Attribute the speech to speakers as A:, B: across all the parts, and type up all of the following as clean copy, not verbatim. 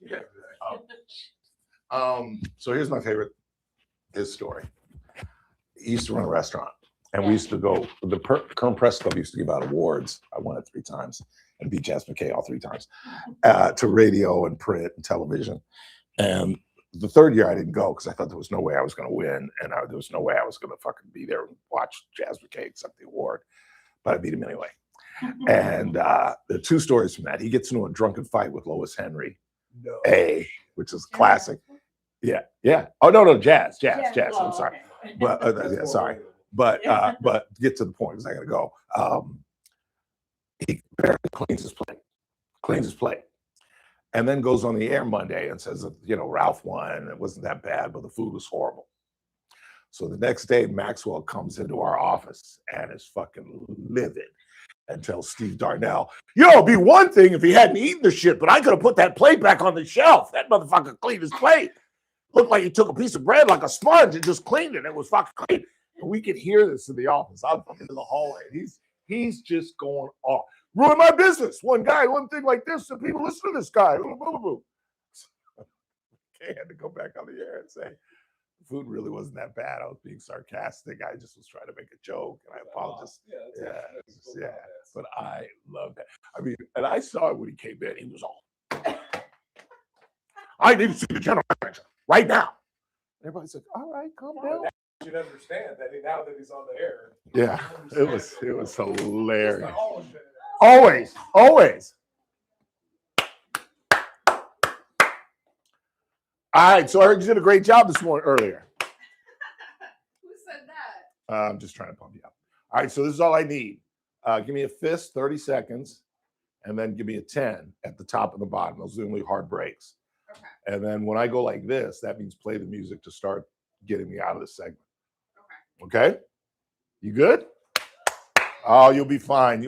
A: Yeah. So here's my favorite, his story. He used to run a restaurant, and we used to go, the Current Press Club used to give out awards. I won it 3 times and beat Jazz McKay all 3 times, to radio and print and television. And the 3rd year I didn't go because I thought there was no way I was going to win, and there was no way I was going to fucking be there and watch Jazz McKay accept the award. But I beat him anyway. And the 2 stories from that: he gets into a drunken fight with Lois Henry, which is classic. Yeah. Oh no, jazz. I'm sorry, but yeah, sorry, but get to the point because I gotta go. He apparently cleans his plate, and then goes on the air Monday and says that, Ralph won. It wasn't that bad, but the food was horrible. So the next day, Maxwell comes into our office and is fucking livid and tells Steve Darnell, it'd be one thing if he hadn't eaten the shit, but I could have put that plate back on the shelf. That motherfucker cleaned his plate. Looked like he took a piece of bread like a sponge and just cleaned it. It was fucking clean. And we could hear this in the office. I'm in the hallway. He's just going off. Ruin my business. One thing like this, and people listen to this guy. I had to go back on the air and say, the food really wasn't that bad. I was being sarcastic. I just was trying to make a joke, and I apologize. Yeah. But I love that. I mean, and I saw it when he came in. He was all, I need to see the general manager right now. Everybody's like, all right, calm down.
B: You should understand that now that he's on the air.
A: Yeah, it was hilarious. Always. All right, so I heard you did a great job this morning earlier.
C: Who said that?
A: I'm just trying to pump you up. All right, so this is all I need. Give me a fist, 30 seconds, and then give me a 10 at the top and the bottom. Those are the only hard breaks.
C: Okay.
A: And then when I go like this, that means play the music to start getting me out of the segment. Okay? You good? Oh, you'll be fine.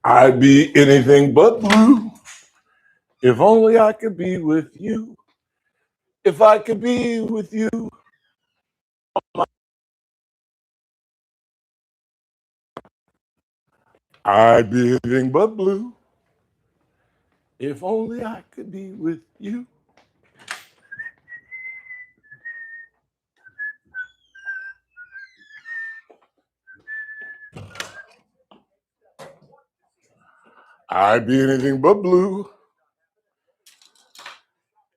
A: I'd be anything but blue if only I could be with you. If I could be with you. I'd be anything but blue if only I could be with you. I'd be anything but blue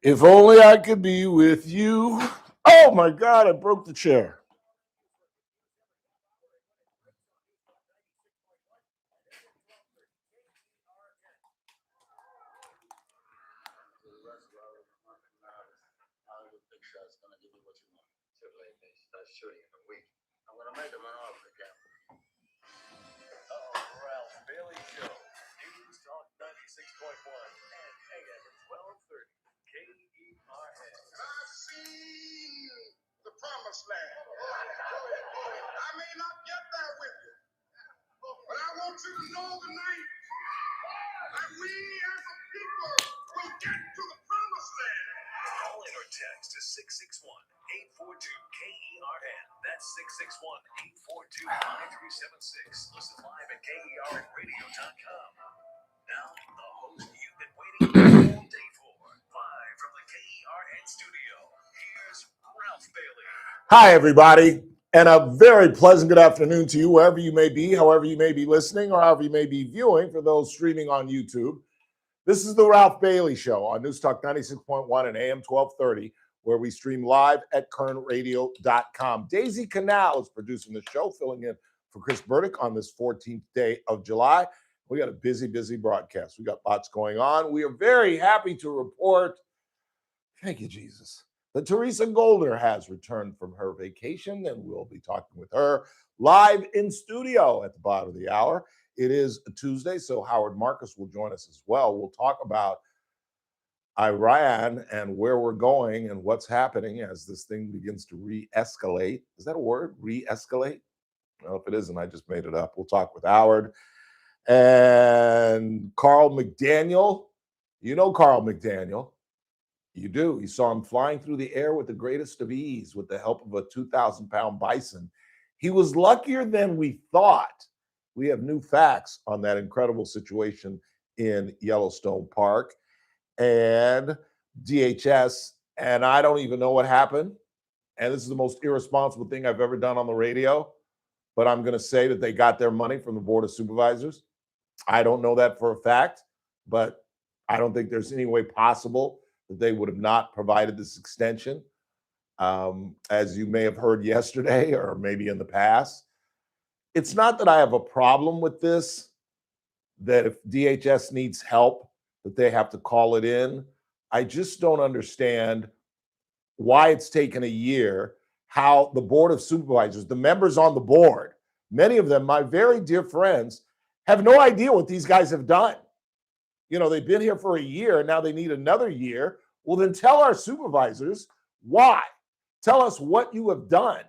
A: if only I could be with you. Oh my God, I broke the chair. I'm going to make him an offer again. Ralph Bailey Show. News Talk 96.1 and AM 1230.
D: promised land. I may not get there with you, but I want you to know tonight that we as a people will get to the promised land.
E: Call in or text to 661-842-KERN. That's 661-842-5376. Listen live at KERNradio.com. Now, the host you've been waiting all day for. Live from the KERN studio, here's Ralph Bailey.
A: Hi, everybody, and a very pleasant good afternoon to you, wherever you may be, however you may be listening, or however you may be viewing for those streaming on YouTube. This is the Ralph Bailey Show on News Talk 96.1 and AM 1230, where we stream live at kernradio.com. Daisy Canal is producing the show, filling in for Chris Burdick on this 14th day of July. We got a busy broadcast. We got lots going on. We are very happy to report, thank you, Jesus, that Teresa Goldner has returned from her vacation, and we'll be talking with her live in studio at the bottom of the hour. It is a Tuesday, so Howard Marcus will join us as well. We'll talk about Iran and where we're going and what's happening as this thing begins to re-escalate. Is that a word? Re-escalate? Well, if it isn't, I just made it up. We'll talk with Howard. And Carl McDaniel. You know Carl McDaniel. You do. You saw him flying through the air with the greatest of ease with the help of a 2,000-pound bison. He was luckier than we thought. We have new facts on that incredible situation in Yellowstone Park and DHS, and I don't even know what happened. And this is the most irresponsible thing I've ever done on the radio, but I'm going to say that they got their money from the Board of Supervisors. I don't know that for a fact, but I don't think there's any way possible that they would have not provided this extension. As you may have heard yesterday or maybe in the past, it's not that I have a problem with this, that if DHS needs help, that they have to call it in. I just don't understand why it's taken a year, how the Board of Supervisors, the members on the board, many of them, my very dear friends, have no idea what these guys have done. You know, they've been here for a year, and now they need another year. Well, then tell our supervisors why. Tell us what you have done.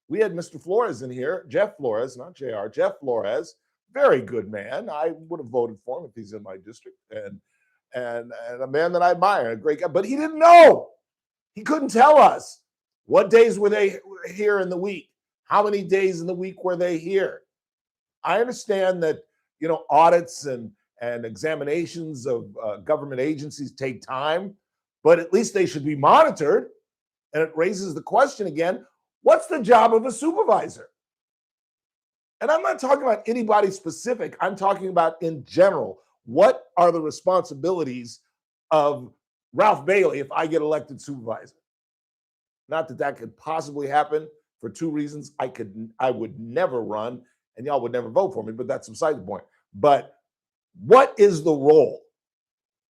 A: We had Mr. Flores in here, Jeff Flores, not JR, Jeff Flores, very good man. I would have voted for him if he's in my district, and a man that I admire, a great guy. But he didn't know. He couldn't tell us what days were they here in the week. How many days in the week were they here? I understand that, you know, audits and examinations of government agencies take time, but at least they should be monitored. And it raises the question again, what's the job of a supervisor? And I'm not talking about anybody specific. I'm talking about in general. What are the responsibilities of Ralph Bailey if I get elected supervisor? Not that that could possibly happen for two reasons. I would never run, and y'all would never vote for me, but that's beside the point. But what is the role?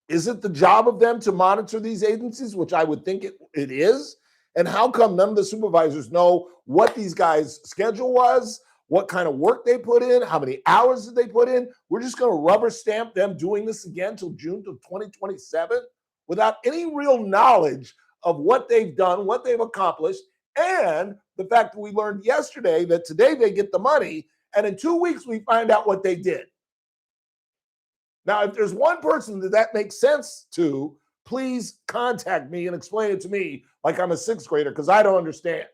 A: Is it the job of them to monitor these agencies, which I would think it is? And how come none of the supervisors know what these guys' schedule was, what kind of work they put in, how many hours did they put in? We're just going to rubber stamp them doing this again till June of 2027 without any real knowledge of what they've done, what they've accomplished, and the fact that we learned yesterday that today they get the money, and in 2 weeks we find out what they did. Now, if there's one person that makes sense to, please contact me and explain it to me like I'm a sixth grader, because I don't understand.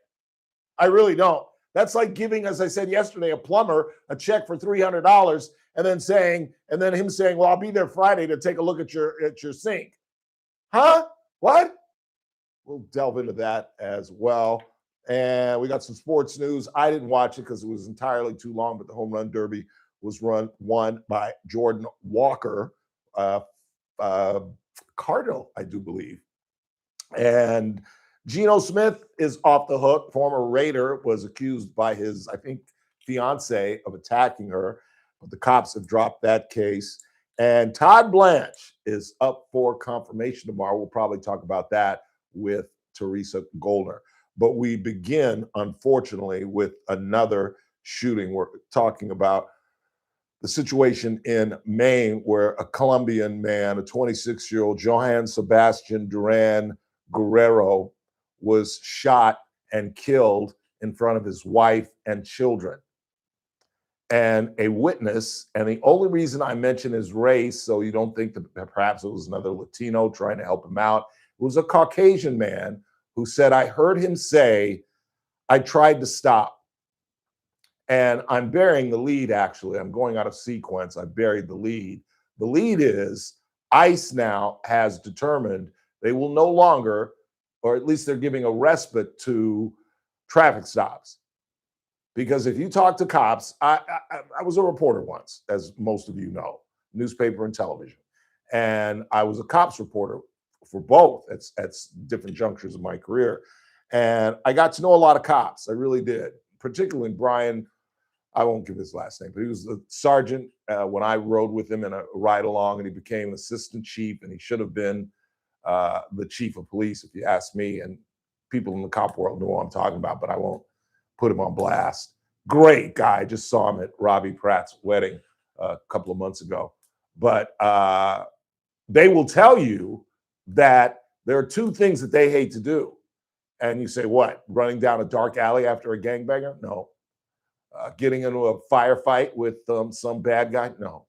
A: I really don't. That's like giving, as I said yesterday, a plumber a check for $300 and then him saying, well, I'll be there Friday to take a look at your sink. Huh? What? We'll delve into that as well. And we got some sports news. I didn't watch it because it was entirely too long, but the home run derby was won by Jordan Walker, Cardinal, I do believe. And Geno Smith is off the hook. Former Raider was accused by his, I think, fiance of attacking her, but the cops have dropped that case. And Todd Blanche is up for confirmation tomorrow. We'll probably talk about that with Teresa Goldner. But we begin, unfortunately, with another shooting. We're talking about the situation in Maine where a Colombian man, a 26-year-old Johann Sebastian Duran Guerrero, was shot and killed in front of his wife and children. And a witness, and the only reason I mention his race, so you don't think that perhaps it was another Latino trying to help him out, it was a Caucasian man who said, I heard him say, I tried to stop. And I'm burying the lead, actually. I'm going out of sequence. I buried the lead. The lead is ICE now has determined they will no longer, or at least they're giving a respite to traffic stops. Because if you talk to cops, I was a reporter once, as most of you know, newspaper and television. And I was a cops reporter for both at different junctures of my career. And I got to know a lot of cops. I really did, particularly Brian. I won't give his last name, but he was the sergeant when I rode with him in a ride along, and he became assistant chief, and he should have been the chief of police, if you ask me. And people in the cop world know what I'm talking about, but I won't put him on blast. Great guy. I just saw him at Robbie Pratt's wedding a couple of months ago. But they will tell you that there are two things that they hate to do. And you say, what? Running down a dark alley after a gangbanger? No. Getting into a firefight with some bad guy? No.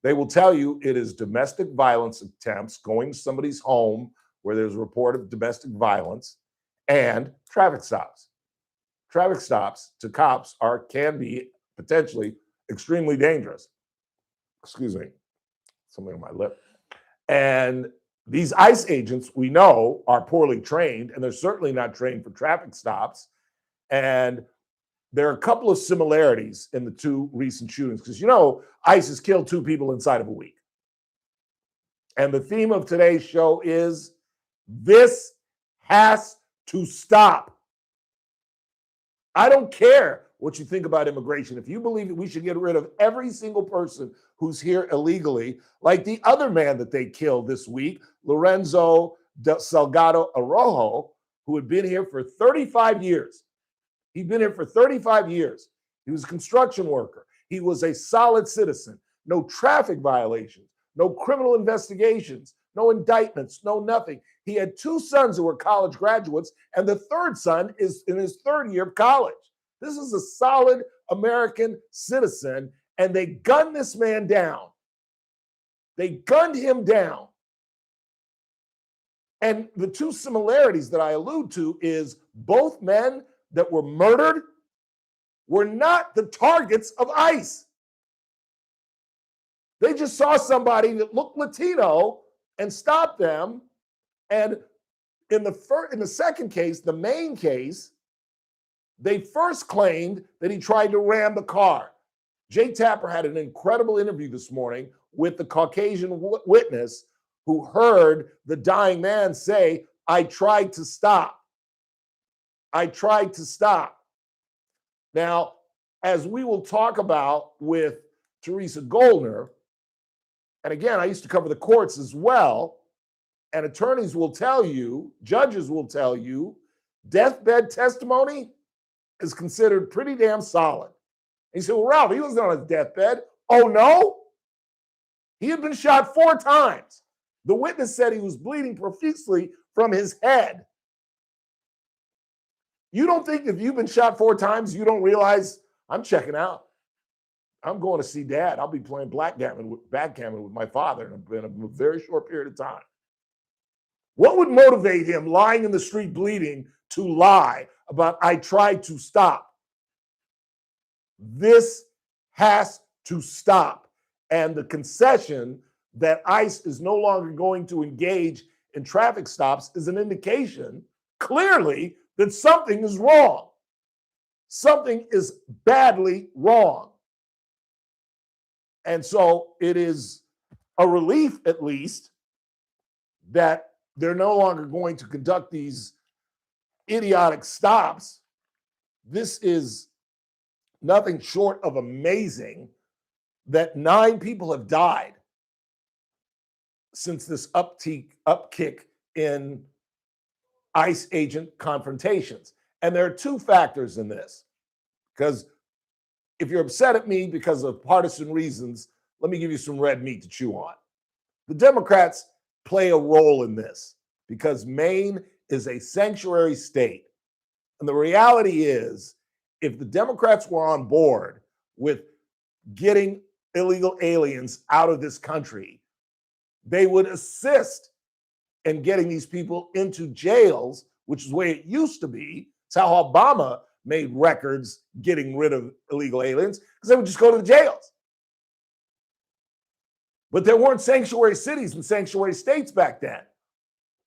A: They will tell you it is domestic violence attempts, going to somebody's home where there's a report of domestic violence, and traffic stops. Traffic stops to cops can be potentially extremely dangerous. Excuse me, something on my lip. And these ICE agents, we know, are poorly trained, and they're certainly not trained for traffic stops. And there are a couple of similarities in the two recent shootings, because you know ICE has killed 2 people inside of a week. And the theme of today's show is this has to stop. I don't care what you think about immigration. If you believe that we should get rid of every single person who's here illegally, like the other man that they killed this week, Lorenzo Salgado Arrojo, who had been here for 35 years. He'd been here for 35 years. He was a construction worker. He was a solid citizen. No traffic violations, no criminal investigations, no indictments, no nothing. He had 2 sons who were college graduates, and the third son is in his 3rd year of college. This is a solid American citizen, and they gunned this man down. They gunned him down. And the 2 similarities that I allude to is both men that were murdered were not the targets of ICE. They just saw somebody that looked Latino and stopped them. And in the second case, the main case, they first claimed that he tried to ram the car. Jay Tapper had an incredible interview this morning with the Caucasian witness who heard the dying man say, I tried to stop. I tried to stop. Now, as we will talk about with Teresa Goldner, and again, I used to cover the courts as well, and attorneys will tell you, judges will tell you, deathbed testimony is considered pretty damn solid. And you say, well, Ralph, he wasn't on his deathbed. Oh, no? He had been shot 4 times. The witness said he was bleeding profusely from his head. You don't think if you've been shot 4 times, you don't realize I'm checking out. I'm going to see Dad. I'll be playing backgammon with my father in a very short period of time. What would motivate him lying in the street bleeding to lie about I tried to stop? This has to stop. And the concession that ICE is no longer going to engage in traffic stops is an indication, clearly, that something is wrong. Something is badly wrong. And so it is a relief, at least, that they're no longer going to conduct these idiotic stops. This is nothing short of amazing that 9 people have died since this upkick in ICE agent confrontations. And there are 2 factors in this, because if you're upset at me because of partisan reasons, let me give you some red meat to chew on. The Democrats play a role in this because Maine is a sanctuary state. And the reality is, if the Democrats were on board with getting illegal aliens out of this country, they would assist in getting these people into jails, which is the way it used to be. It's how Obama made records getting rid of illegal aliens, because they would just go to the jails. But there weren't sanctuary cities and sanctuary states back then.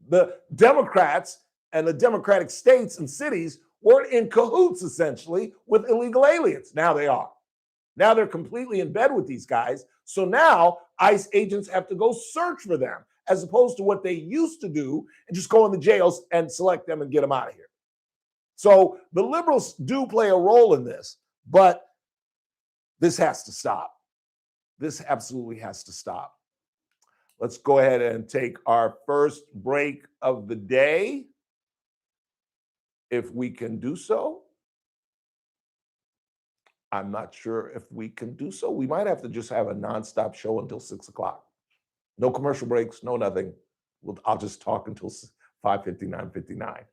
A: The Democrats and the Democratic states and cities weren't in cahoots, essentially, with illegal aliens. Now they are. Now they're completely in bed with these guys. So now ICE agents have to go search for them, as opposed to what they used to do and just go in the jails and select them and get them out of here. So the liberals do play a role in this, but this has to stop. This absolutely has to stop. Let's go ahead and take our first break of the day, if we can do so. I'm not sure if we can do so. We might have to just have a nonstop show until 6 o'clock. No commercial breaks, no nothing. I'll just talk until 5:59, 59.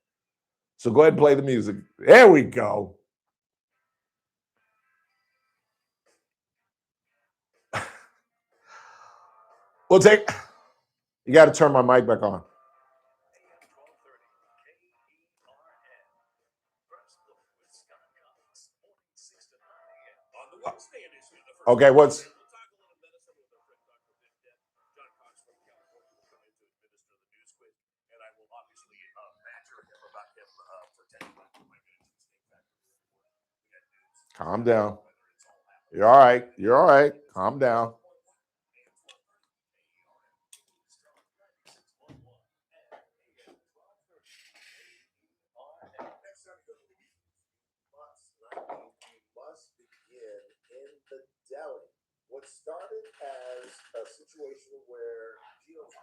A: So go ahead and play the music. There we go. We'll take, you got to turn my mic back on. Okay, what's, calm down. You're all right. You're all right. Calm down. What started as a situation where Gino's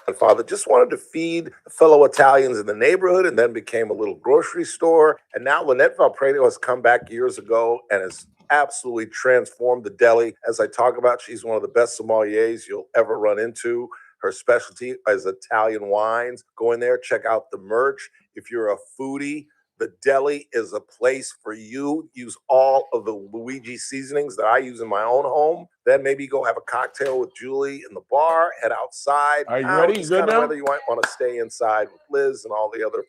A: grandfather just wanted to feed fellow Italians in the neighborhood, and then became a little grocery store. And now Lynette Valpredo has come back years ago and has absolutely transformed the deli. As I talk about, she's one of the best sommeliers you'll ever run into. Her specialty is Italian wines. Go in there, check out the merch. If you're a foodie, the deli is a place for you. Use all of the Luigi seasonings that I use in my own home. Then maybe go have a cocktail with Julie in the bar, head outside.
F: Are you ready?
A: Just
F: Good
A: kind of
F: now?
A: whether you might want to stay inside with Liz and all the other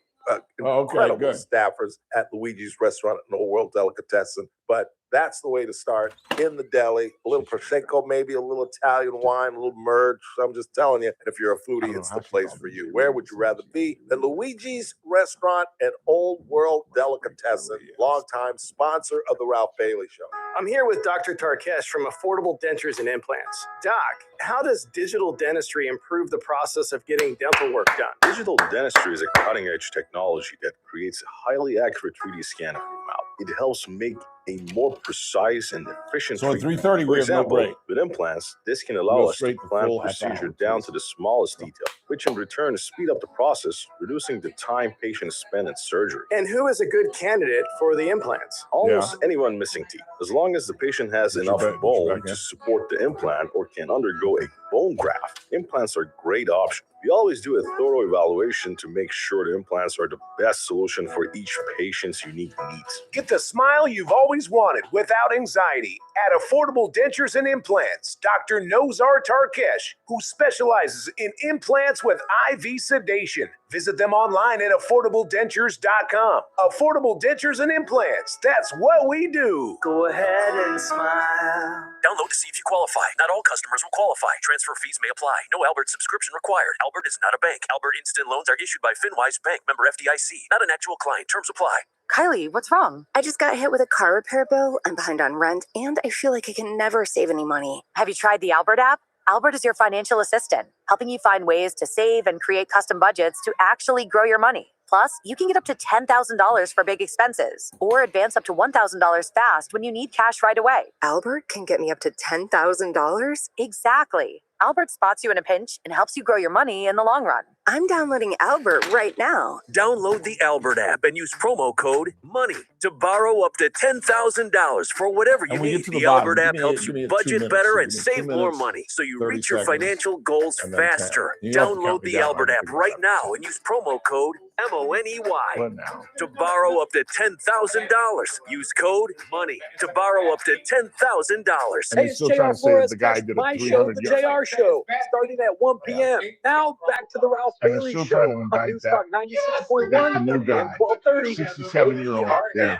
A: incredible
F: good.
A: staffers at Luigi's Restaurant and Old World Delicatessen. But that's the way to start, in the deli. A little Prosecco, maybe a little Italian wine, a little merch. I'm just telling you, if you're a foodie, it's the place for you. Where would you rather be than Luigi's Restaurant and Old World Delicatessen, longtime sponsor of the Ralph Bailey Show?
G: I'm here with Dr. Tarkesh from Affordable Dentures and Implants. Doc, how does digital dentistry improve the process of getting dental work done?
H: Digital dentistry is a cutting-edge technology that creates a highly accurate 3D scan of your mouth. It helps make a more precise and efficient
F: So at
H: treatment.
F: 3:30
H: For
F: we have no
H: example,
F: break.
H: with implants, this can
F: Go
H: allow us to
F: straight to
H: plan
F: full
H: the
F: half
H: procedure
F: hour,
H: down
F: please.
H: to the smallest detail, which in return speed up the process, reducing the time patients spend in surgery.
G: And who is a good candidate for the implants?
H: Almost anyone missing teeth, as long as the patient has
F: Put your
H: enough
F: back- put your
H: bone
F: back
H: to
F: in.
H: support the implant or can undergo a bone graft. Implants are a great option. We always do a thorough evaluation to make sure the implants are the best solution for each patient's unique needs.
I: Get the smile you've always wanted without anxiety at Affordable Dentures and Implants. Dr. Nozar Tarkesh, who specializes in implants with IV sedation. Visit them online at affordabledentures.com. Affordable Dentures and Implants. That's what we do.
G: Go ahead and smile.
E: Download to see if you qualify. Not all customers will qualify. Transfer fees may apply. No Albert subscription required. Albert is not a bank. Albert Instant Loans are issued by FinWise Bank, member FDIC. Not an actual client. Terms apply.
J: Kylie, what's wrong? I just got hit with a car repair bill. I'm behind on rent, and I feel like I can never save any money.
K: Have you tried the Albert app? Albert is your financial assistant, helping you find ways to save and create custom budgets to actually grow your money. Plus, you can get up to $10,000 for big expenses or advance up to $1,000 fast when you need cash right away.
J: Albert can get me up to $10,000?
K: Exactly. Albert spots you in a pinch and helps you grow your money in the long run.
J: I'm downloading Albert right now.
E: Download the Albert app and use promo code MONEY to borrow up to $10,000 for whatever you
A: And we get
E: need.
A: to
E: The
A: the bottom.
E: Albert
A: Give
E: app
A: me-
E: helps
A: give me
E: you
A: 2
E: budget
A: minutes.
E: better
A: So
E: and
A: give me 2
E: save more
A: minutes,
E: money so you
A: 30
E: reach your
A: seconds,
E: financial goals
A: and then 10.
E: faster.
A: You don't have to
E: Download
A: count me
E: the
A: down.
E: Albert
A: I'm
E: app
A: gonna
E: right
A: figure it out.
E: now and use promo code MONEY
A: What now?
E: to borrow up to $10,000. Use code MONEY to borrow up to $10,000.
A: And he's still trying to say that the guy did a
G: my show,
A: 300
G: the
A: yards.
G: JR Show, starting at 1 p.m. Now back to the Ralph
A: And they're
G: Bailey
A: still
G: Show
A: trying to
G: on
A: indict
G: News
A: that.
G: Talk
A: That's
G: 96.1
A: the new
G: and
A: guy.
G: 1230.
A: 67-year-old. Yeah.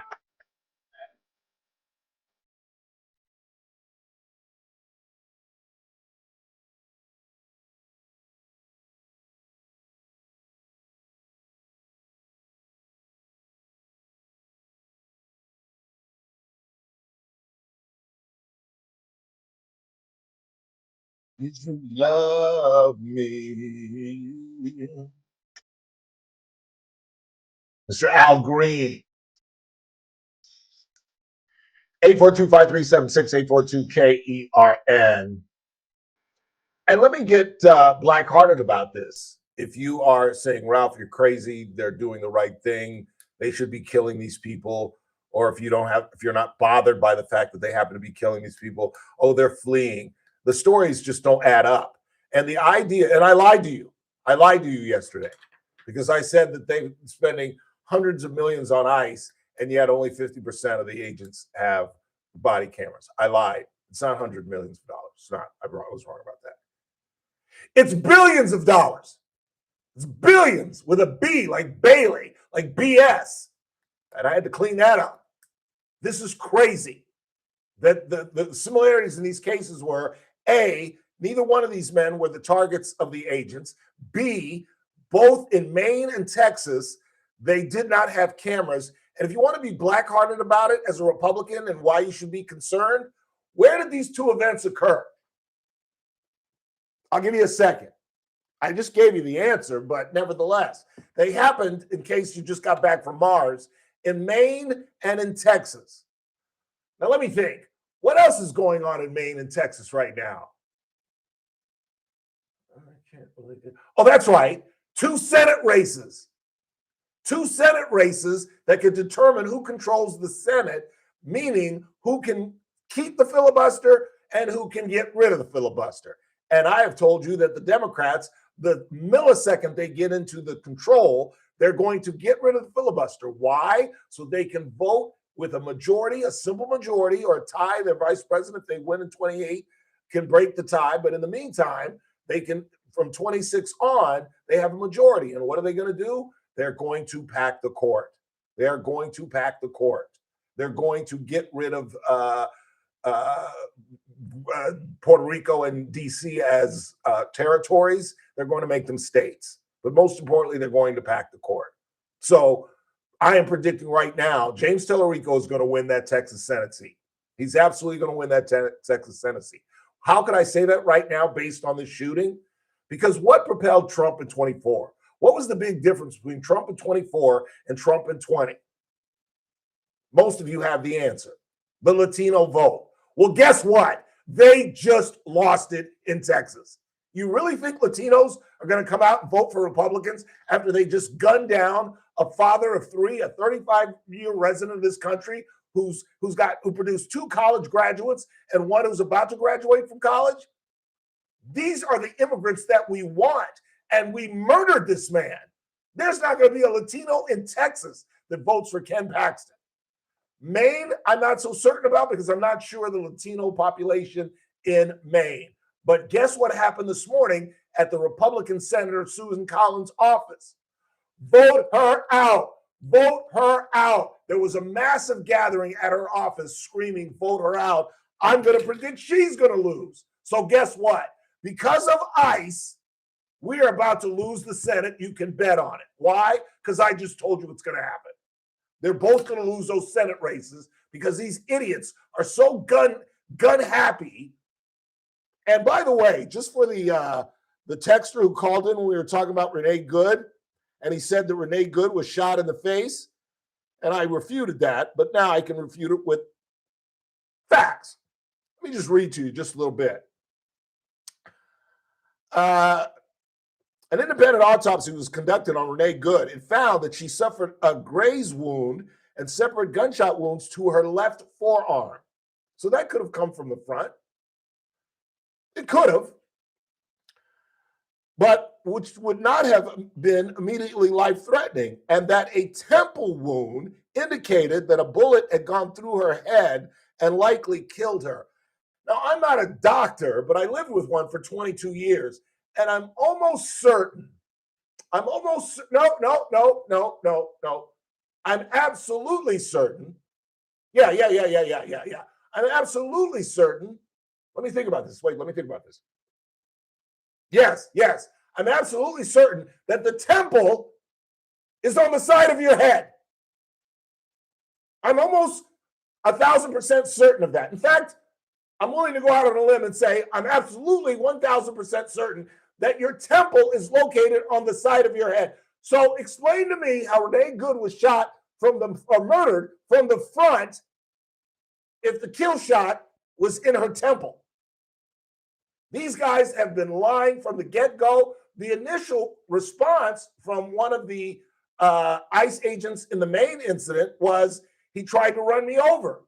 A: Did you love me? Mr. Al Green. 842-537-6842 KERN. And let me get black-hearted about this. If you are saying, Ralph, you're crazy, they're doing the right thing, they should be killing these people, or if you're not bothered by the fact that they happen to be killing these people, oh, they're fleeing. The stories just don't add up. And the idea, and I lied to you yesterday because I said that they're spending hundreds of millions on ICE, and yet only 50% of the agents have body cameras. I lied. It's not hundreds of millions of dollars. It's not. I was wrong about that. It's billions of dollars. It's billions with a B, like Bailey, like BS. And I had to clean that up. This is crazy. That the similarities in these cases were A, neither one of these men were the targets of the agents. B, both in Maine and Texas, they did not have cameras. And if you want to be black-hearted about it as a Republican and why you should be concerned, where did these two events occur? I'll give you a second. I just gave you the answer, but nevertheless, they happened, in case you just got back from Mars, in Maine and in Texas. Now, let me think. What else is going on in Maine and Texas right now? I can't believe it. Oh, that's right. 2 Senate races. 2 Senate races that could determine who controls the Senate, meaning who can keep the filibuster and who can get rid of the filibuster. And I have told you that the Democrats, the millisecond they get into the control, they're going to get rid of the filibuster. Why? So they can vote with a majority, a simple majority, or a tie. Their vice president, if they win in 28, can break the tie. But in the meantime, they can, from 26 on, they have a majority. And what are they going to do? They're going to pack the court. They're going to pack the court. They're going to get rid of Puerto Rico and DC as territories. They're going to make them states. But most importantly, they're going to pack the court. So I am predicting right now, James Tellerico is going to win that Texas Senate seat. He's absolutely going to win that Texas Senate seat. How could I say that right now based on the shooting? Because what propelled Trump in 24? What was the big difference between Trump in 24 and Trump in 20? Most of you have the answer. The Latino vote. Well, guess what? They just lost it in Texas. You really think Latinos are going to come out and vote for Republicans after they just gunned down a father of 3, a 35-year resident of this country who produced 2 college graduates and one who's about to graduate from college? These are the immigrants that we want, and we murdered this man. There's not going to be a Latino in Texas that votes for Ken Paxton. Maine, I'm not so certain about because I'm not sure the Latino population in Maine. But guess what happened this morning at the Republican Senator Susan Collins' office? Vote her out. Vote her out. There was a massive gathering at her office screaming, vote her out. I'm going to predict she's going to lose. So guess what? Because of ICE, we are about to lose the Senate. You can bet on it. Why? Because I just told you what's going to happen. They're both going to lose those Senate races because these idiots are so gun happy. And by the way, just for the texter who called in when we were talking about Renee Good, and he said that Renee Good was shot in the face, and I refuted that, but now I can refute it with facts. Let me just read to you just a little bit. An independent autopsy was conducted on Renee Good. It found that she suffered a graze wound and separate gunshot wounds to her left forearm. So that could have come from the front. It could have, but which would not have been immediately life-threatening, and that a temple wound indicated that a bullet had gone through her head and likely killed her. Now, I'm not a doctor, but I lived with one for 22 years, and I'm almost certain, no. I'm absolutely certain. Yeah. I'm absolutely certain. Let me think about this. Wait, let me think about this. Yes. I'm absolutely certain that the temple is on the side of your head. I'm almost 1,000% certain of that. In fact, I'm willing to go out on a limb and say I'm absolutely 1,000% certain that your temple is located on the side of your head. So explain to me how Renee Good was shot or murdered from the front if the kill shot was in her temple. These guys have been lying from the get-go. The initial response from one of the ICE agents in the Maine incident was he tried to run me over.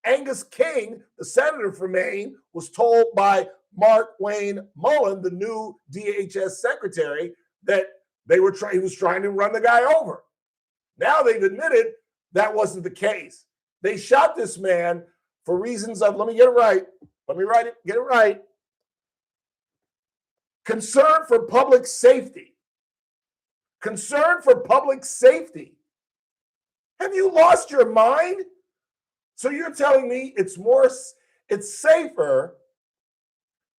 A: Angus King, the senator from Maine, was told by Mark Wayne Mullen, the new DHS secretary, that he was trying to run the guy over. Now they've admitted that wasn't the case. They shot this man for reasons of, let me get it right. Get it right. Concern for public safety. Concern for public safety. Have you lost your mind? So you're telling me it's safer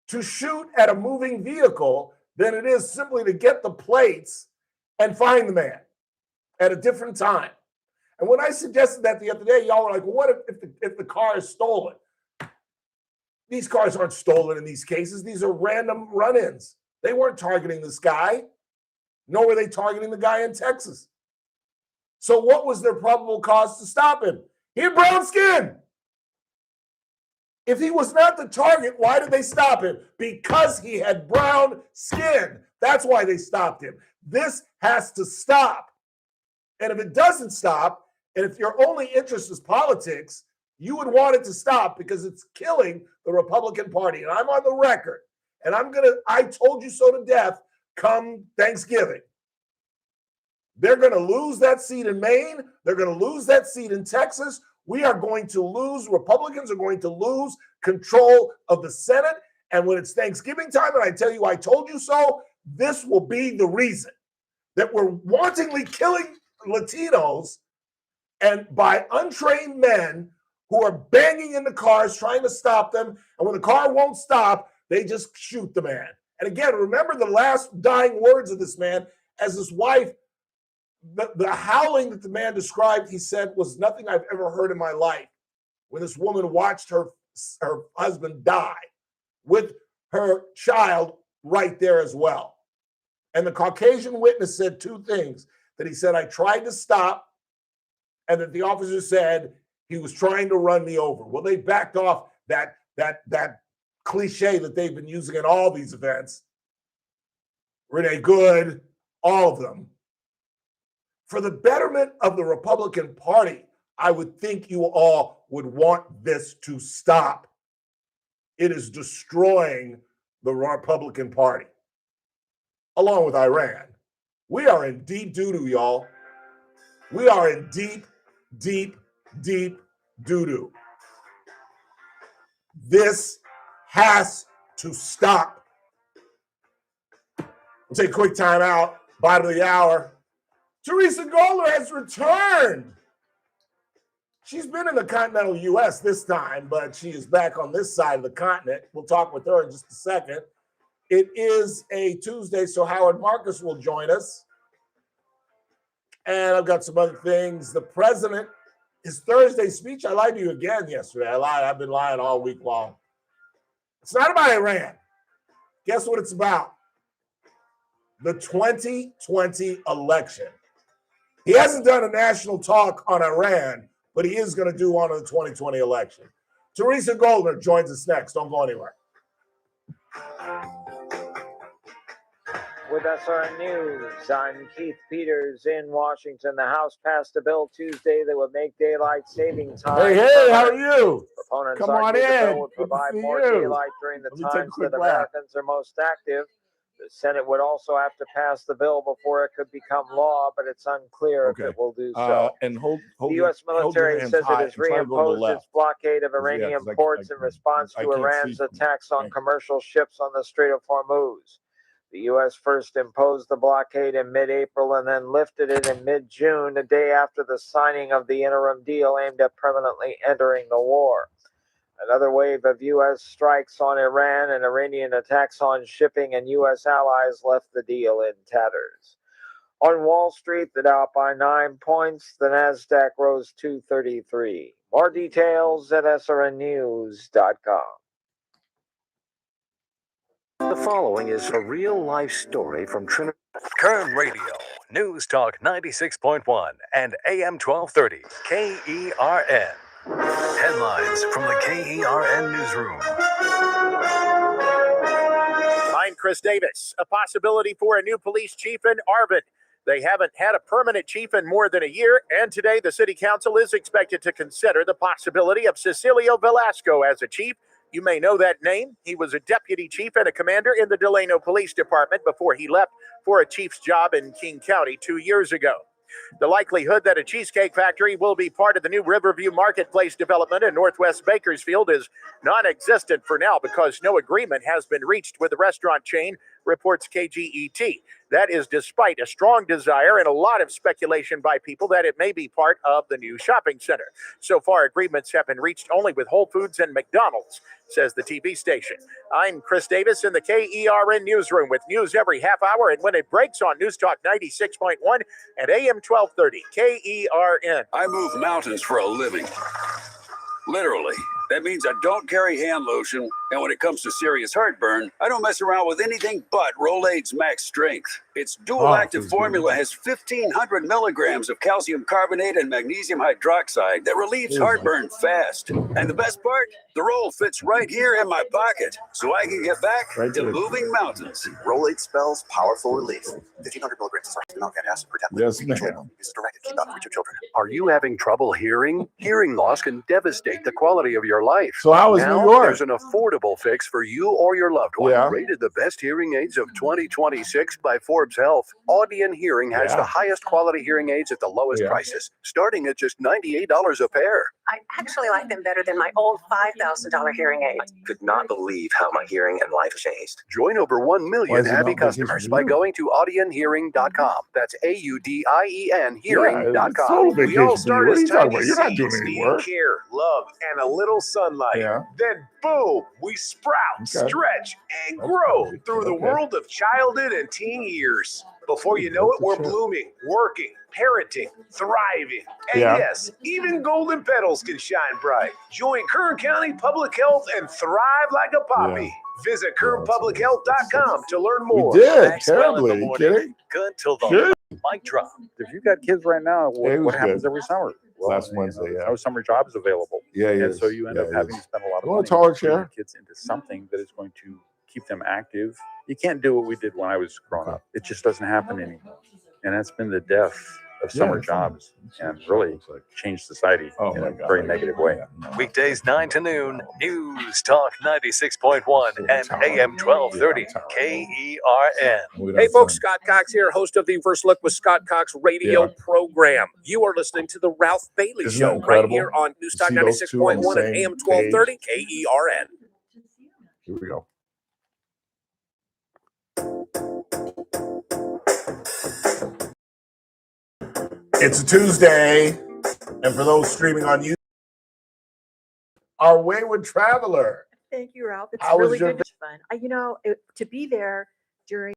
A: to shoot at a moving vehicle than it is simply to get the plates and find the man at a different time. And when I suggested that the other day, y'all were like, well, what if the car is stolen? These cars aren't stolen in these cases. These are random run-ins. They weren't targeting this guy, nor were they targeting the guy in Texas. So what was their probable cause to stop him? He had brown skin. If he was not the target, why did they stop him? Because he had brown skin. That's why they stopped him. This has to stop. And if it doesn't stop, and if your only interest is politics, you would want it to stop because it's killing the Republican Party. And I'm on the record, and I told you so to death come Thanksgiving. They're going to lose that seat in Maine. They're going to lose that seat in Texas. We are going to lose, Republicans are going to lose control of the Senate. And when it's Thanksgiving time, and I tell you, I told you so, this will be the reason that we're wantonly killing Latinos and by untrained men who are banging into cars, trying to stop them. And when the car won't stop, they just shoot the man. And again, remember the last dying words of this man as his wife, the howling that the man described, he said, was nothing I've ever heard in my life. When this woman watched her husband die with her child right there as well. And the Caucasian witness said two things, that he said, I tried to stop, and that the officer said he was trying to run me over. Well, they backed off that cliche that they've been using in all these events. Renee Good, all of them. For the betterment of the Republican Party, I would think you all would want this to stop. It is destroying the Republican Party, along with Iran. We are in deep doo-doo, y'all. We are in deep, deep, deep doo-doo. This has to stop. We'll take a quick time out. Bottom of the hour. Teresa Goldner has returned. She's been in the continental U.S. this time, but she is back on this side of the continent. We'll talk with her in just a second. It is a Tuesday, so Howard Marcus will join us. And I've got some other things. The president, his Thursday speech, I lied to you again yesterday. I lied. I've been lying all week long. It's not about Iran. Guess what it's about? The 2020 election. He hasn't done a national talk on Iran, but he is going to do one on the 2020 election. Teresa Goldner joins us next. Don't go anywhere.
F: With SRN News, I'm Keith Peters in Washington. The House passed a bill Tuesday that would make daylight saving time.
A: Hey, how are you?
F: Proponents
A: Come on
F: argue the
A: in.
F: bill would
A: Good to
F: provide
A: see
F: more
A: you.
F: daylight during the
A: Let me take a
F: times
A: quick
F: that
A: laugh.
F: Americans are most active. The Senate would also have to pass the bill before it could become law, but it's unclear if it will do so.
A: And hold
F: The
A: your-
F: U.S.
A: hold your
F: military
A: hands
F: says it
A: high
F: has
A: and try to go to the
F: reimposed its
A: left.
F: blockade of
A: 'Cause, yeah,
F: Iranian
A: 'cause
F: ports in response
A: I
F: to
A: can't
F: Iran's
A: see from
F: attacks on
A: here.
F: commercial ships on the Strait of Hormuz. The U.S. first imposed the blockade in mid-April and then lifted it in mid-June, a day after the signing of the interim deal aimed at permanently ending the war. Another wave of U.S. strikes on Iran and Iranian attacks on shipping and U.S. allies left the deal in tatters. On Wall Street, the Dow up by 9 points. The Nasdaq rose 233. More details at srnnews.com.
E: The following is a real-life story from Trinity. Kern Radio, News Talk 96.1 and AM 1230, KERN. Headlines from the KERN Newsroom.
I: I'm Chris Davis. A possibility for a new police chief in Arvin. They haven't had a permanent chief in more than a year, and today the city council is expected to consider the possibility of Cecilio Velasco as a chief. You may know that name. He was a deputy chief and a commander in the Delano Police Department before he left for a chief's job in King County 2 years ago. The likelihood that a cheesecake factory will be part of the new Riverview Marketplace development in Northwest Bakersfield is non-existent for now because no agreement has been reached with the restaurant chain, reports KGET. That is despite a strong desire and a lot of speculation by people that it may be part of the new shopping center. So far, agreements have been reached only with Whole Foods and McDonald's, says the TV station. I'm Chris Davis in the KERN Newsroom with news every half hour and when it breaks on News Talk 96.1 and AM 1230, KERN.
L: I move mountains for a living. Literally. That means I don't carry hand lotion, and when it comes to serious heartburn, I don't mess around with anything but Rolaids Max Strength. Its dual-active formula has 1,500 milligrams of calcium carbonate and magnesium hydroxide that relieves heartburn fast. And the best part? The roll fits right here in my pocket, so I can get back to moving mountains.
M: Rolaids spells powerful relief. 1,500 milligrams of milk and acid per tablet.
A: Yes, ma'am.
M: Use directed. Keep up with your children.
N: Are you having trouble hearing? Hearing loss can devastate the quality of your life.
A: So how is
N: now,
A: New York?
N: There's an affordable fix for you or your loved one.
A: Yeah.
N: Rated the best hearing aids of 2026 by Forbes Health. Audion Hearing has the highest quality hearing aids at the lowest prices, starting at just $98 a pair.
O: I actually like them better than my old $5,000 hearing aid.
M: I could not believe how my hearing and life changed.
N: Join over 1
A: Why
N: million
A: is it
N: happy
A: not vacation
N: customers
A: for
N: by
A: you?
N: going to audionhearing.com. That's AUDIEN hearing.com.
A: total
I: We
A: vacation
I: all
A: for you.
I: start
A: What are
I: as
A: you talking
I: tiny
A: about? You're not doing
I: seeds,
A: any
I: needing
A: work.
I: care, love, and a little sunlight.
A: Yeah.
I: Then boom, we sprout,
A: Okay.
I: stretch, and
A: That's
I: grow
A: good.
I: through the
A: Okay.
I: world of childhood and teen years. Before you know it, we're blooming, working, parenting, thriving. And
A: Yeah.
I: yes, even golden petals can shine bright. Join Kern County Public Health and thrive like a poppy. Visit KernPublicHealth.com to learn more.
A: We did
E: Maxwell in the
A: terribly. Are you
E: morning.
A: kidding?
E: Good till the
A: Good.
E: mic drop.
P: If you've got kids right now,
A: Yeah, it was
P: what happens
A: good.
P: every summer? Well,
A: Last Wednesday,
P: there's
A: yeah.
P: no summer jobs available.
A: Yeah,
P: And
A: yes.
P: so you end
A: Yeah,
P: up having
A: yes.
P: to spend a lot of
A: You want
P: money
A: a taller
P: putting your
A: chair?
P: kids into something that is going to keep them active. You can't do what we did when I was growing up. It just doesn't happen anymore. And that's been the death of summer jobs and really changed society in a very negative way.
E: Weekdays 9 to noon, News Talk 96.1 and AM 1230, KERN.
I: Hey folks, Scott Cox here, host of the First Look with Scott Cox radio program. You are listening to the Ralph Bailey
A: Isn't
I: Show
A: that incredible?
I: right here on News
A: To
I: Talk
A: see those two on the
I: 96.1 and
A: same
I: AM 1230 KERN.
A: Here we go. It's a Tuesday, and for those streaming on YouTube, our Wayward Traveler.
Q: Thank you, Ralph. It's
A: How was
Q: really
A: your
Q: good. Fun. To be there during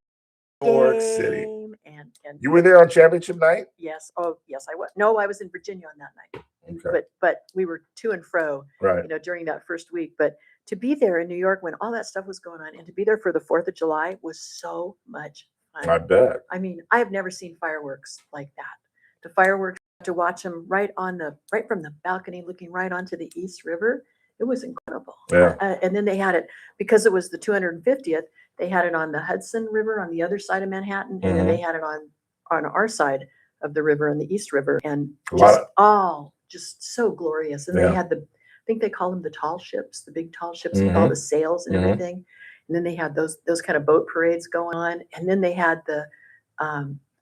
A: New York
Q: game
A: City.
Q: and
A: You were there on championship night?
Q: yes, oh yes, I was. No, I was in Virginia on that night.
A: Okay.
Q: But we were to and fro,
A: Right.
Q: during that first week. But to be there in New York when all that stuff was going on, and to be there for the 4th of July was so much fun.
A: I bet.
Q: I mean, I have never seen fireworks like that. The fireworks, to watch them right from the balcony, looking right onto the East River. It was incredible.
A: Yeah.
Q: And then they had it because it was the 250th. They had it on the Hudson River on the other side of Manhattan, and then they had it on our side of the river, on the East River, and just so glorious. And they had I think they call them the tall ships, the big tall ships with all the sails and everything. And then they had those kind of boat parades going on, and then they had the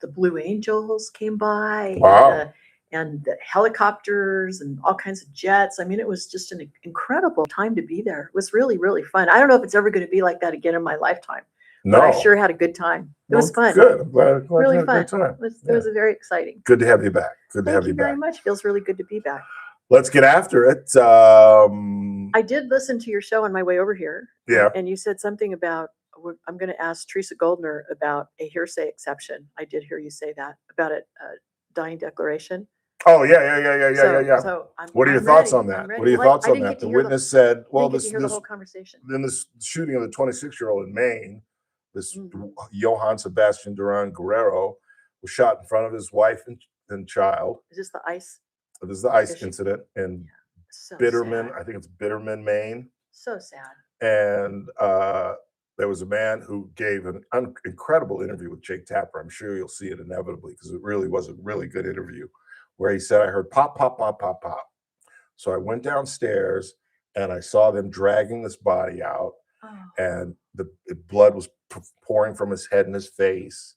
Q: Blue Angels came by, and the helicopters and all kinds of jets. I mean, it was just an incredible time to be there. It was really, really fun. I don't know if it's ever going to be like that again in my lifetime, but I sure had a good time. It was fun.
A: Good. I'm glad
Q: Really
A: you had a
Q: fun.
A: good time.
Q: It was very exciting.
A: Good to have you back. Good to
Q: Thank
A: have
Q: you
A: you
Q: very
A: back.
Q: much. Feels really good to be back.
A: Let's get after it.
Q: I did listen to your show on my way over here.
A: Yeah.
Q: And you said something about, I'm going to ask Teresa Goldner about a hearsay exception. I did hear you say that about a dying declaration.
A: Oh, yeah.
Q: So
A: What are your thoughts on that? What are your thoughts on that? The witness said, well,
Q: this the whole conversation.
A: Then this shooting of the 26-year-old in Maine, this Johann Sebastian Duran Guerrero was shot in front of his wife and child.
Q: Is this the ICE?
A: This is the ICE incident in Bitterman.
Q: Sad.
A: I think it's Bitterman, Maine.
Q: So sad.
A: And there was a man who gave an incredible interview with Jake Tapper. I'm sure you'll see it inevitably because it really was a really good interview, where he said, I heard pop, pop, pop, pop, pop. So I went downstairs and I saw them dragging this body out, and the blood was pouring from his head and his face.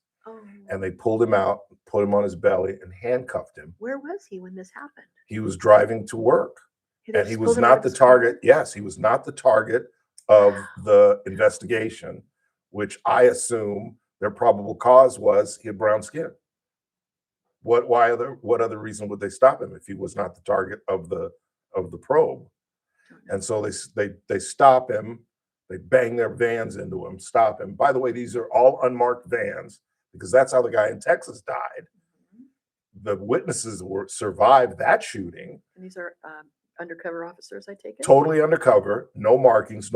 A: And they pulled him out, put him on his belly, and handcuffed him.
Q: Where was he when this happened?
A: He was driving to work, and he was not the target. Yes, he was not the target of the investigation, which I assume their probable cause was he had brown skin. What other reason would they stop him if he was not the target of the probe? And so they stop him, they bang their vans into him, stop him. By the way, these are all unmarked vans because that's how the guy in Texas died. The witnesses survived that shooting.
Q: And these are undercover officers, I take it?
A: Totally undercover, no markings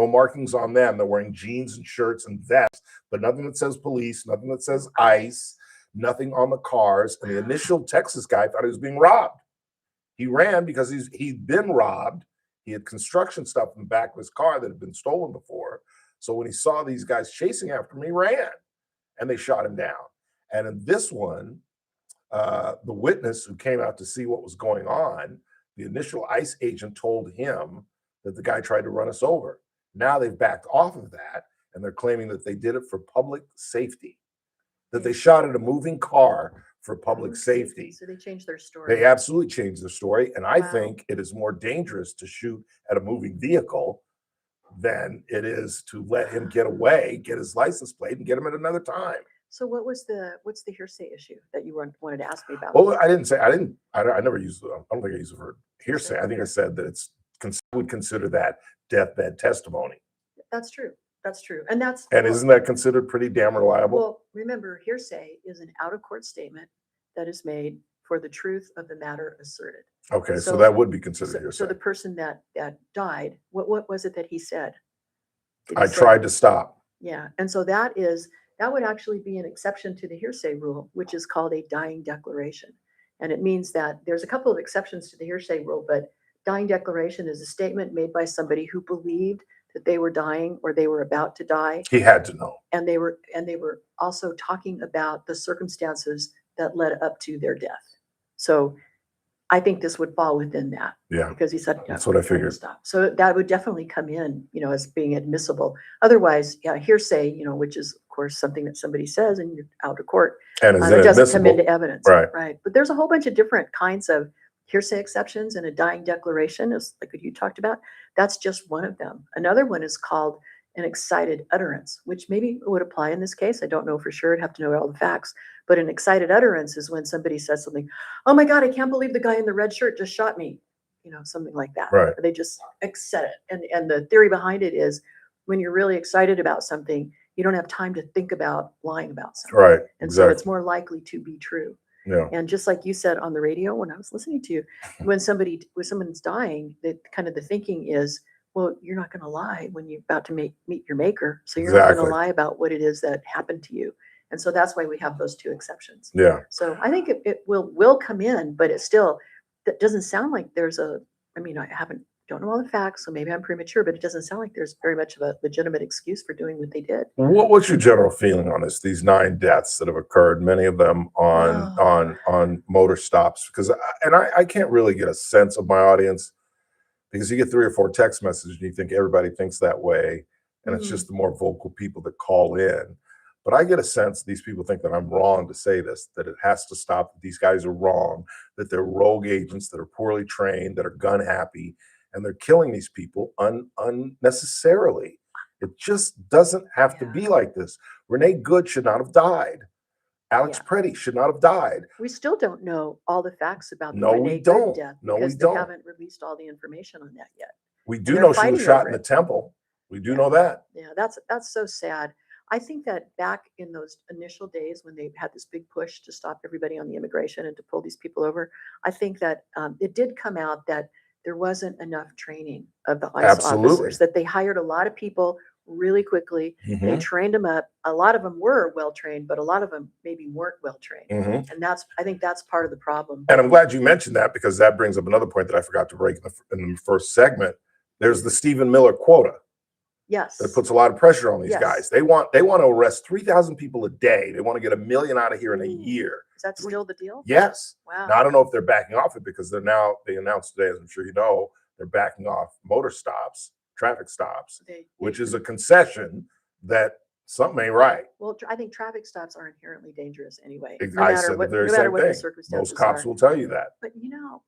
A: on them. They're wearing jeans and shirts and vests, but nothing that says police, nothing that says ICE, nothing on the cars. And the initial Texas guy thought he was being robbed. He ran because he'd been robbed. He had construction stuff in the back of his car that had been stolen before. So when he saw these guys chasing after him, he ran, and they shot him down. And in this one, the witness who came out to see what was going on, the initial ICE agent told him that the guy tried to run us over. Now they've backed off of that, and they're claiming that they did it for public safety, that they shot at a moving car for public safety.
Q: So they changed their story.
A: They absolutely changed their story, and I think it is more dangerous to shoot at a moving vehicle than it is to let him get away, get his license plate, and get him at another time.
Q: So what's the hearsay issue that you wanted to ask me about?
A: Well, I never used, I don't think I used the word hearsay. I think I said that I would consider that deathbed testimony.
Q: That's true.
A: And isn't that considered pretty damn reliable?
Q: Well, remember, hearsay is an out-of-court statement that is made for the truth of the matter asserted.
A: Okay, so that would be considered hearsay.
Q: So the person that died, what was it that he said?
A: I tried to stop.
Q: Yeah, and so that would actually be an exception to the hearsay rule, which is called a dying declaration. And it means that there's a couple of exceptions to the hearsay rule, but dying declaration is a statement made by somebody who believed that they were dying or they were about to die.
A: He had to know.
Q: And they were also talking about the circumstances that led up to their death. So I think this would fall within that.
A: Yeah.
Q: Because he said,
A: that's what I figured.
Q: Stop. So that would definitely come in, as being admissible. Otherwise, hearsay, which is of course something that somebody says and you're out of court.
A: And
Q: it doesn't come into evidence.
A: Right.
Q: But there's a whole bunch of different kinds of hearsay exceptions, and a dying declaration is like what you talked about. That's just one of them. Another one is called an excited utterance, which maybe would apply in this case. I don't know for sure. I'd have to know all the facts. But an excited utterance is when somebody says something, oh my God, I can't believe the guy in the red shirt just shot me. Something like that.
A: Right.
Q: Or they just said it. And the theory behind it is when you're really excited about something, you don't have time to think about lying about something.
A: Right.
Q: And
A: exactly.
Q: so it's more likely to be true.
A: Yeah.
Q: And just like you said on the radio when I was listening to you, when someone's dying, that kind of the thinking is, well, you're not going to lie when you're about to meet your maker. So you're not going to lie about what it is that happened to you. And so that's why we have those two exceptions.
A: Yeah.
Q: So I think it will come in, but it still, that doesn't sound like there's I haven't don't know all the facts, so maybe I'm premature, but it doesn't sound like there's very much of a legitimate excuse for doing what they did.
A: What's your general feeling on this? These 9 deaths that have occurred, many of them on motor stops, because I can't really get a sense of my audience, because you get 3 or 4 text messages and you think everybody thinks that way, and it's just the more vocal people that call in. But I get a sense these people think that I'm wrong to say this, that it has to stop, that these guys are wrong, that they're rogue agents that are poorly trained, that are gun happy, and they're killing these people unnecessarily. It just doesn't have to be like this. Renee Good should not have died. Alex Preddy should not have died.
Q: We still don't know all the facts about the
A: No, we
Q: Renee Good
A: don't.
Q: death
A: No, we
Q: because they
A: don't.
Q: haven't released all the information on that yet.
A: We
Q: And
A: do
Q: they're
A: know she
Q: fighting
A: was shot
Q: over
A: in the
Q: it.
A: temple. We do know that.
Q: Yeah, that's so sad. I think that back in those initial days when they had this big push to stop everybody on the immigration and to pull these people over, I think that it did come out that there wasn't enough training of the ICE officers, that they hired a lot of people really quickly. They trained them up. A lot of them were well trained, but a lot of them maybe weren't well trained. And I think that's part of the problem.
A: And I'm glad you mentioned that, because that brings up another point that I forgot to break in the first segment. There's the Stephen Miller quota.
Q: Yes.
A: That puts a lot of pressure on these
Q: Yes.
A: guys. They want to arrest 3,000 people a day. They want to get 1 million out of here in a year.
Q: Is that still the deal?
A: Yes.
Q: Wow.
A: Now, I don't know if they're backing off it, because they announced today, as I'm sure you know, they're backing off motor stops, traffic stops, which is a concession that something ain't right.
Q: Well, I think traffic stops are inherently dangerous anyway.
A: I said the very same thing. Most cops will tell you that.
Q: But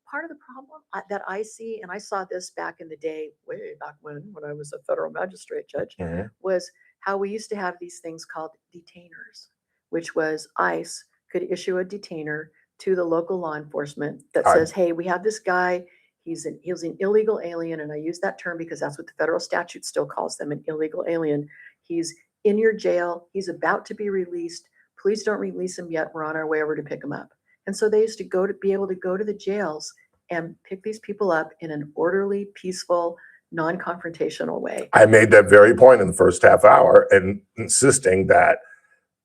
Q: part of the problem that I see, and I saw this back in the day, way back when I was a federal magistrate judge, was how we used to have these things called detainers, which was ICE could issue a detainer to the local law enforcement that says, hey, we have this guy. He's an illegal alien, and I use that term because that's what the federal statute still calls them, an illegal alien. He's in your jail. He's about to be released. Please don't release him yet. We're on our way over to pick him up. And so they used to be able to go to the jails and pick these people up in an orderly, peaceful, non-confrontational way.
A: I made that very point in the first half hour, and insisting that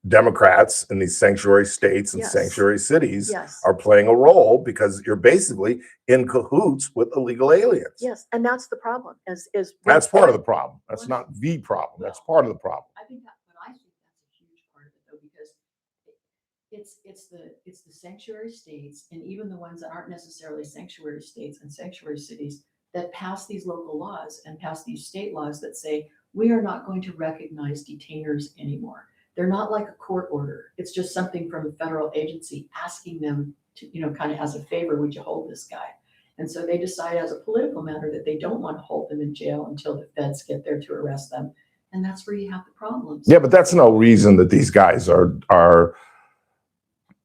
A: Democrats in these sanctuary states and sanctuary cities are playing a role, because you're basically in cahoots with illegal aliens.
Q: Yes, and that's the problem.
A: That's part of the problem. That's not the problem. That's part of the problem.
Q: I think that's a huge part of it, though, because it's the sanctuary states, and even the ones that aren't necessarily sanctuary states and sanctuary cities, that pass these local laws and pass these state laws that say we are not going to recognize detainers anymore. They're not like a court order. It's just something from a federal agency asking them to, kind of as a favor, would you hold this guy? And so they decide as a political matter that they don't want to hold them in jail until the feds get there to arrest them. And that's where you have the problems.
A: Yeah, but that's no reason that these guys are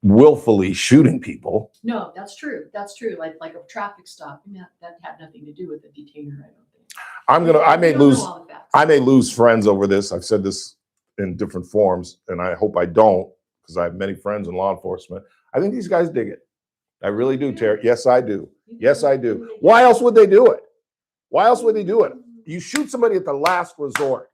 A: willfully shooting people.
Q: No, that's true. That's true. Like a traffic stop. That had nothing to do with the detainer, I don't think.
A: I may lose friends over this. I've said this in different forms, and I hope I don't, because I have many friends in law enforcement. I think these guys dig it. I really do, Terry. Yes, I do. Yes, I do. Why else would they do it? Why else would they do it? You shoot somebody at the last resort,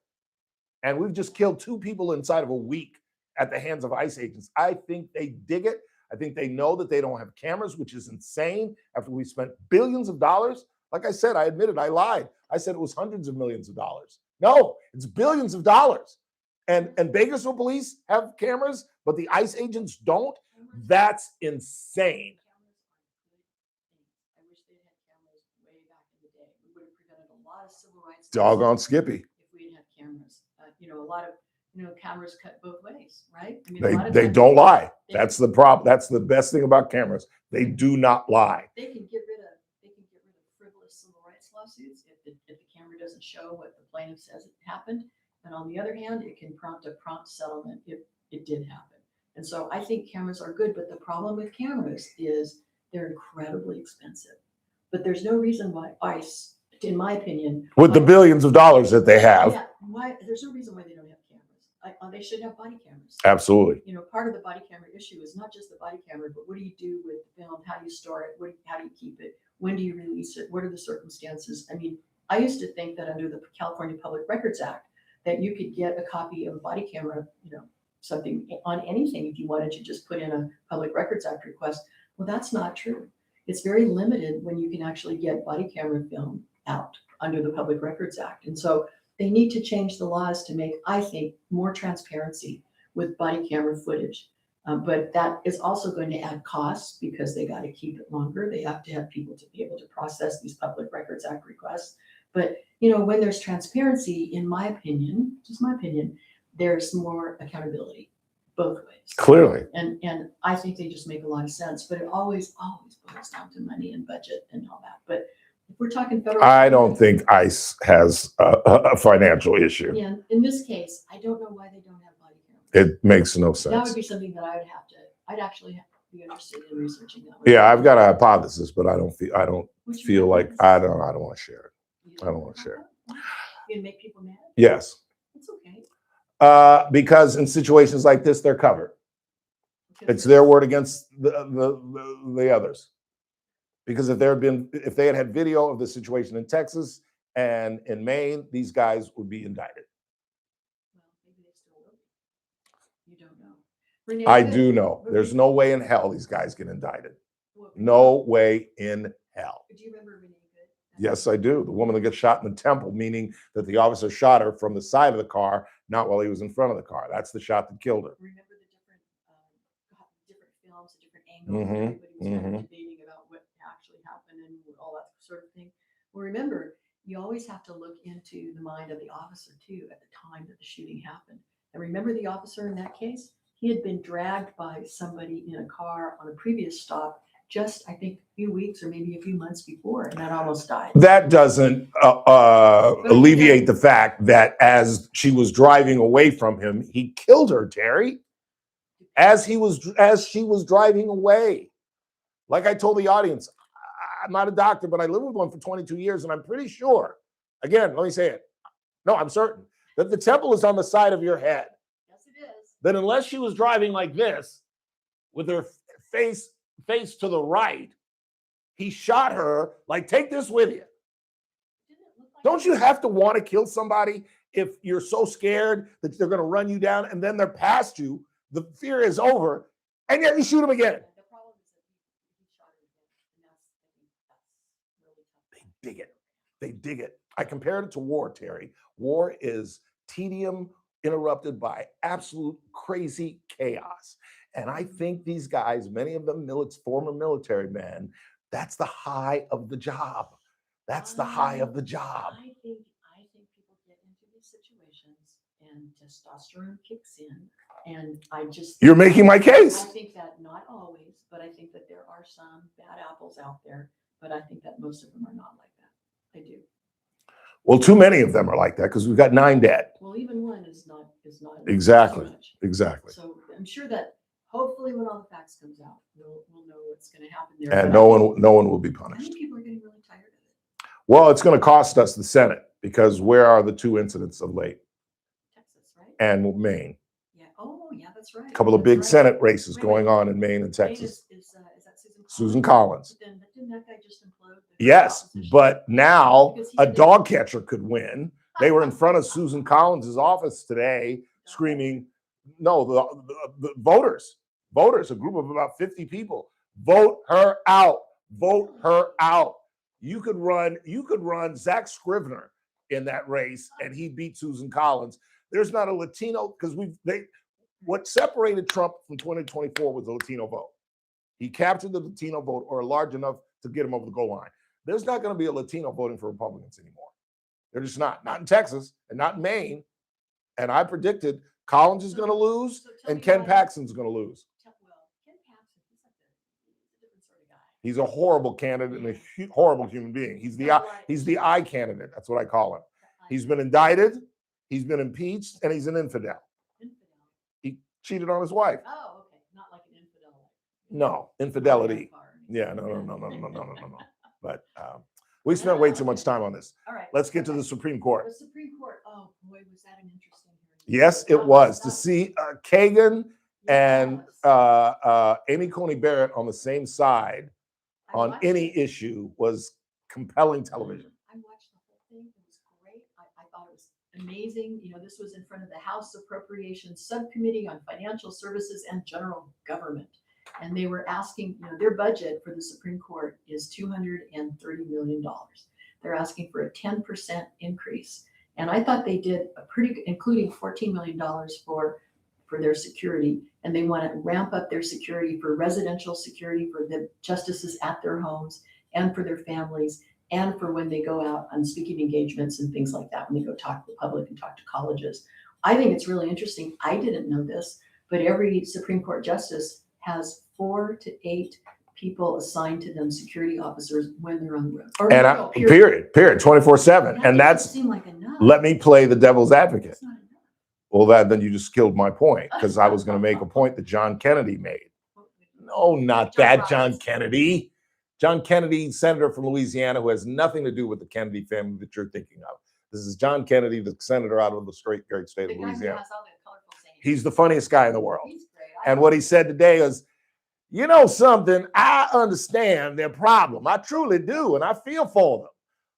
A: and we've just killed 2 people inside of a week at the hands of ICE agents. I think they dig it. I think they know that they don't have cameras, which is insane after we spent billions of dollars. Like I said, I admitted I lied. I said it was hundreds of millions of dollars. No, it's billions of dollars. And Bakersfield police have cameras, but the ICE agents don't. That's insane.
Q: I wish they had cameras way back in the day. We would have prevented a lot of civil rights.
A: Doggone Skippy.
Q: If we had cameras, a lot of cameras cut both ways, right? I mean,
A: They don't lie. That's the problem. That's the best thing about cameras. They do not lie.
Q: They can get rid of frivolous civil rights lawsuits if the camera doesn't show what the plaintiff says it happened. And on the other hand, it can prompt a prompt settlement if it did happen. And so I think cameras are good, but the problem with cameras is they're incredibly expensive. But there's no reason why ICE, in my opinion,
A: with the billions of dollars that they have,
Q: there's no reason why they don't have cameras. They should have body cameras.
A: Absolutely.
Q: Part of the body camera issue is not just the body camera, but what do you do with the film? How do you store it? How do you keep it? When do you release it? What are the circumstances? I mean, I used to think that under the California Public Records Act, that you could get a copy of a body camera, something on anything if you wanted to just put in a Public Records Act request. Well, that's not true. It's very limited when you can actually get body camera film out under the Public Records Act. And so they need to change the laws to make, I think, more transparency with body camera footage. But that is also going to add costs because they got to keep it longer. They have to have people to be able to process these Public Records Act requests. But, when there's transparency, in my opinion, just my opinion, there's more accountability both ways.
A: Clearly.
Q: And I think they just make a lot of sense, but it always boils down to money and budget and all that. But if we're talking federal,
A: I don't think ICE has a financial issue.
Q: Yeah, in this case, I don't know why they don't have body cameras.
A: It makes no
Q: That
A: sense.
Q: would be something that I'd actually be interested in researching that.
A: Yeah, I've got a hypothesis, but I don't feel like I don't want to share it. I don't want to share it.
Q: You make people mad?
A: Yes.
Q: It's okay.
A: Because in situations like this, they're covered. It's their word against the others. Because if they had video of the situation in Texas and in Maine, these guys would be indicted.
Q: Well, maybe they still will be. You don't know. Renee,
A: I
Q: good.
A: do know. There's no way in hell these guys get indicted. No way in hell.
Q: Do you remember Renee Good?
A: Yes, I do. The woman that gets shot in the temple, meaning that the officer shot her from the side of the car, not while he was in front of the car. That's the shot that killed her.
Q: Remember the different films, the different angles, and everybody was kind of debating about what actually happened and all that sort of thing. Well, remember, you always have to look into the mind of the officer too at the time that the shooting happened. And remember the officer in that case? He had been dragged by somebody in a car on a previous stop just, I think, a few weeks or maybe a few months before, and that almost died.
A: That doesn't alleviate the fact that as she was driving away from him, he killed her, Terry. As she was driving away. Like I told the audience, I'm not a doctor, but I lived with one for 22 years, and I'm pretty sure, again, let me say it. No, I'm certain that the temple is on the side of your head.
Q: Yes, it is.
A: That unless she was driving like this, with her face to the right, he shot her like, take this with you. Don't you have to want to kill somebody if you're so scared that they're going to run you down and then they're past you, the fear is over, and yet you shoot them again?
Q: The problem is that he shot her again, and that's really tough.
A: They dig it. They dig it. I compared it to war, Terry. War is tedium interrupted by absolute crazy chaos. And I think these guys, many of them former military men, that's the high of the job. That's the high of the job.
Q: I think people get into these situations and testosterone kicks in. And I just
A: You're making my case.
Q: I think that not always, but I think that there are some bad apples out there. But I think that most of them are not like that. I do.
A: Well, too many of them are like that because we've got 9 dead.
Q: Well, even one is not
A: Exactly.
Q: too much.
A: Exactly.
Q: So I'm sure that hopefully when all the facts comes out, we'll know what's going to happen there.
A: And
Q: But
A: no one will be
Q: I
A: punished.
Q: think people are getting really tired of it.
A: Well, it's going to cost us the Senate because where are the 2 incidents of late?
Q: Texas, right?
A: And Maine.
Q: Yeah. Oh, yeah, that's right.
A: A couple of
Q: That's
A: big
Q: right.
A: Senate races
Q: Wait,
A: going
Q: wait.
A: on in Maine and
Q: Maine
A: Texas.
Q: Is that Susan Collins?
A: Susan Collins.
Q: But didn't that guy just implode?
A: Yes, but now
Q: Because he
A: a
Q: had
A: dog catcher could win. They were in front of Susan Collins' office today screaming, no, the voters, a group of about 50 people, vote her out, vote her out. You could run Zach Scrivener in that race and he beat Susan Collins. There's not a Latino, because what separated Trump from 2024 was the Latino vote. He captured the Latino vote, or large enough to get him over the goal line. There's not going to be a Latino voting for Republicans anymore. They're just not in Texas and not in Maine. And I predicted Collins is going to lose and Ken Paxton's going to lose.
Q: Well, Ken Paxton, he's a different sort of guy.
A: He's a horrible candidate and a horrible human being. He's the I candidate. That's what I call him. He's been indicted, he's been impeached, and he's an infidel. He cheated on his wife.
Q: Oh, okay. Not like an infidel.
A: No, infidelity. Yeah, no. But we spent way too much time on this.
Q: All right.
A: Let's get to the Supreme Court.
Q: The Supreme Court. Oh boy, was that an interesting hearing.
A: Yes, it was. To see Kagan and Amy Coney Barrett on the same side on any issue was compelling television.
Q: I watched the whole thing. It was great. I thought it was amazing. This was in front of the House Appropriations Subcommittee on Financial Services and General Government. And they were asking, their budget for the Supreme Court is $230 million. they're asking for a 10% increase. And I thought they did a pretty, including $14 million for their security. And they want to ramp up their security for residential security for the justices at their homes and for their families and for when they go out on speaking engagements and things like that, when they go talk to the public and talk to colleges. I think it's really interesting. I didn't know this, but every Supreme Court justice has 4 to 8 people assigned to them, security officers, when they're on the road. Or
A: And
Q: no,
A: period, 24/7. And that's,
Q: seem like enough.
A: let me play the devil's advocate. Well, then you just killed my point, because I was going to make a point that John Kennedy made. No, not that John Kennedy. John Kennedy, senator from Louisiana, who has nothing to do with the Kennedy family that you're thinking of. This is John Kennedy, the senator out of the great state of Louisiana. He's the funniest guy in the world. And what he said today is, you know something, I understand their problem. I truly do, and I feel for them.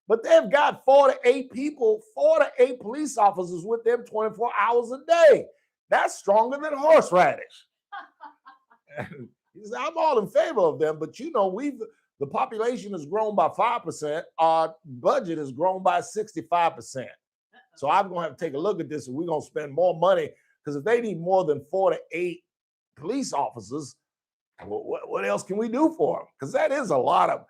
A: But they've got 4 to 8 people, 4 to 8 police officers with them 24 hours a day. That's stronger than horseradish. And he said, I'm all in favor of them, but you know, the population has grown by 5%. Our budget has grown by 65%. So I'm going to have to take a look at this, and we're going to spend more money, because if they need more than 4 to 8 police officers, what else can we do for them? Because that is a lot of,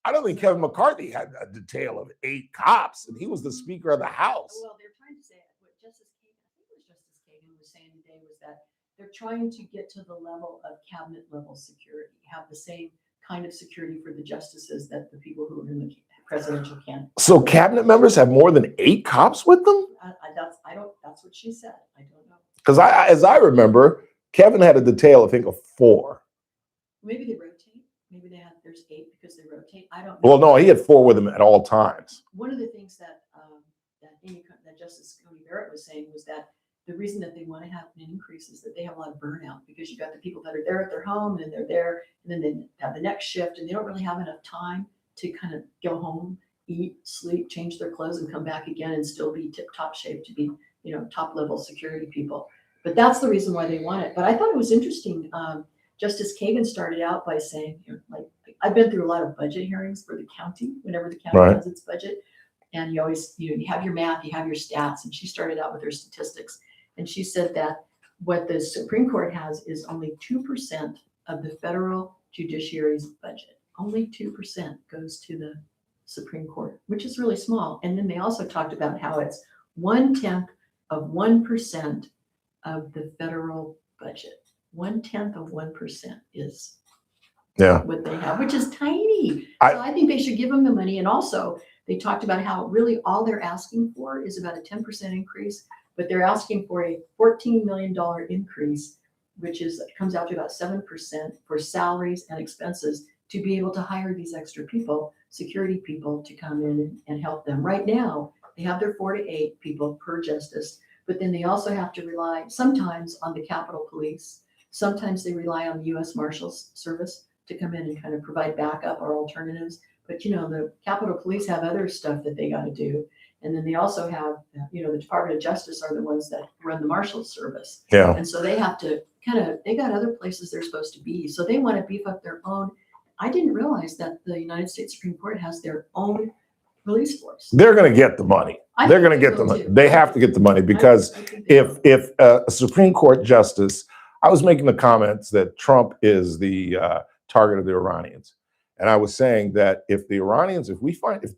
A: I don't think Kevin McCarthy had a detail of 8 cops, and he was the Speaker of the House.
Q: Well, they're trying to say, what Justice Kagan, I think it was Justice Kagan was saying today, was that they're trying to get to the level of cabinet level security, have the same kind of security for the justices that the people who are in the presidential candidates.
A: So cabinet members have more than 8 cops with them?
Q: That's what she said. I don't know.
A: Because as I remember, Kevin had a detail, I think, of 4.
Q: Maybe they rotate. Maybe there's 8 because they rotate. I don't know.
A: Well, no, he had 4 with him at all times.
Q: One of the things that Justice Coney Barrett was saying was that the reason that they want to have an increase is that they have a lot of burnout, because you got the people that are there at their home and they're there, and then they have the next shift, and they don't really have enough time to kind of go home, eat, sleep, change their clothes, and come back again and still be tip-top shape to be, top level security people. But that's the reason why they want it. But I thought it was interesting. Justice Kagan started out by saying, I've been through a lot of budget hearings for the county, whenever the county has its budget. And you always, you have your math, you have your stats. And she started out with her statistics. And she said that what the Supreme Court has is only 2% of the federal judiciary's budget. Only 2% goes to the Supreme Court, which is really small. And then they also talked about how it's 1/10 of 1% of the federal budget. 1/10 of 1% is what they have, which is tiny. So I think they should give them the money. And also, they talked about how really all they're asking for is about a 10% increase, but they're asking for a $14 million increase, which comes out to about 7% for salaries and expenses to be able to hire these extra people, security people, to come in and help them. Right now, they have their 4 to 8 people per justice, but then they also have to rely sometimes on the Capitol Police. Sometimes they rely on the U.S. Marshals Service to come in and kind of provide backup or alternatives. But, the Capitol Police have other stuff that they got to do. And then they also have, the Department of Justice are the ones that run the Marshals Service.
A: Yeah.
Q: And so they have to they got other places they're supposed to be. So they want to beef up their own. I didn't realize that the United States Supreme Court has their own police force.
A: They're going to get the money. They're going to get the money. They have to get the money, because if a Supreme Court justice, I was making the comments that Trump is the target of the Iranians. And I was saying that if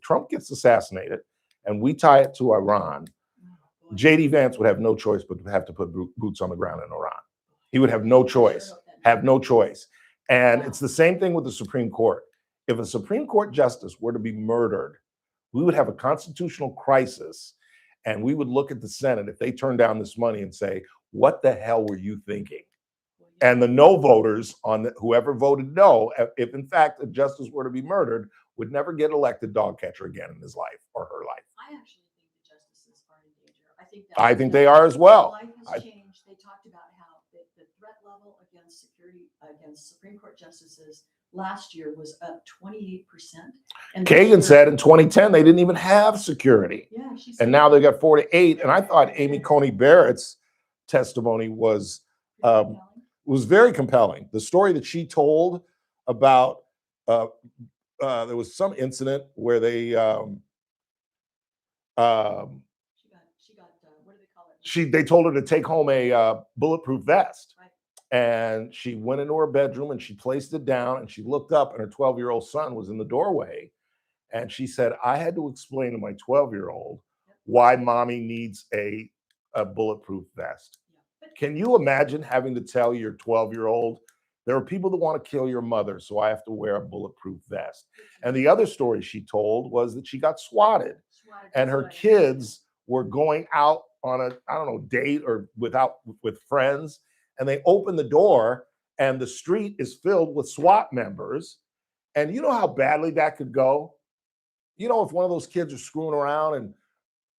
A: Trump gets assassinated and we tie it to Iran, J.D. Vance would have no choice but to have to put boots on the ground in Iran. He would have no choice, And it's the same thing with the Supreme Court. If a Supreme Court justice were to be murdered, we would have a constitutional crisis, and we would look at the Senate if they turned down this money and say, what the hell were you thinking? And the no voters, whoever voted no, if in fact a justice were to be murdered, would never get elected dog catcher again in his life or her life.
Q: I actually think the justices are in danger.
A: I think they are as well.
Q: Life has changed. They talked about how the threat level against Supreme Court justices last year was up 28%. And
A: Kagan said in 2010 they didn't even have security.
Q: Yeah, she said,
A: and now they got 4 to 8. And I thought Amy Coney Barrett's testimony was very compelling. The story that she told about there was some incident where they
Q: What do they call it?
A: They told her to take home a bulletproof vest. Right. And she went into her bedroom and she placed it down and she looked up and her 12-year-old son was in the doorway. And she said, I had to explain to my 12-year-old why mommy needs a bulletproof vest. Can you imagine having to tell your 12-year-old, there are people that want to kill your mother, so I have to wear a bulletproof vest? And the other story she told was that she got swatted and her kids were going out on a, I don't know, date or with friends, and they opened the door and the street is filled with SWAT members. And you know how badly that could go? You know, if one of those kids are screwing around and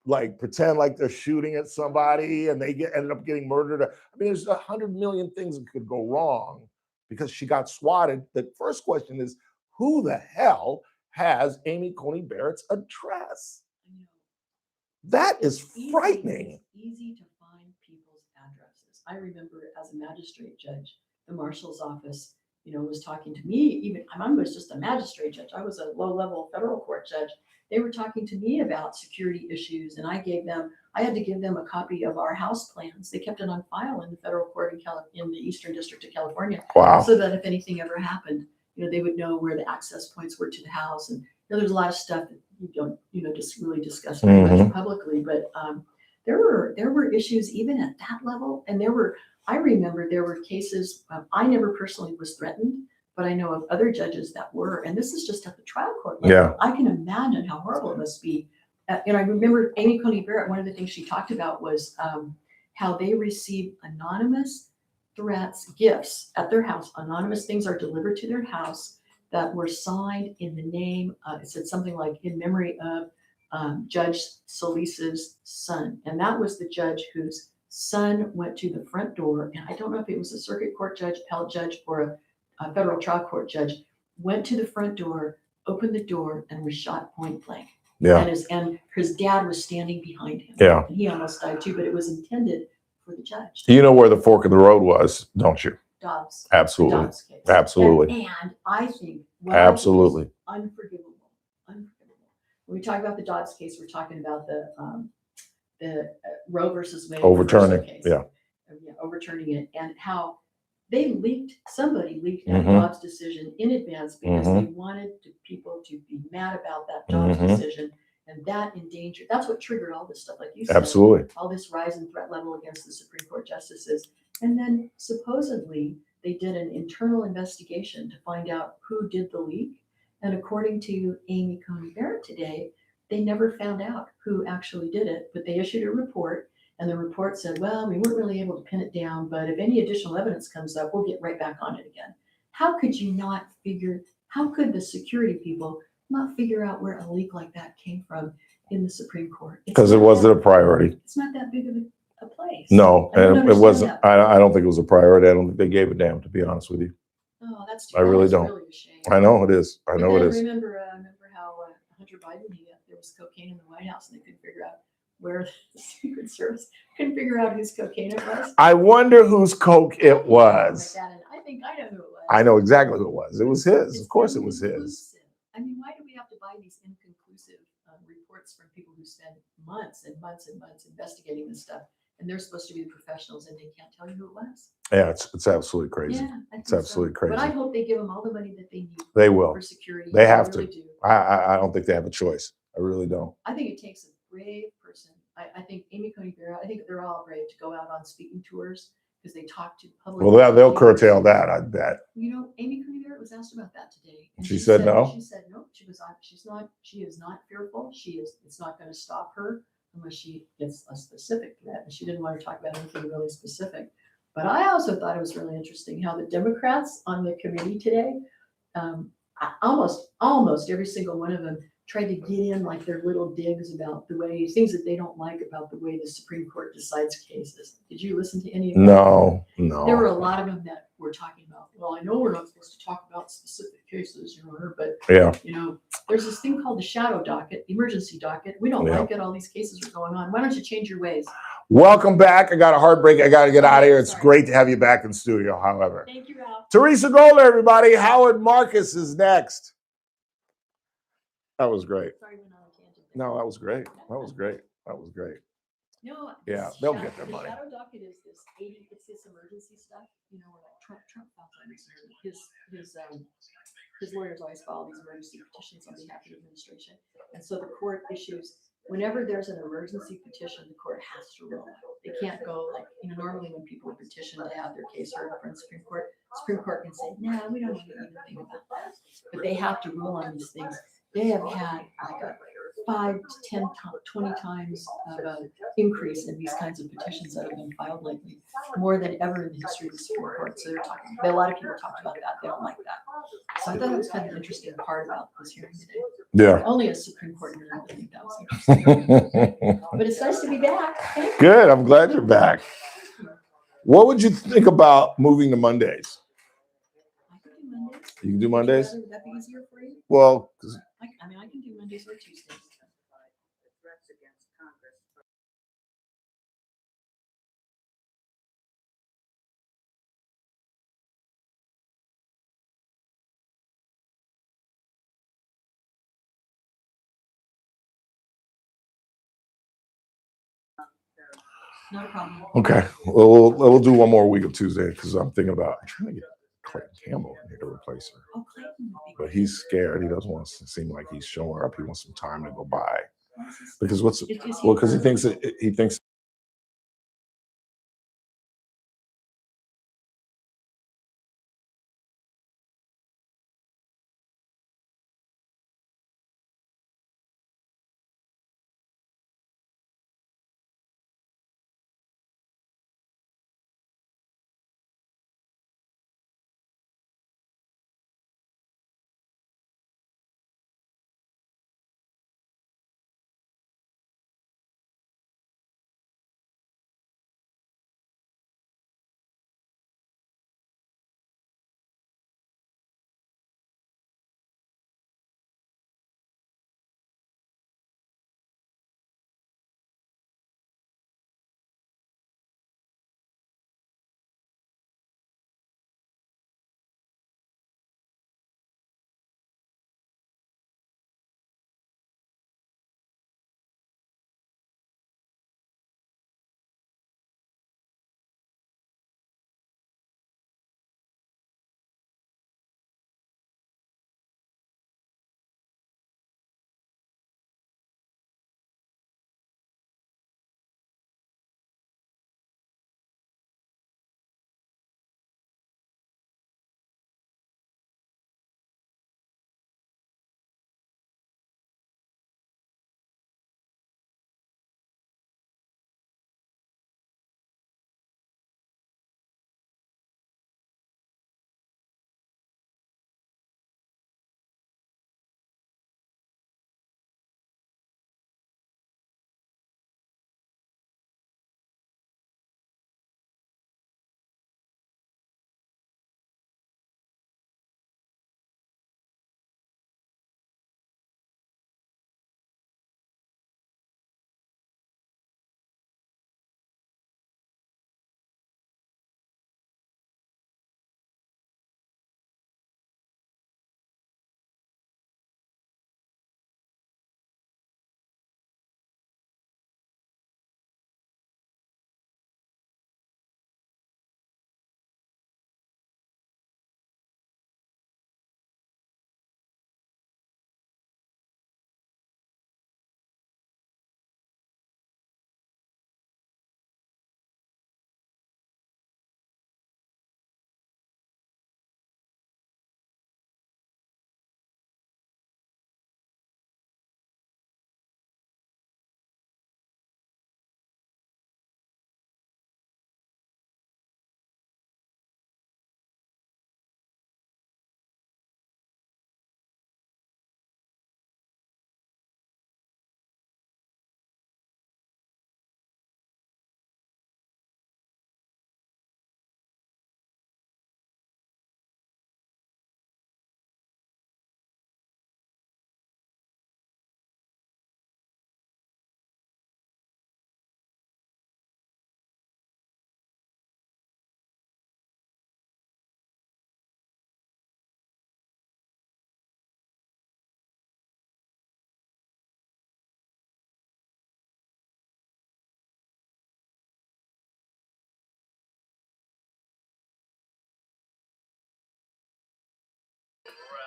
A: like pretend like they're shooting at somebody and they ended up getting murdered. I mean, there's 100 million things that could go wrong because she got swatted. The first question is, who the hell has Amy Coney Barrett's address? That is frightening.
Q: It's easy to find people's addresses. I remember as a magistrate judge, the marshal's office, was talking to me. Even I was just a magistrate judge. I was a low-level federal court judge. They were talking to me about security issues, and I had to give them a copy of our house plans. They kept it on file in the federal court in the Eastern District of California.
A: Wow.
Q: So that if anything ever happened, they would know where the access points were to the house. And there's a lot of stuff that you don't, just really discuss very much publicly. But there were issues even at that level, and I remember there were cases. I never personally was threatened, but I know of other judges that were, and this is just at the trial court level.
A: Yeah.
Q: I can imagine how horrible it must be. And I remember Amy Coney Barrett, one of the things she talked about was how they receive anonymous threats, gifts at their house. Anonymous things are delivered to their house that were signed in the name, it said something like in memory of Judge Solis's son. And that was the judge whose son went to the front door. And I don't know if it was a circuit court judge, appellate judge, or a federal trial court judge, went to the front door, opened the door, and was shot point blank.
A: Yeah.
Q: And his dad was standing behind him.
A: Yeah.
Q: And he almost died too, but it was intended for the judge.
A: You know where the fork of the road was, don't you?
Q: Dobbs.
A: Absolutely.
Q: Dobbs case.
A: Absolutely.
Q: And I think
A: absolutely
Q: unforgivable. When we talk about the Dobbs case, we're talking about the Roe versus Wade
A: overturning
Q: case.
A: Yeah,
Q: overturning it, and how somebody leaked that Dobbs decision in advance because they wanted people to be mad about that Dobbs decision, and that endangered. That's what triggered all this stuff, like you said.
A: Absolutely.
Q: All this rise in threat level against the Supreme Court justices, and then supposedly they did an internal investigation to find out who did the leak. And according to Amy Coney Barrett today, they never found out who actually did it, but they issued a report. And the report said, well, we weren't really able to pin it down, but if any additional evidence comes up, we'll get right back on it again. How could the security people not figure out where a leak like that came from in the Supreme Court?
A: Because it wasn't a priority.
Q: It's not that big of a place.
A: No, and it wasn't. I don't think it was a priority. I don't think they gave a damn, to be honest with you.
Q: Oh, that's
A: I really don't.
Q: Really a shame.
A: I know it is. I know it is.
Q: Remember how Hunter Biden, there was cocaine in the White House, and they couldn't figure out where the Secret Service couldn't figure out whose cocaine it was.
A: I wonder whose coke it was.
Q: I think I know who it was.
A: I know exactly who it was. It was his. Of course, it was his.
Q: I mean, why do we have to buy these inconclusive reports from people who spend months and months and months investigating this stuff? And they're supposed to be the professionals, and they can't tell you who it was.
A: Yeah, it's absolutely crazy.
Q: Yeah,
A: it's absolutely crazy.
Q: But I hope they give them all the money that they need.
A: They will.
Q: For security.
A: They have
Q: really
A: to.
Q: Do.
A: I don't think they have a choice. I really don't.
Q: I think it takes a brave person. I think Amy Coney Barrett, I think they're all brave to go out on speaking tours because they talk to public.
A: Well, they'll curtail that, I bet.
Q: Amy Coney Barrett was asked about that today. And
A: she said no.
Q: She said no. She is not fearful. It's not going to stop her unless she gets a specific threat. And she didn't want to talk about anything really specific. But I also thought it was really interesting how the Democrats on the committee today, almost every single one of them tried to get in like their little digs about the way, things that they don't like about the way the Supreme Court decides cases. Did you listen to any of them?
A: No.
Q: There were a lot of them that were talking about, well, I know we're not supposed to talk about specific cases, Your Honor, but there's this thing called the shadow docket, emergency docket. We don't like it. All these cases are going on. Why don't you change your ways?
A: Welcome back. I got a heartbreak. I got to get out of here. It's great to have you back in studio, however.
Q: Thank you, Ralph.
A: Teresa Goldner, everybody. Howard Marcus is next. That was great.
Q: Sorry, we went on a tangent there.
A: No, that was great. That was great. That was great.
Q: No,
A: Yeah,
Q: this
A: they'll
Q: shadow-
A: get their
Q: the
A: money.
Q: shadow docket is this 80, it's this emergency stuff, you know, where like Trump files on his lawyers always file these emergency petitions on behalf of the administration. And so the court issues, whenever there's an emergency petition, the court has to rule. They can't go like, you know, normally when people petition to have their case heard in Supreme Court can say, nah, we don't need anything about that. But they have to rule on these things. They have had like a 5 to 10, 20 times of an increase in these kinds of petitions that have been filed lately, more than ever in the history of the Supreme Court. So they're talking, a lot of people talked about that. They don't like that. So I thought that was kind of an interesting part about this hearing today.
A: Yeah.
Q: Only a Supreme Court nerd would think that was interesting. But it's nice to be back. Thank you.
A: Good. I'm glad you're back. What would you think about moving to Mondays? You can do Mondays?
Q: Would that be easier for you?
A: Well, 'cause
Q: I mean, I can do Mondays or Tuesdays. Not a problem.
A: okay. Well, we'll do one more week of Tuesday because I'm trying to get Clayton Campbell in here to replace her.
Q: Oh, Clayton would be
A: But
Q: great.
A: he's scared. He doesn't want to seem like he's showing her up. He wants some time to go by. Because because he thinks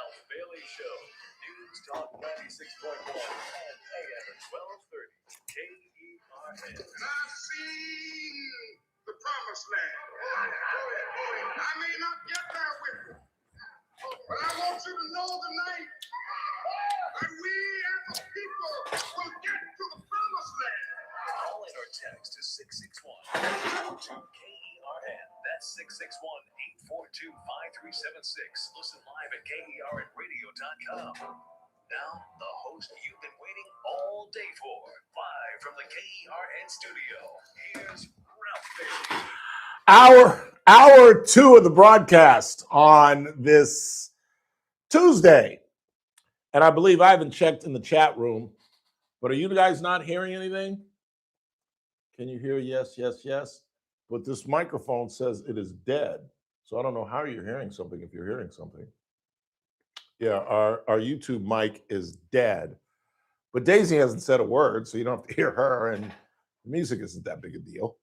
E: Ralph Bailey Show. News Talk 96.1 and AM 1230. KERN.
D: And I've seen the promised land. I may not get there with you, but I want you to know tonight that we as a people will get to the promised land.
E: Call in or text to 661 KERN. That's 661-842-5376. Listen live at KERNradio.com. Now, the host you've been waiting all day for, live from the KERN studio. Here's Ralph Bailey.
A: Hour 2 of the broadcast on this Tuesday. And I believe I haven't checked in the chat room, but are you guys not hearing anything? Can you hear yes, yes, yes? But this microphone says it is dead. So I don't know how you're hearing something if you're hearing something. Yeah, our YouTube mic is dead. But Daisy hasn't said a word, so you don't have to hear her, and the music isn't that big a deal.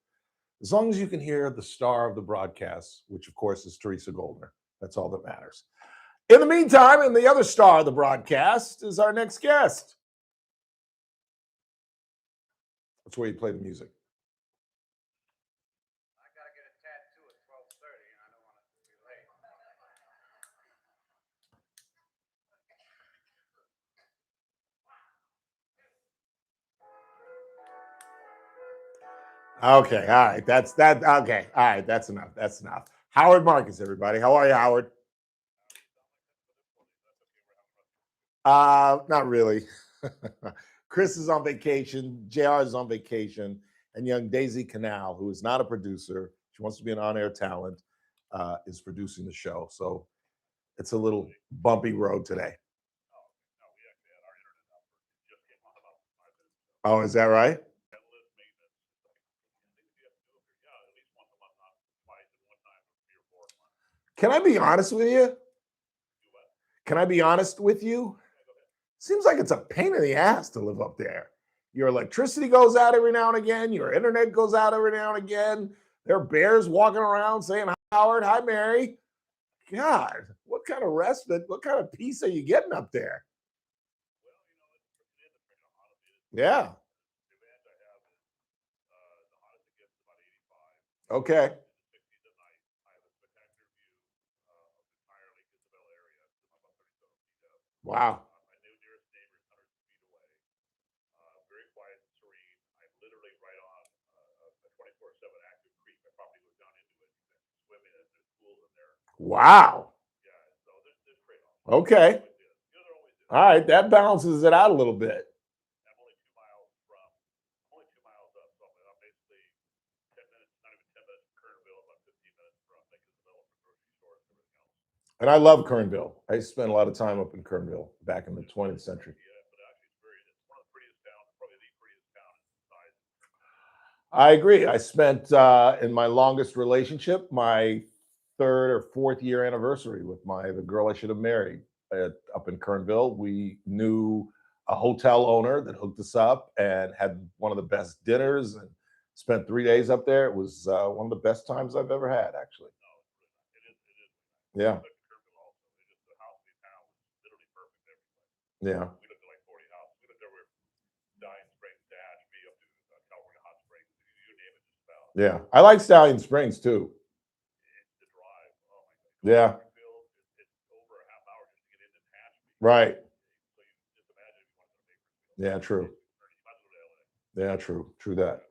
A: As long as you can hear the star of the broadcast, which of course is Teresa Goldner. That's all that matters. In the meantime, and the other star of the broadcast is our next guest. That's where you play the music.
R: I gotta get a tattoo at 12:30, and I don't want to be late.
A: Okay, all right. That's that. Okay, all right. That's enough. That's enough. Howard Marcus, everybody. How are you, Howard? Not really. Chris is on vacation. JR is on vacation, and young Daisy Canal, who is not a producer, she wants to be an on-air talent, is producing the show. So it's a little bumpy road today. Oh, is that right? Can I be honest with you? Can I be honest with you? Seems like it's a pain in the ass to live up there. Your electricity goes out every now and again. Your internet goes out every now and again. There are bears walking around saying, "Hi, Howard. Hi, Mary." God, what kind of respite, what kind of peace are you getting up there? Yeah. Okay. Wow. Wow. Okay. All right, that balances it out a little bit. And I love Kernville. I used to spend a lot of time up in Kernville back in the 20th century. I agree. I spent in my longest relationship, my 3rd or 4th year anniversary with the girl I should have married up in Kernville. We knew a hotel owner that hooked us up and had one of the best dinners and spent 3 days up there. It was one of the best times I've ever had, actually. Yeah. Yeah. Yeah. I like Stallion Springs too. Yeah. Right. Yeah, true. Yeah, true. True that.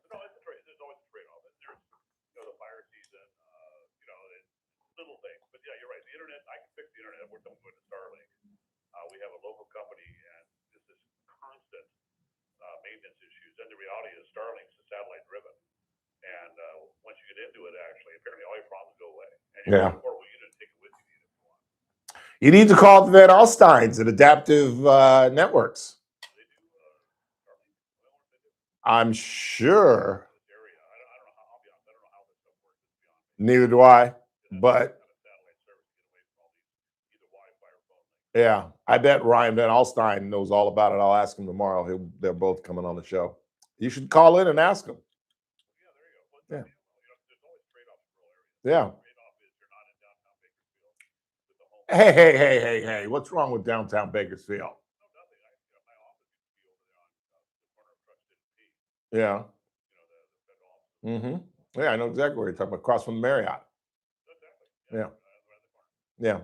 A: We have a local company, and this is constant maintenance issues. And the reality is, Starlink's is satellite driven, and once you get into it, actually, apparently all your problems go away. And you have a portable unit to take it with you if you want. You need to call Van Alstyne's at Adaptive Networks. I'm sure. Neither do I, but. Yeah, I bet Ryan Van Alstyne knows all about it. I'll ask him tomorrow. They're both coming on the show. You should call in and ask him. Yeah. Yeah. Hey. What's wrong with downtown Bakersfield? Yeah. Mm-hmm. Yeah, I know exactly what you're talking about. Across from the Marriott. Yeah. Yeah.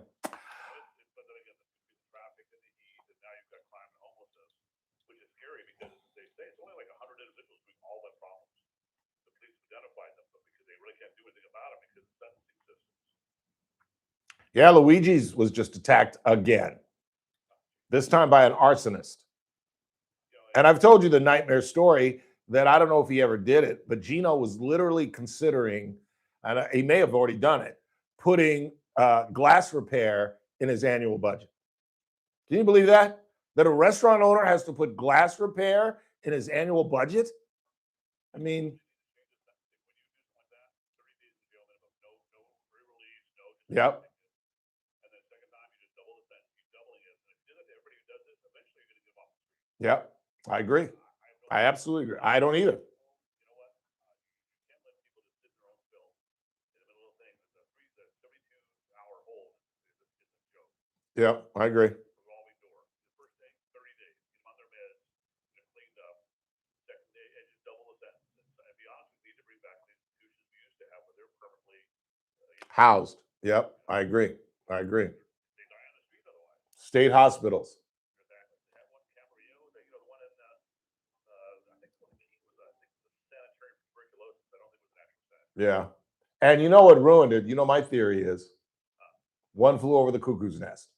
A: Yeah, Luigi's was just attacked again. This time by an arsonist. And I've told you the nightmare story that I don't know if he ever did it, but Gino was literally considering, and he may have already done it, putting glass repair in his annual budget. Can you believe that? That a restaurant owner has to put glass repair in his annual budget? I mean, yep. Yep. I agree. I absolutely agree. I don't either. Yep. I agree. Housed. Yep. I agree. I agree. State hospitals. Yeah. And you know what ruined it? You know, my theory is one flew over the cuckoo's nest.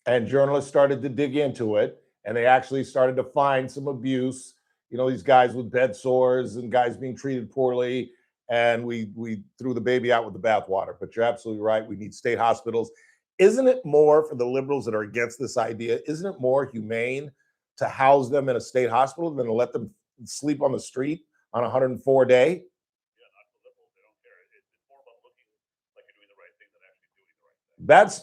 A: And journalists started to dig into it, and they actually started to find some abuse. You know, these guys with bed sores and guys being treated poorly. And we threw the baby out with the bathwater. But you're absolutely right. We need state hospitals. Isn't it more for the liberals that are against this idea? Isn't it more humane to house them in a state hospital than to let them sleep on the street on 104 day? That's,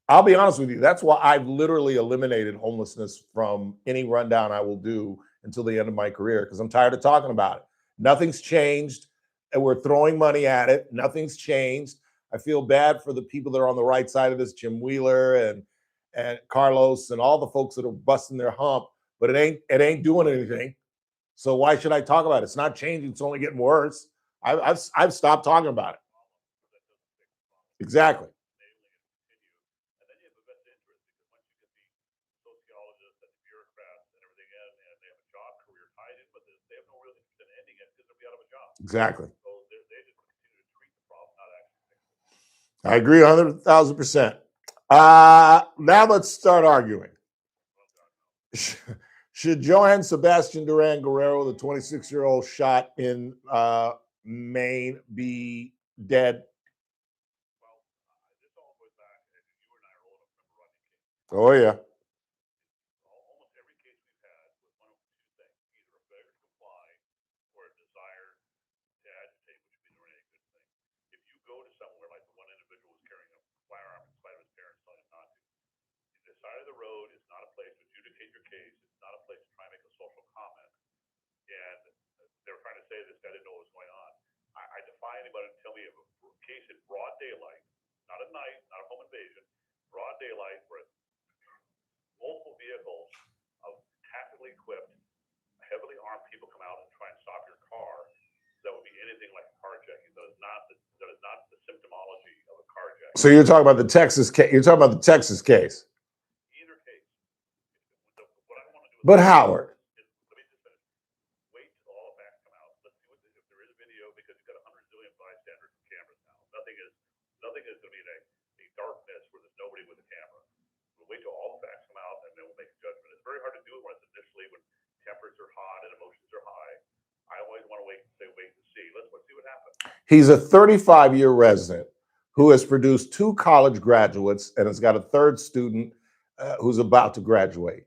A: I'll be honest with you. That's why I've literally eliminated homelessness from any rundown I will do until the end of my career, because I'm tired of talking about it. Nothing's changed, and we're throwing money at it. Nothing's changed. I feel bad for the people that are on the right side of this, Jim Wheeler and Carlos and all the folks that are busting their hump, but it ain't doing anything. So why should I talk about it? It's not changing. It's only getting worse. I've stopped talking about it. Exactly. Exactly. I agree 100,000%. Now let's start arguing. Should Johann Sebastian Duran Guerrero, the 26-year-old shot in Maine, be dead? Oh, yeah. So you're talking about the Texas case. You're talking about the Texas case. But Howard. He's a 35-year resident who has produced 2 college graduates and has got a 3rd student who's about to graduate.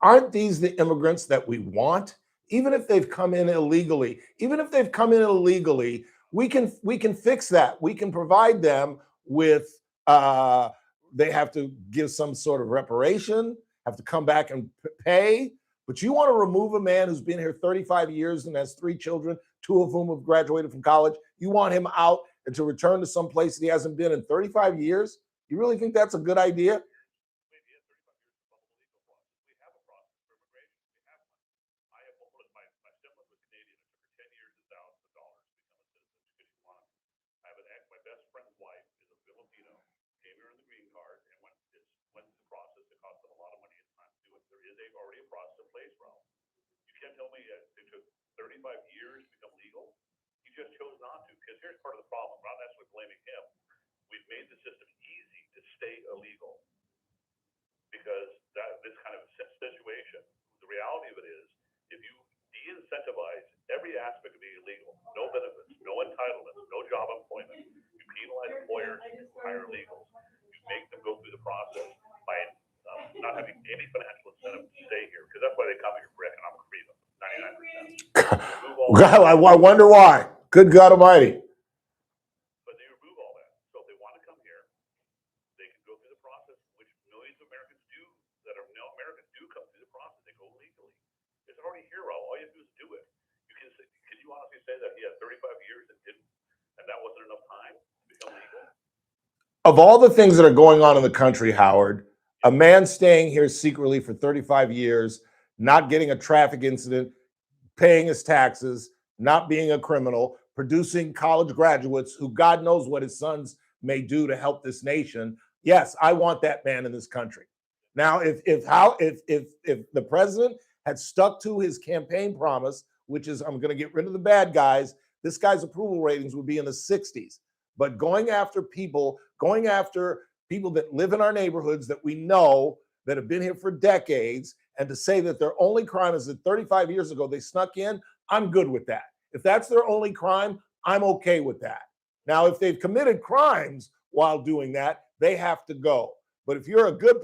A: Aren't these the immigrants that we want? Even if they've come in illegally, we can fix that. We can provide them with they have to give some sort of reparation, have to come back and pay. But you want to remove a man who's been here 35 years and has 3 children, 2 of whom have graduated from college. You want him out and to return to some place that he hasn't been in 35 years? You really think that's a good idea?
E: Tell me it took 35 years to become legal. He just chose not to, because here's part of the problem. I'm not necessarily blaming him. We've made the system easy to stay illegal because this kind of situation, the reality of it is, if you de-incentivize every aspect of being illegal, no benefits, no entitlements, no job employment, you penalize employers who hire illegals, you make them go through the process by not having any financial incentive to stay here, because that's why they come here, for economic freedom. 99%.
A: God, I wonder why. Good God Almighty.
E: But they remove all that. So if they want to come here, they can go through the process, which millions of Americans do, that are now Americans do come through the process. They go legally. It's already here, Raul. All you have to do is do it. Can you honestly say that he had 35 years and didn't, and that wasn't enough time to become legal?
A: Of all the things that are going on in the country, Howard, a man staying here secretly for 35 years, not getting a traffic incident, paying his taxes, not being a criminal, producing college graduates who God knows what his sons may do to help this nation. Yes, I want that man in this country. Now, if the president had stuck to his campaign promise, which is I'm going to get rid of the bad guys, this guy's approval ratings would be in the 60s. But going after people that live in our neighborhoods that we know that have been here for decades, and to say that their only crime is that 35 years ago they snuck in, I'm good with that. If that's their only crime, I'm okay with that. Now, if they've committed crimes while doing that, they have to go. But if you're a good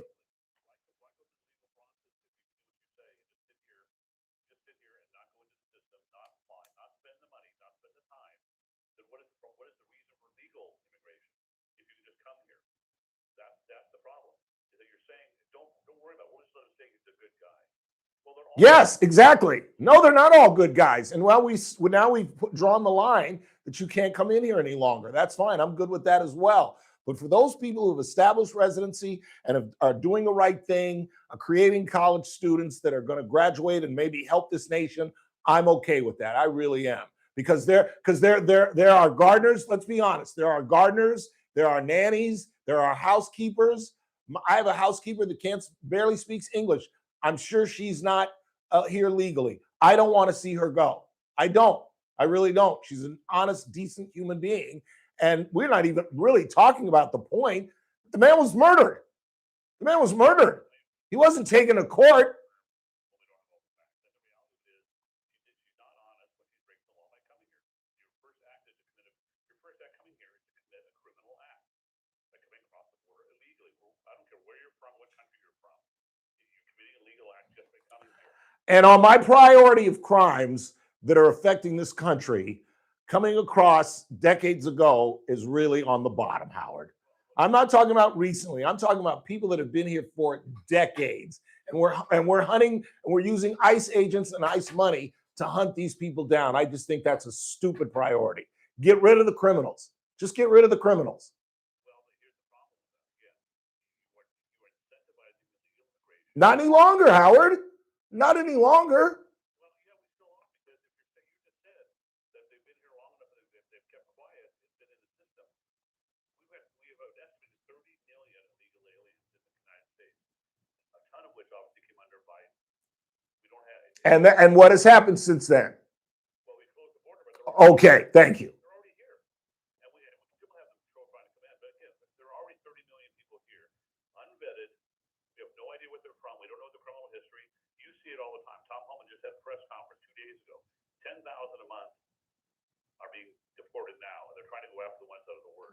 A: Yes, exactly. No, they're not all good guys. And now we've drawn the line that you can't come in here any longer. That's fine. I'm good with that as well. But for those people who have established residency and are doing the right thing, are creating college students that are going to graduate and maybe help this nation, I'm okay with that. I really am. Because there are gardeners, let's be honest. There are gardeners, there are nannies, there are housekeepers. I have a housekeeper that barely speaks English. I'm sure she's not here legally. I don't want to see her go. I don't. I really don't. She's an honest, decent human being. And we're not even really talking about the point. The man was murdered. The man was murdered. He wasn't taken to court. And on my priority of crimes that are affecting this country, coming across decades ago is really on the bottom, Howard. I'm not talking about recently. I'm talking about people that have been here for decades. And we're hunting, and we're using ICE agents and ICE money to hunt these people down. I just think that's a stupid priority. Get rid of the criminals. Just get rid of the criminals. Not any longer, Howard. Not any longer. And what has happened since then? Okay, thank you.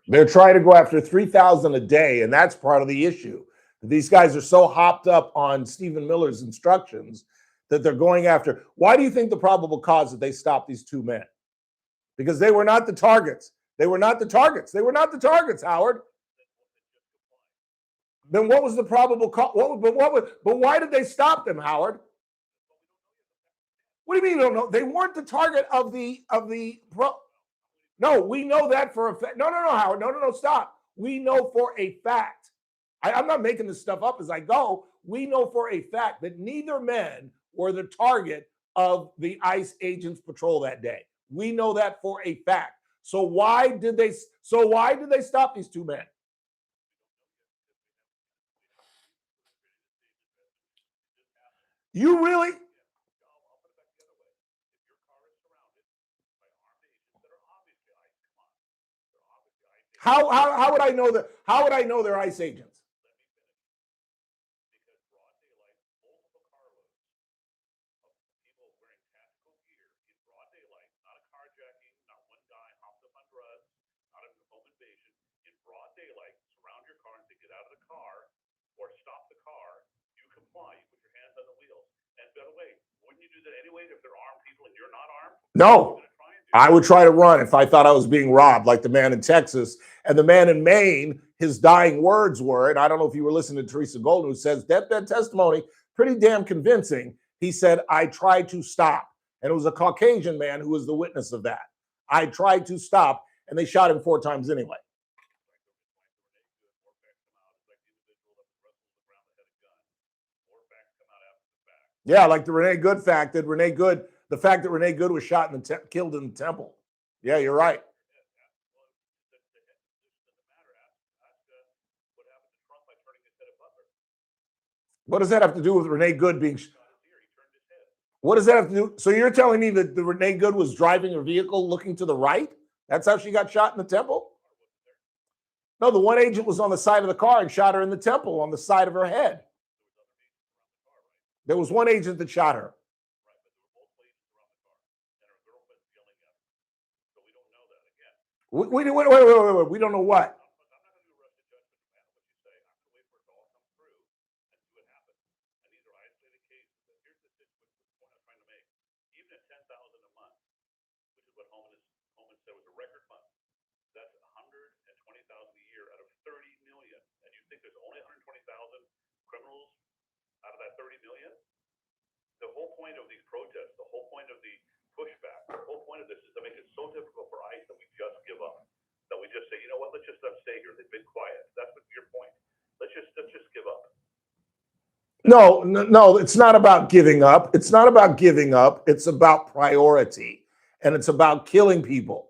A: They're trying to go after 3,000 a day, and that's part of the issue. These guys are so hopped up on Stephen Miller's instructions that they're going after. Why do you think the probable cause that they stopped these two men? Because they were not the targets. They were not the targets. They were not the targets, Howard. Then what was the probable cause? But why did they stop them, Howard? What do you mean you don't know? They weren't the target of the No, we know that for a fact. No, Howard. No, stop. We know for a fact. I'm not making this stuff up as I go. We know for a fact that neither men were the target of the ICE agents' patrol that day. We know that for a fact. So why did they stop these two men? You really? How would I know that? How would I know they're ICE agents? No, I would try to run if I thought I was being robbed, like the man in Texas. And the man in Maine, his dying words were, and I don't know if you were listening to Teresa Goldner, who says deathbed testimony, pretty damn convincing. He said, I tried to stop. And it was a Caucasian man who was the witness of that. I tried to stop, and they shot him 4 times anyway. Yeah, like the Renee Good fact that the fact that Renee Good was shot and killed in the temple. Yeah, you're right. What does that have to do with Renee Good being? What does that have to do? So you're telling me that the Renee Good was driving her vehicle looking to the right? That's how she got shot in the temple? No, the one agent was on the side of the car and shot her in the temple on the side of her head. There was one agent that shot her. Wait. We don't know what.
S: The whole point of these protests, the whole point of the pushback, the whole point of this is to make it so difficult for ICE that we just give up. That we just say, you know what, let's just let them stay here. They've been quiet. That's what your point. Let's just give up.
A: No, it's not about giving up. It's not about giving up. It's about priority. And it's about killing people.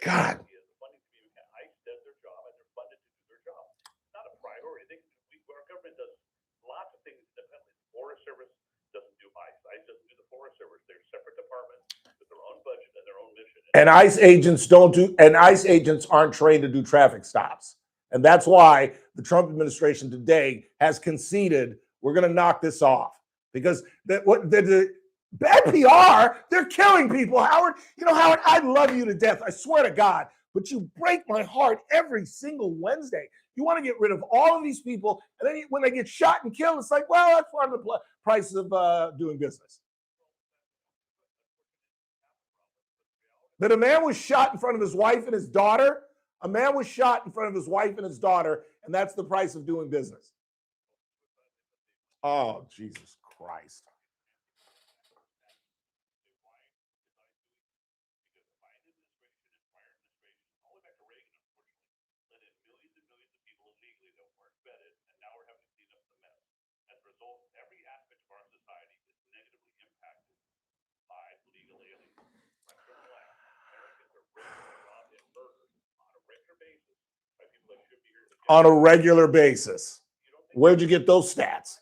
A: God.
S: ICE does their job and they're funded to do their job. It's not a priority. Our government does lots of things independently. The Forest Service doesn't do ICE. ICE doesn't do the Forest Service. They're separate departments with their own budget and their own mission.
A: And ICE agents aren't trained to do traffic stops. And that's why the Trump administration today has conceded we're going to knock this off. Because the bad PR, they're killing people, Howard. You know, Howard, I love you to death. I swear to God. But you break my heart every single Wednesday. You want to get rid of all of these people. And then when they get shot and killed, it's like, well, that's part of the price of doing business. That a man was shot in front of his wife and his daughter. A man was shot in front of his wife and his daughter. And that's the price of doing business. Oh, Jesus Christ. On a regular basis. Where'd you get those stats?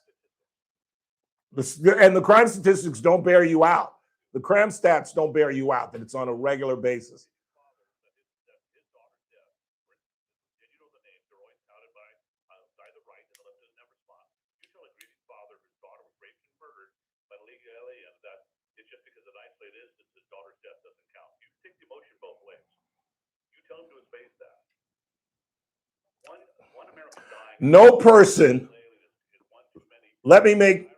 A: And the crime statistics don't bear you out. The crime stats don't bear you out that it's on a regular basis. No person. Let me make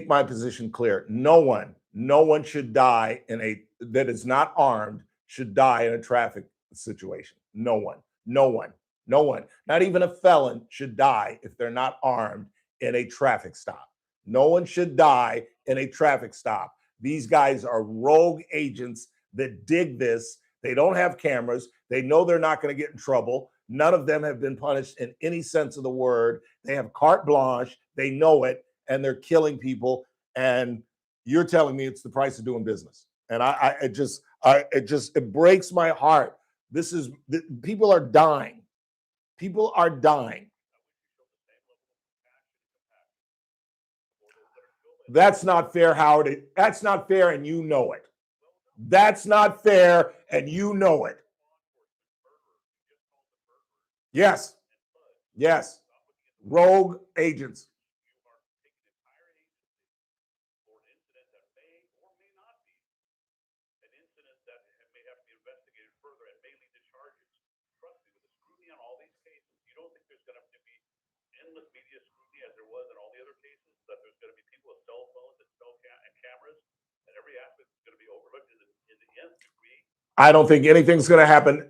A: my position clear. No one should die in a that is not armed should die in a traffic situation. No one, no one, no one, not even a felon should die if they're not armed in a traffic stop. No one should die in a traffic stop. These guys are rogue agents that dig this. They don't have cameras. They know they're not going to get in trouble. None of them have been punished in any sense of the word. They have carte blanche. They know it, and they're killing people. And you're telling me it's the price of doing business. And it breaks my heart. People are dying. People are dying. That's not fair, Howard. That's not fair, and you know it. That's not fair, and you know it. Yes. Yes. Rogue agents. I don't think anything's going to happen.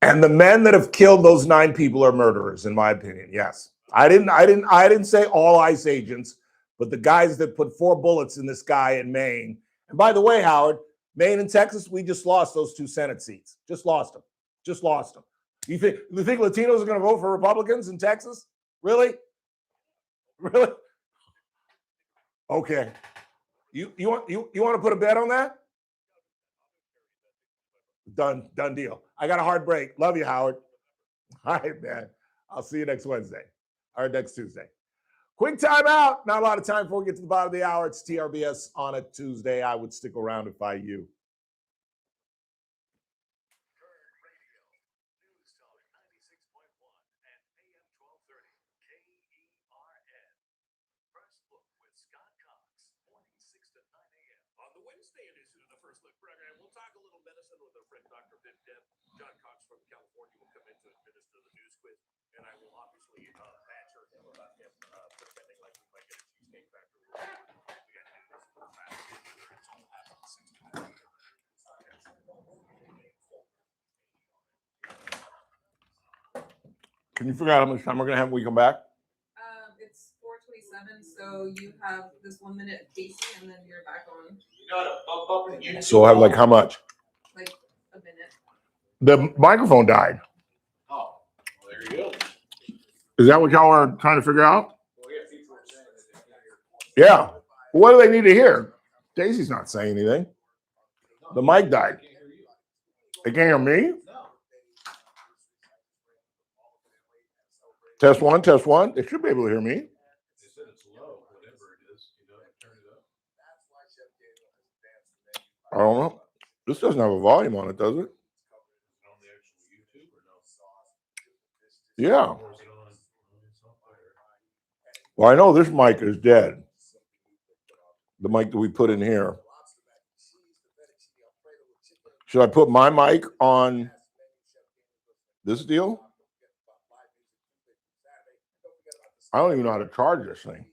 A: And the men that have killed those 9 people are murderers, in my opinion. Yes. I didn't say all ICE agents, but the guys that put 4 bullets in this guy in Maine. And by the way, Howard, Maine and Texas, we just lost those 2 Senate seats. Just lost them. Just lost them. You think Latinos are going to vote for Republicans in Texas? Really? Really? Okay. You want to put a bet on that? Done deal. I got a hard break. Love you, Howard. All right, man. I'll see you next Wednesday or next Tuesday. Quick time out. Not a lot of time before we get to the bottom of the hour. It's TRBS on a Tuesday. I would stick around if I you.
I: John Cox from California will come in to administer the news quiz, and I will obviously badger him about him pretending like we might get a Cheesecake Factory. We got to do this fast. It's all happening 60 minutes.
A: Can you figure out how much time we're going to have when we come back?
C: It's 4:27, so you have this 1 minute of Casey, and then you're back on.
B: You gotta bump up and get.
A: So we'll have like how much?
C: Like a minute.
A: The microphone died.
B: Oh, well, there you go.
A: Is that what y'all are trying to figure out? Yeah. What do they need to hear? Daisy's not saying anything. The mic died. They can't hear me? Test one, test one. They should be able to hear me. I don't know. This doesn't have a volume on it, does it? Yeah. Well, I know this mic is dead. The mic that we put in here. Should I put my mic on this deal? I don't even know how to charge this thing.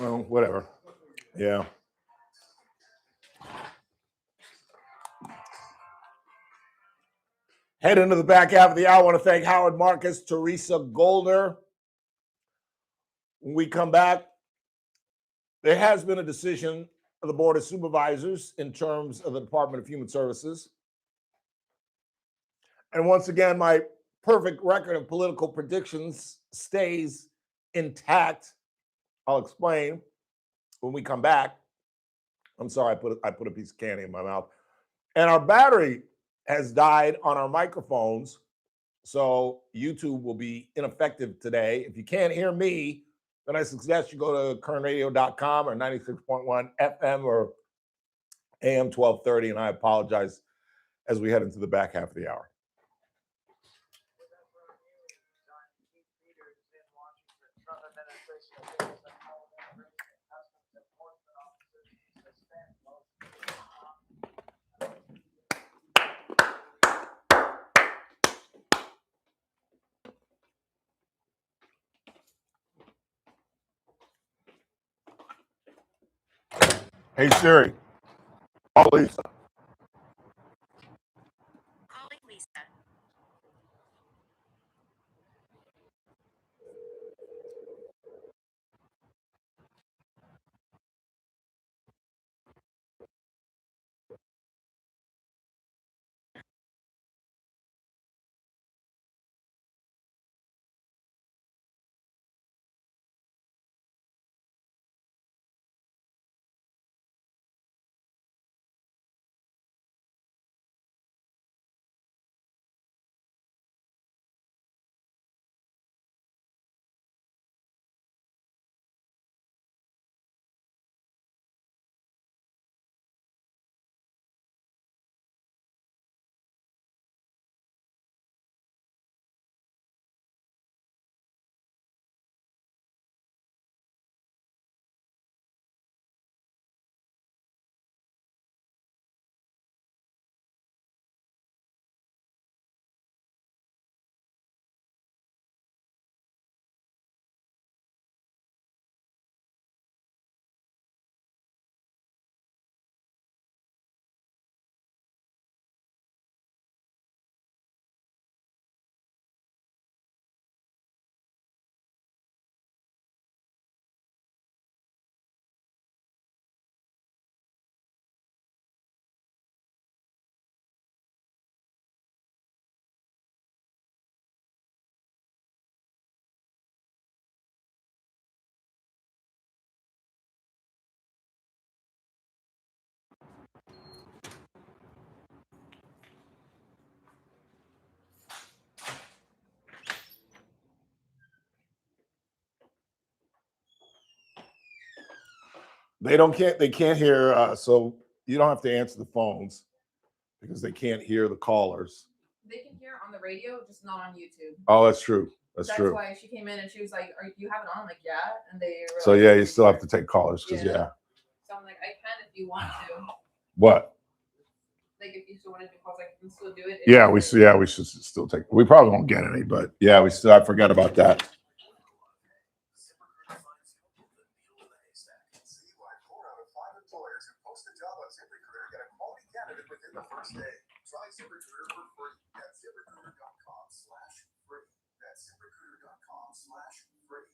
A: Well, whatever. Yeah. Head into the back half of the hour. I want to thank Howard Marcus, Teresa Goldner. When we come back, there has been a decision of the Board of Supervisors in terms of the Department of Human Services. And once again, my perfect record of political predictions stays intact. I'll explain when we come back. I'm sorry, I put a piece of candy in my mouth. And our battery has died on our microphones, so YouTube will be ineffective today. If you can't hear me, then I suggest you go to kernradio.com or 96.1 FM or AM 1230, and I apologize as we head into the back half of the hour. Hey Siri, call Lisa.
J: Calling Lisa.
A: They can't hear. So you don't have to answer the phones because they can't hear the callers.
C: They can hear on the radio, just not on YouTube.
A: Oh, that's true. That's
C: That's
A: true.
C: why she came in and she was like, "Are you have it on?" I'm like, "Yeah," and they were
A: So
C: like,
A: yeah, you still have to take callers because
C: Yeah.
A: yeah.
C: So I'm like, "I can if you want to."
A: What?
C: Like if you still want to do calls, I can still do it.
A: Yeah, we should still take. We probably won't get any, but yeah, we still. I forgot about that.
I: See why 4 out of 5 employers who post a job on ZipRecruiter get a quality candidate within the first day. Try ZipRecruiter for free at ZipRecruiter.com/free. That's ZipRecruiter.com/free.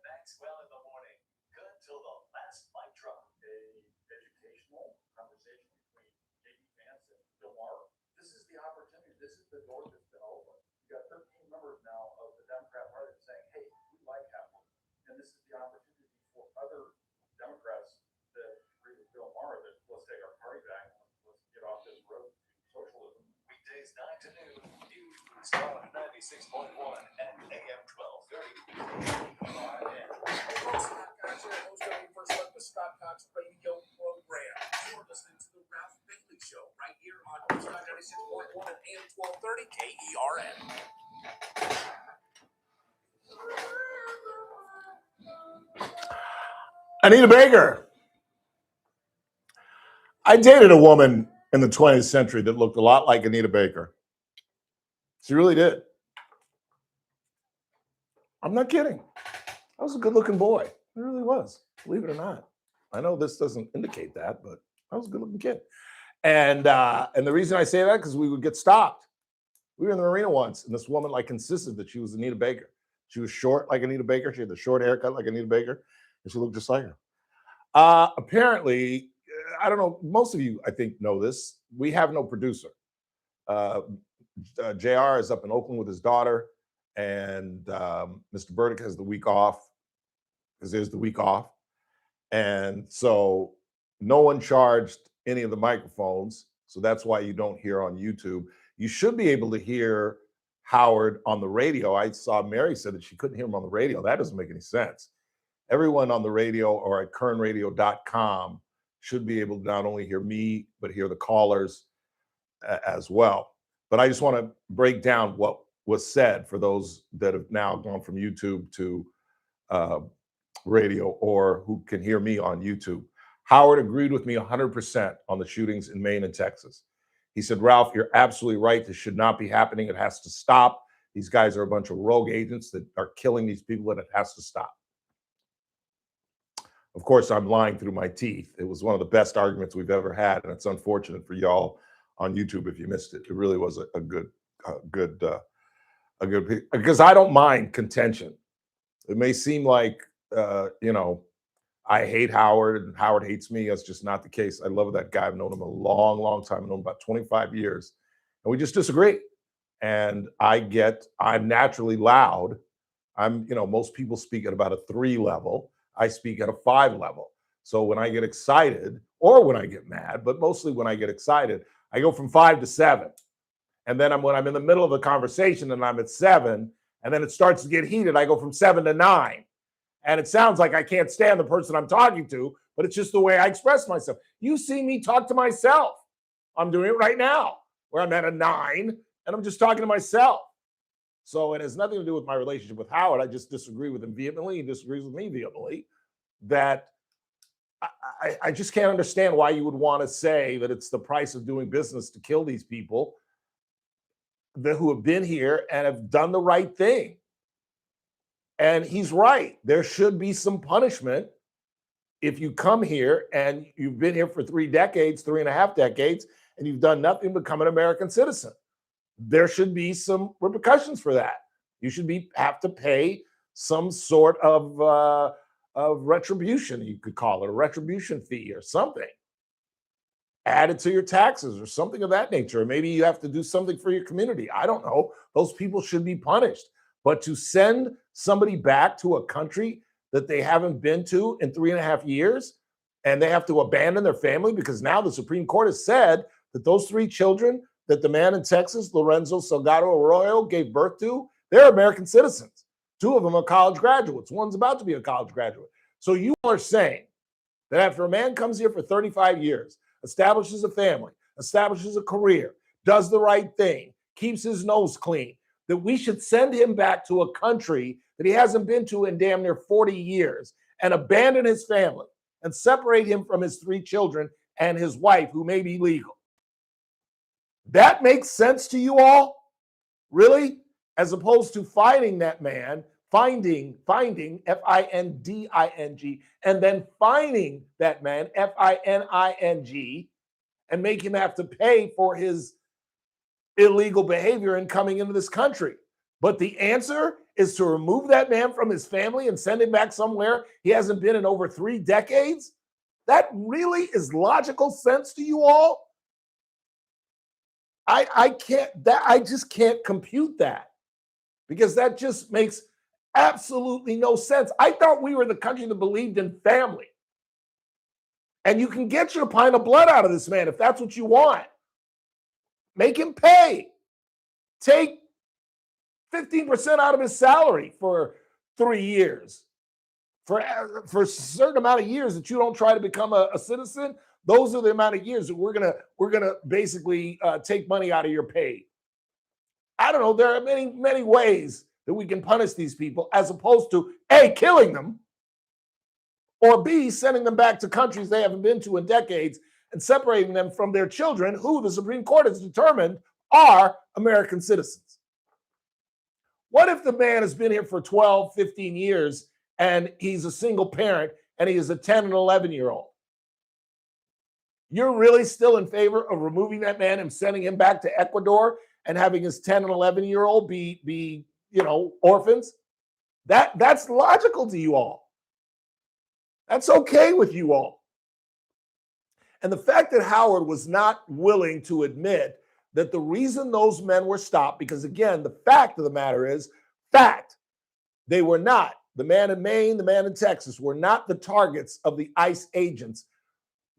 E: Maxwell in the morning. Good till the last mic drop. A educational conversation between J.D. Vance and Bill Maher. This is the opportunity. This is the door that's been open. You got 13 members now of the Democrat Party saying, "Hey, we like Hapler," and this is the opportunity for other Democrats that agree with Bill Maher that let's take our party back. Let's get off this road to socialism. Weekdays 9 to noon. News Boost on 96.1 and AM 1230.
I: First let the Scott Cox radio program. You're listening to the Ralph Bailey Show right here on 96.1 and AM 1230 KERN.
A: Anita Baker. I dated a woman in the 20th century that looked a lot like Anita Baker. She really did. I'm not kidding. I was a good-looking boy. I really was, believe it or not. I know this doesn't indicate that, but I was a good-looking kid. And the reason I say that because we would get stopped. We were in the marina once, and this woman like insisted that she was Anita Baker. She was short like Anita Baker. She had the short haircut like Anita Baker, and she looked just like her. Apparently, I don't know. Most of you, I think, know this. We have no producer. JR is up in Oakland with his daughter, and Mr. Burdick has the week off because there's the week off. And so no one charged any of the microphones. So that's why you don't hear on YouTube. You should be able to hear Howard on the radio. I saw Mary said that she couldn't hear him on the radio. That doesn't make any sense. Everyone on the radio or at kernradio.com should be able to not only hear me, but hear the callers as well. But I just want to break down what was said for those that have now gone from YouTube to radio or who can hear me on YouTube. Howard agreed with me 100% on the shootings in Maine and Texas. He said, "Ralph, you're absolutely right. This should not be happening. It has to stop. These guys are a bunch of rogue agents that are killing these people, and it has to stop." Of course, I'm lying through my teeth. It was one of the best arguments we've ever had, and it's unfortunate for y'all on YouTube if you missed it. It really was a good because I don't mind contention. It may seem like I hate Howard and Howard hates me. That's just not the case. I love that guy. I've known him a long, long time. I've known him about 25 years, and we just disagree. And I'm naturally loud. Most people speak at about a 3 level. I speak at a 5 level. So when I get excited or when I get mad, but mostly when I get excited, I go from 5 to 7. And then when I'm in the middle of a conversation and I'm at 7, and then it starts to get heated, I go from 7 to 9. And it sounds like I can't stand the person I'm talking to, but it's just the way I express myself. You see me talk to myself. I'm doing it right now, where I'm at a 9, and I'm just talking to myself. So it has nothing to do with my relationship with Howard. I just disagree with him vehemently. He disagrees with me vehemently. That I just can't understand why you would want to say that it's the price of doing business to kill these people who have been here and have done the right thing. And he's right. There should be some punishment if you come here and you've been here for 3 decades, 3.5 decades, and you've done nothing but become an American citizen. There should be some repercussions for that. You should have to pay some sort of retribution, you could call it, a retribution fee or something. Add it to your taxes or something of that nature. Or maybe you have to do something for your community. I don't know. Those people should be punished. But to send somebody back to a country that they haven't been to in 3.5 years, and they have to abandon their family because now the Supreme Court has said that those 3 children that the man in Texas, Lorenzo Salgado Arroyo, gave birth to, they're American citizens. 2 of them are college graduates. One's about to be a college graduate. So you are saying that after a man comes here for 35 years, establishes a family, establishes a career, does the right thing, keeps his nose clean, that we should send him back to a country that he hasn't been to in damn near 40 years and abandon his family and separate him from his 3 children and his wife, who may be legal. That makes sense to you all? Really? As opposed to finding that man, finding, F-I-N-D-I-N-G, and then fining that man, F-I-N-I-N-G, and make him have to pay for his illegal behavior in coming into this country. But the answer is to remove that man from his family and send him back somewhere he hasn't been in over 3 decades? That really is logical sense to you all? I just can't compute that, because that just makes absolutely no sense. I thought we were the country that believed in family. And you can get your pint of blood out of this man if that's what you want. Make him pay. Take 15% out of his salary for 3 years. For a certain amount of years that you don't try to become a citizen, those are the amount of years that we're gonna basically take money out of your pay. I don't know. There are many, many ways that we can punish these people, as opposed to A, killing them, or B, sending them back to countries they haven't been to in decades and separating them from their children, who the Supreme Court has determined are American citizens. What if the man has been here for 12, 15 years and he's a single parent and he is a 10 and 11-year-old? You're really still in favor of removing that man and sending him back to Ecuador and having his 10 and 11-year-old be orphans? That's logical to you all. That's okay with you all. And the fact that Howard was not willing to admit that the reason those men were stopped, because again, the fact of the matter is, they were not, the man in Maine, the man in Texas, were not the targets of the ICE agents.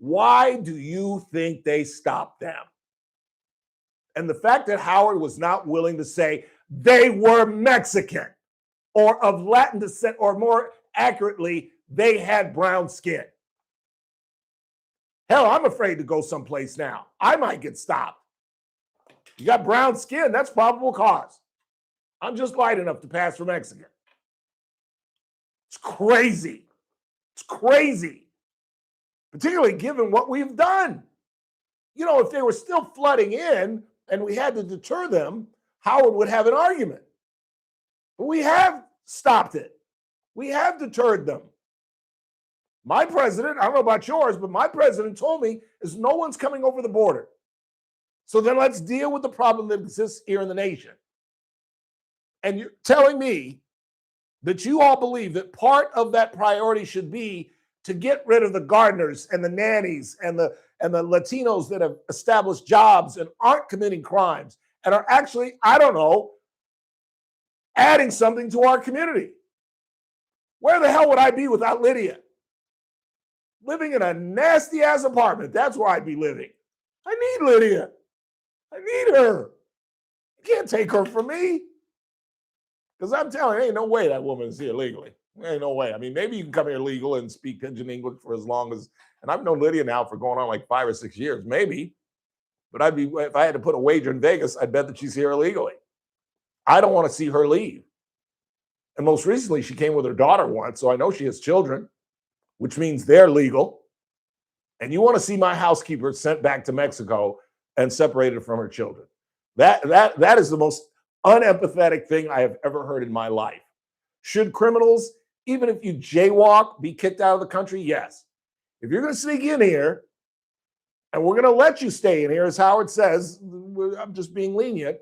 A: Why do you think they stopped them? And the fact that Howard was not willing to say they were Mexican or of Latin descent, or more accurately, they had brown skin. Hell, I'm afraid to go someplace now. I might get stopped. You got brown skin, that's probable cause. I'm just light enough to pass for Mexican. It's crazy. It's crazy. Particularly given what we've done. If they were still flooding in and we had to deter them, Howard would have an argument. But we have stopped it. We have deterred them. My president, I don't know about yours, but my president told me is no one's coming over the border. So then let's deal with the problem that exists here in the nation. And you're telling me that you all believe that part of that priority should be to get rid of the gardeners and the nannies and the Latinos that have established jobs and aren't committing crimes and are actually, I don't know, adding something to our community. Where the hell would I be without Lydia? Living in a nasty ass apartment. That's where I'd be living. I need Lydia. I need her. You can't take her from me. Because I'm telling you, ain't no way that woman is here legally. Ain't no way. I mean, maybe you can come here legal and speak pidgin English for as long as, and I've known Lydia now for going on like 5 or 6 years, maybe. But if I had to put a wager in Vegas, I'd bet that she's here illegally. I don't want to see her leave. And most recently, she came with her daughter once, so I know she has children, which means they're legal. And you want to see my housekeeper sent back to Mexico and separated from her children. That is the most unempathetic thing I have ever heard in my life. Should criminals, even if you jaywalk, be kicked out of the country? Yes. If you're going to sneak in here, and we're going to let you stay in here, as Howard says, I'm just being lenient,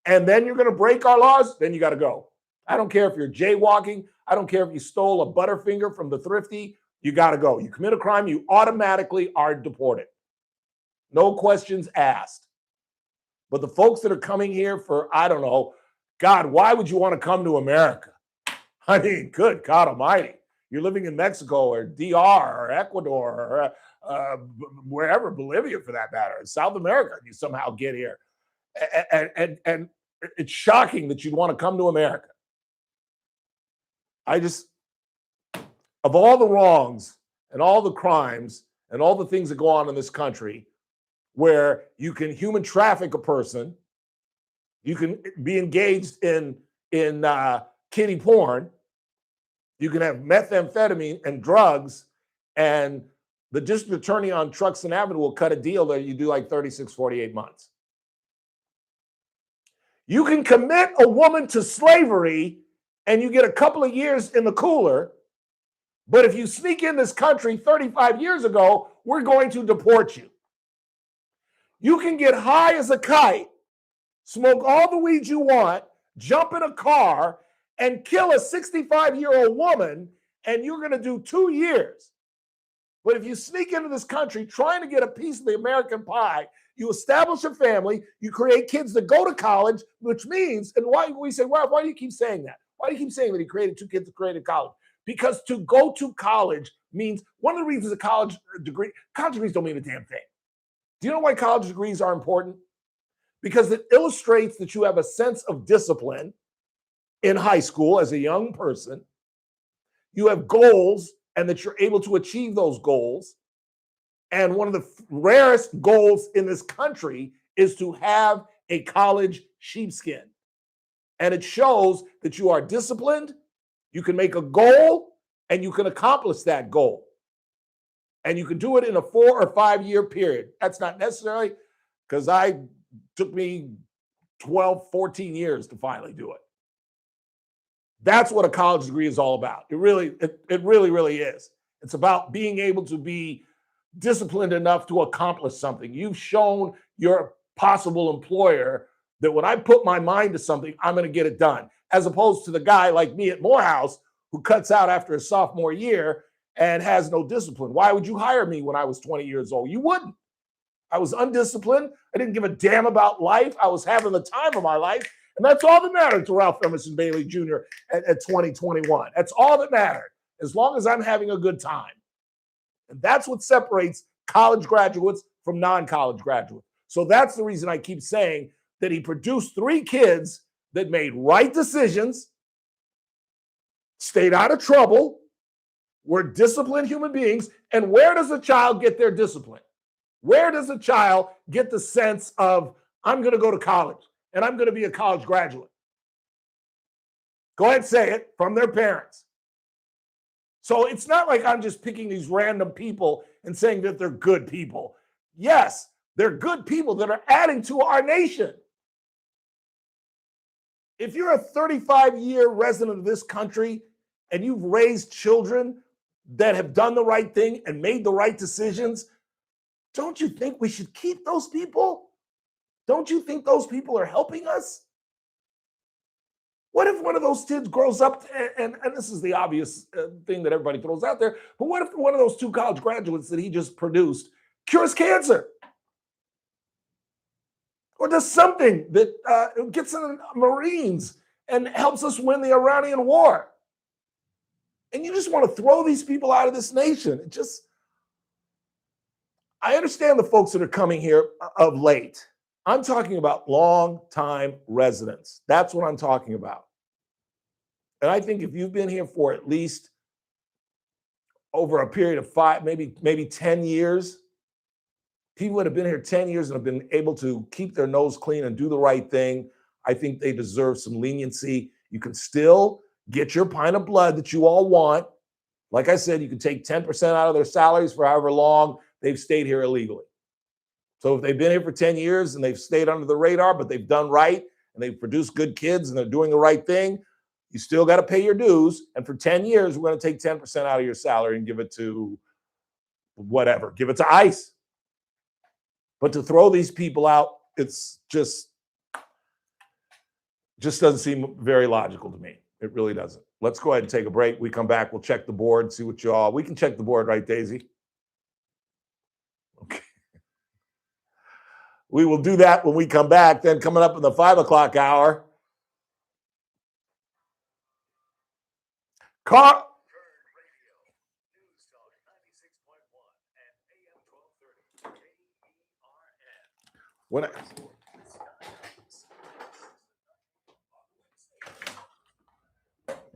A: and then you're going to break our laws, then you got to go. I don't care if you're jaywalking. I don't care if you stole a Butterfinger from the thrifty. You got to go. You commit a crime, you automatically are deported. No questions asked. But the folks that are coming here for, I don't know, God, why would you want to come to America? I mean, good God almighty. You're living in Mexico or DR or Ecuador or wherever, Bolivia for that matter, South America, you somehow get here. And it's shocking that you'd want to come to America. Of all the wrongs and all the crimes and all the things that go on in this country where you can human traffic a person, you can be engaged in kiddie porn, you can have methamphetamine and drugs, and the district attorney on Truxton Avenue will cut a deal that you do like 36, 48 months. You can commit a woman to slavery and you get a couple of years in the cooler, but if you sneak in this country 35 years ago, we're going to deport you. You can get high as a kite, smoke all the weed you want, jump in a car, and kill a 65-year-old woman, and you're going to do 2 years. But if you sneak into this country trying to get a piece of the American pie, you establish a family, you create kids that go to college, which means, and why we say, why do you keep saying that? Why do you keep saying that he created 2 kids to create a college? Because to go to college means, one of the reasons college degrees don't mean a damn thing. Do you know why college degrees are important? Because it illustrates that you have a sense of discipline in high school as a young person. You have goals and that you're able to achieve those goals. And one of the rarest goals in this country is to have a college sheepskin. And it shows that you are disciplined, you can make a goal, and you can accomplish that goal. And you can do it in a 4 or 5 year period. That's not necessarily, because took me 12, 14 years to finally do it. That's what a college degree is all about. It really, really is. It's about being able to be disciplined enough to accomplish something. You've shown your possible employer that when I put my mind to something, I'm going to get it done, as opposed to the guy like me at Morehouse who cuts out after his sophomore year and has no discipline. Why would you hire me when I was 20 years old? You wouldn't. I was undisciplined. I didn't give a damn about life. I was having the time of my life. And that's all that mattered to Ralph Emerson Bailey Jr. at 2021. That's all that mattered, as long as I'm having a good time. And that's what separates college graduates from non-college graduates. So that's the reason I keep saying that he produced 3 kids that made right decisions, stayed out of trouble, were disciplined human beings. And where does a child get their discipline? Where does a child get the sense of, I'm going to go to college and I'm going to be a college graduate? Go ahead, say it, from their parents. So it's not like I'm just picking these random people and saying that they're good people. Yes, they're good people that are adding to our nation. If you're a 35-year resident of this country and you've raised children that have done the right thing and made the right decisions, don't you think we should keep those people? Don't you think those people are helping us? What if one of those kids grows up, and this is the obvious thing that everybody throws out there, but what if one of those 2 college graduates that he just produced cures cancer? Or does something that gets in the Marines and helps us win the Iranian war? And you just want to throw these people out of this nation. I understand the folks that are coming here of late. I'm talking about long-time residents. That's what I'm talking about. And I think if you've been here for at least over a period of 5, maybe 10 years, people that have been here 10 years and have been able to keep their nose clean and do the right thing, I think they deserve some leniency. You can still get your pint of blood that you all want. Like I said, you can take 10% out of their salaries for however long they've stayed here illegally. So if they've been here for 10 years and they've stayed under the radar, but they've done right and they've produced good kids and they're doing the right thing, you still got to pay your dues. And for 10 years, we're going to take 10% out of your salary and give it to whatever. Give it to ICE. But to throw these people out, it's just doesn't seem very logical to me. It really doesn't. Let's go ahead and take a break. We come back, we'll check the board, see what we can check the board, right, Daisy? Okay. We will do that when we come back. Then coming up in the 5 o'clock hour,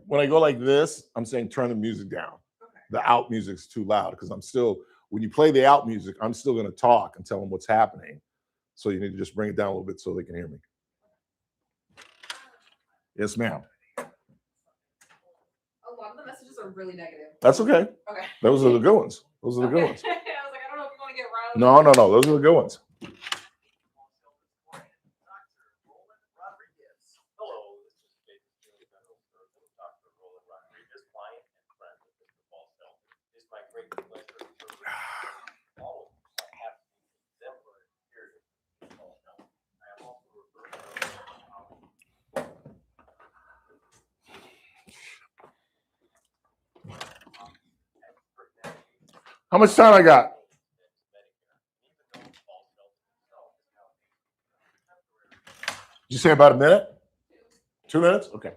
A: when I go like this, I'm saying turn the music down. Okay. The out music's too loud because when you play the out music, I'm still going to talk and tell them what's happening. So you need to just bring it down a little bit so they can hear me. Yes, ma'am.
C: A lot of the messages are really negative.
A: That's okay.
C: Okay.
A: Those are the good ones. Those are the good ones.
C: I was like, I don't know if you want to get riled.
A: No. Those are the good ones. How much time I got? Did you say about a minute? 2 minutes? Okay.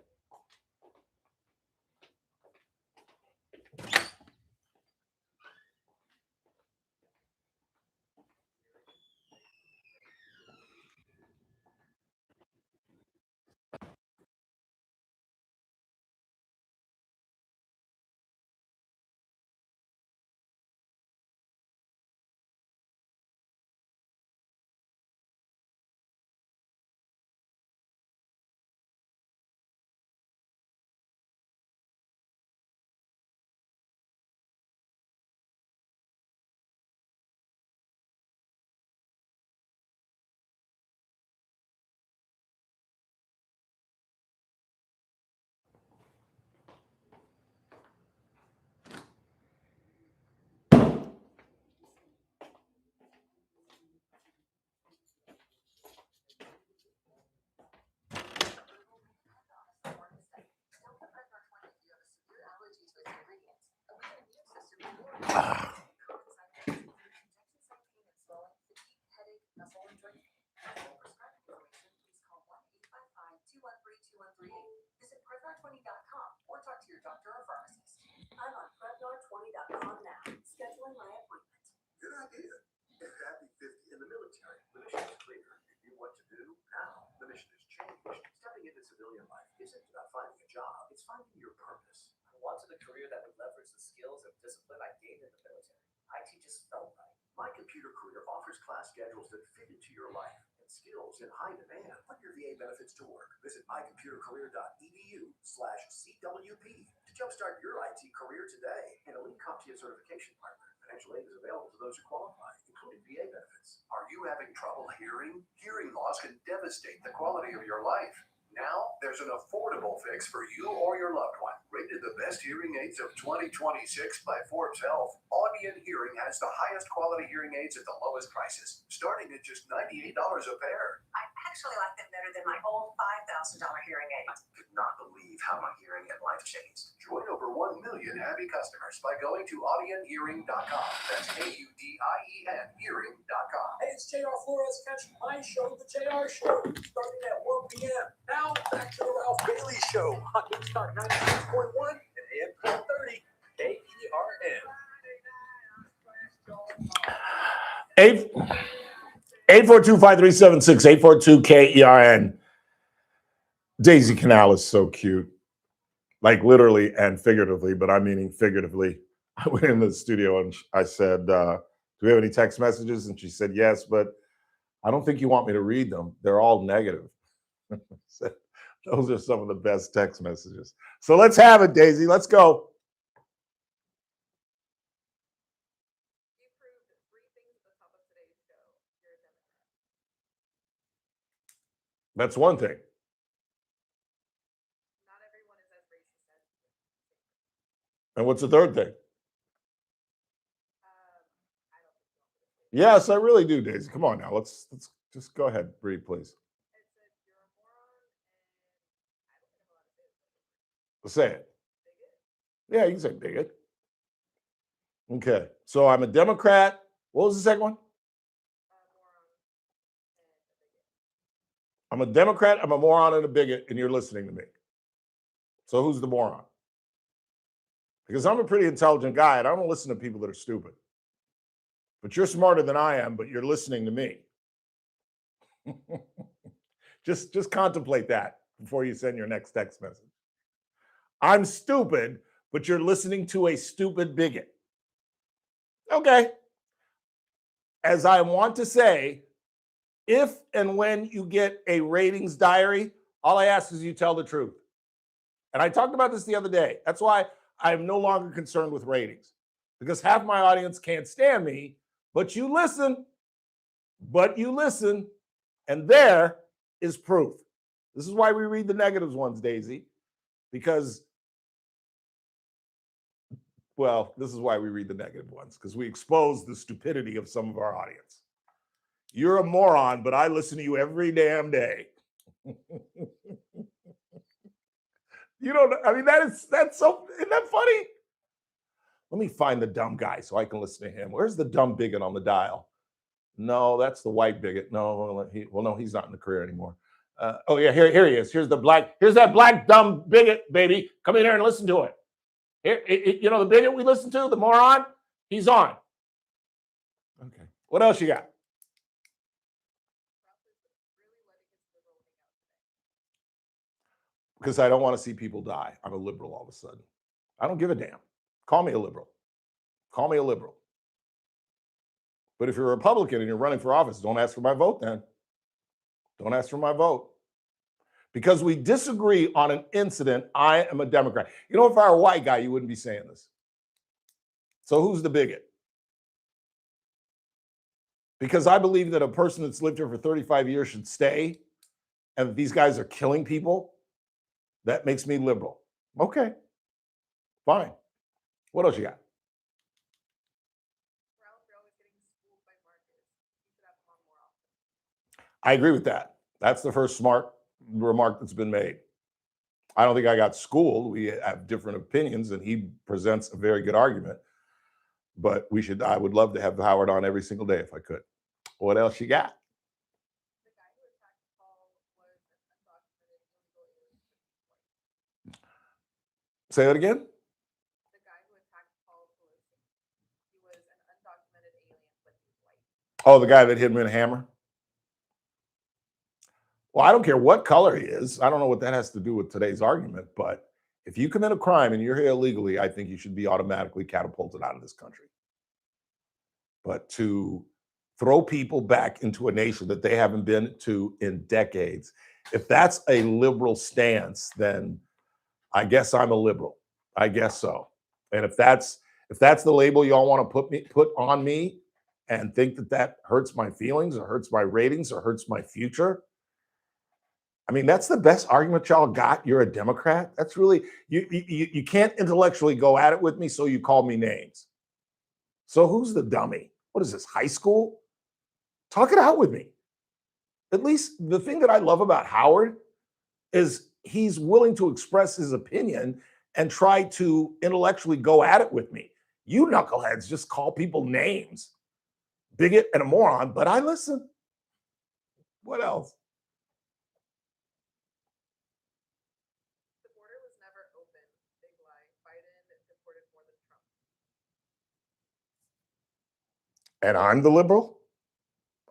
K: Visit Prevnar20.com or talk to your doctor or pharmacist. I'm on Prevnar20.com now, scheduling my appointment.
E: Good idea. If happy 50 in the military, the mission is clear. You knew what to do. Now the mission has changed. Stepping into civilian life isn't about finding a job. It's finding your purpose. I wanted a career that would leverage the skills and discipline I gained in the military. IT just felt right. My Computer Career offers class schedules that fit into your life and skills in high demand. Put your VA benefits to work. Visit mycomputercareer.edu/CWP to jumpstart your IT career today. And a Elite CompTIA certification partner. Financial aid is available to those who qualify, including VA benefits. Are you having trouble hearing? Hearing loss can devastate the quality of your life.
N: Now there's an affordable fix for you or your loved one. Rated the best hearing aids of 2026 by Forbes Health, Audion Hearing has the highest quality hearing aids at the lowest prices, starting at just $98 a pair.
O: I actually like them better than my old $5,000 hearing aid.
M: I could not believe how my hearing and life changed.
N: Join over 1 million happy customers by going to audionhearing.com. That's AUDIEN hearing.com.
E: Hey, it's JR Flores. Catch my show, The JR Show, starting at 1 p.m. Now, back to the Ralph Bailey Show on Newstalk 96.1 and AM 1230 KERN.
A: 842-5376, 842-KERN. Daisy Canal is so cute. Like literally and figuratively, but I'm meaning figuratively. I went in the studio and I said, do we have any text messages? And she said, yes, but I don't think you want me to read them. They're all negative. Those are some of the best text messages. So let's have it, Daisy. Let's go. That's one thing. And what's the third thing? Yes, I really do, Daisy. Come on now. Let's just go ahead. Breathe, please. Say it. Yeah, you can say bigot. Okay. So I'm a Democrat. What was the second one? I'm a Democrat, I'm a moron and a bigot, and you're listening to me. So who's the moron? Because I'm a pretty intelligent guy, and I don't listen to people that are stupid. But you're smarter than I am, but you're listening to me. Just contemplate that before you send your next text message. I'm stupid, but you're listening to a stupid bigot. Okay. As I want to say, if and when you get a ratings diary, all I ask is you tell the truth. And I talked about this the other day. That's why I'm no longer concerned with ratings, because half my audience can't stand me, but you listen, and there is proof. This is why we read the negatives ones, Daisy, because, well, this is why we read the negative ones, because we expose the stupidity of some of our audience. You're a moron, but I listen to you every damn day. You don't, I mean, that's so, isn't that funny? Let me find the dumb guy so I can listen to him. Where's the dumb bigot on the dial? No, that's the white bigot. No, no, he's not in the career anymore. Oh yeah, here he is. Here's that black dumb bigot, baby. Come in here and listen to it. Here, you know the bigot we listen to, the moron, he's on. Okay, what else you got? Because I don't want to see people die. I'm a liberal all of a sudden. I don't give a damn. Call me a liberal. Call me a liberal. But if you're a Republican and you're running for office, don't ask for my vote then. Don't ask for my vote. Because we disagree on an incident, I am a Democrat. You know, if I were a white guy, you wouldn't be saying this. So who's the bigot? Because I believe that a person that's lived here for 35 years should stay, and that these guys are killing people. That makes me liberal. Okay, fine. What else you got? I agree with that. That's the first smart remark that's been made. I don't think I got schooled. We have different opinions, and he presents a very good argument. But I would love to have Howard on every single day if I could. What else you got? Say that again? The guy who attacked Paul Pelosi. He was an undocumented alien, but he's white. Oh, the guy that hit him with a hammer? Well, I don't care what color he is. I don't know what that has to do with today's argument, but if you commit a crime and you're here illegally, I think you should be automatically catapulted out of this country. But to throw people back into a nation that they haven't been to in decades, if that's a liberal stance, then I guess I'm a liberal. I guess so. And if that's the label y'all want to put on me and think that hurts my feelings or hurts my ratings or hurts my future, I mean, that's the best argument y'all got. You're a Democrat. That's really, you can't intellectually go at it with me, so you call me names. So who's the dummy? What is this, high school? Talk it out with me. At least the thing that I love about Howard is he's willing to express his opinion and try to intellectually go at it with me. You knuckleheads just call people names, bigot and a moron, but I listen. What else?
C: The border was never open. Big lie. Biden deported more than Trump.
A: And I'm the liberal?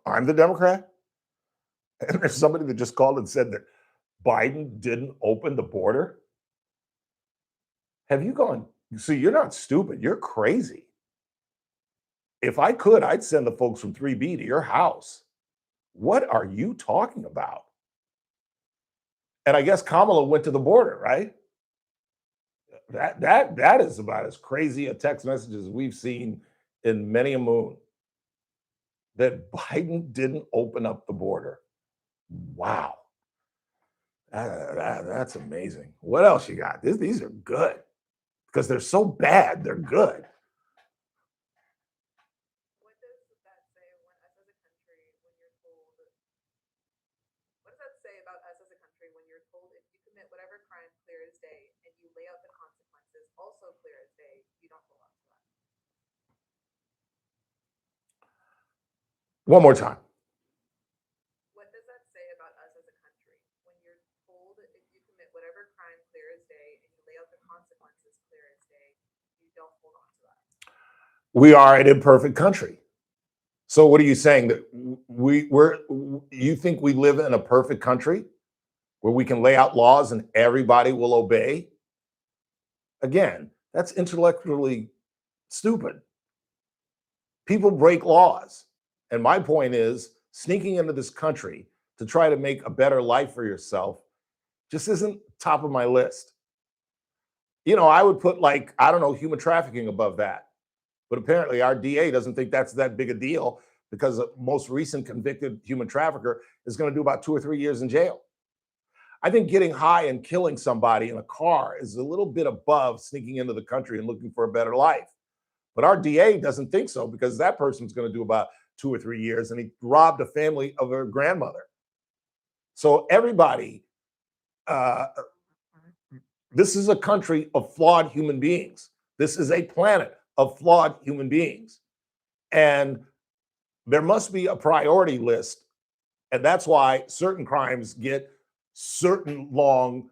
A: I'm the Democrat? And there's somebody that just called and said that Biden didn't open the border? Have you gone? See, you're not stupid. You're crazy. If I could, I'd send the folks from 3B to your house. What are you talking about? And I guess Kamala went to the border, right? That is about as crazy a text message as we've seen in many a moon. That Biden didn't open up the border. Wow. That's amazing. What else you got? These are good because they're so bad, they're good.
C: What does that say when us as a country, when you're told, what does that say about us as a country when you're told if you commit whatever crime clear as day and you lay out the consequences also clear as day, you don't hold on to that?
A: One more time.
C: What does that say about us as a country when you're told if you commit whatever crime clear as day and you lay out the consequences clear as day, you don't hold on to that?
A: We are an imperfect country. So what are you saying, that you think we live in a perfect country where we can lay out laws and everybody will obey? Again, that's intellectually stupid. People break laws. And my point is, sneaking into this country to try to make a better life for yourself just isn't top of my list. You know, I would put, like, I don't know, human trafficking above that. But apparently our DA doesn't think that's that big a deal because the most recent convicted human trafficker is going to do about 2 or 3 years in jail. I think getting high and killing somebody in a car is a little bit above sneaking into the country and looking for a better life. But our DA doesn't think so because that person's going to do about 2 or 3 years, and he robbed a family of her grandmother. So everybody, this is a country of flawed human beings. This is a planet of flawed human beings. And there must be a priority list. And that's why certain crimes get certain long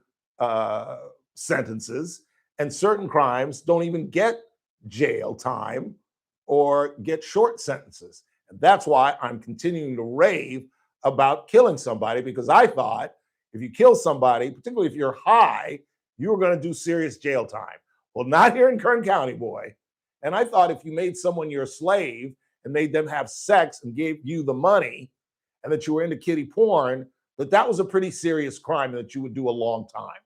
A: sentences, and certain crimes don't even get jail time or get short sentences. And that's why I'm continuing to rave about killing somebody, because I thought if you kill somebody, particularly if you're high, you were going to do serious jail time. Well, not here in Kern County, boy. And I thought if you made someone your slave and made them have sex and gave you the money, and that you were into kiddie porn, that was a pretty serious crime, that you would do a long time.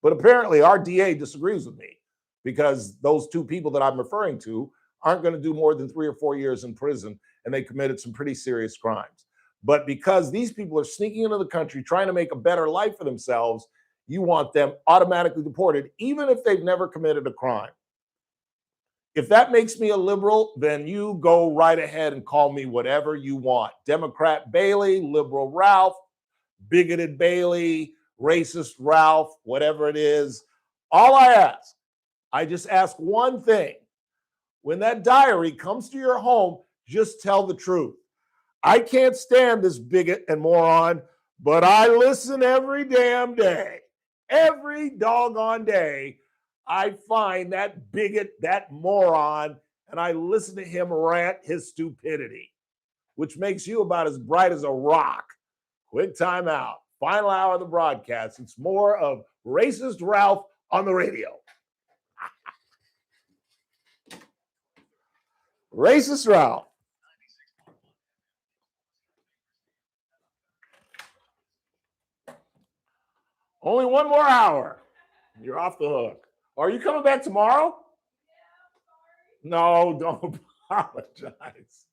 A: But apparently our DA disagrees with me, because those two people that I'm referring to aren't going to do more than 3 or 4 years in prison, and they committed some pretty serious crimes. But because these people are sneaking into the country trying to make a better life for themselves, you want them automatically deported, even if they've never committed a crime. If that makes me a liberal, then you go right ahead and call me whatever you want. Democrat Bailey, liberal Ralph, bigoted Bailey, racist Ralph, whatever it is. All I just ask one thing. When that diary comes to your home, just tell the truth. I can't stand this bigot and moron, but I listen every damn day. Every doggone day, I find that bigot, that moron, and I listen to him rant his stupidity, which makes you about as bright as a rock. Quick time out. Final hour of the broadcast. It's more of Racist Ralph on the radio. Racist Ralph. Only one more hour. You're off the hook. Are you coming back tomorrow? No, don't apologize.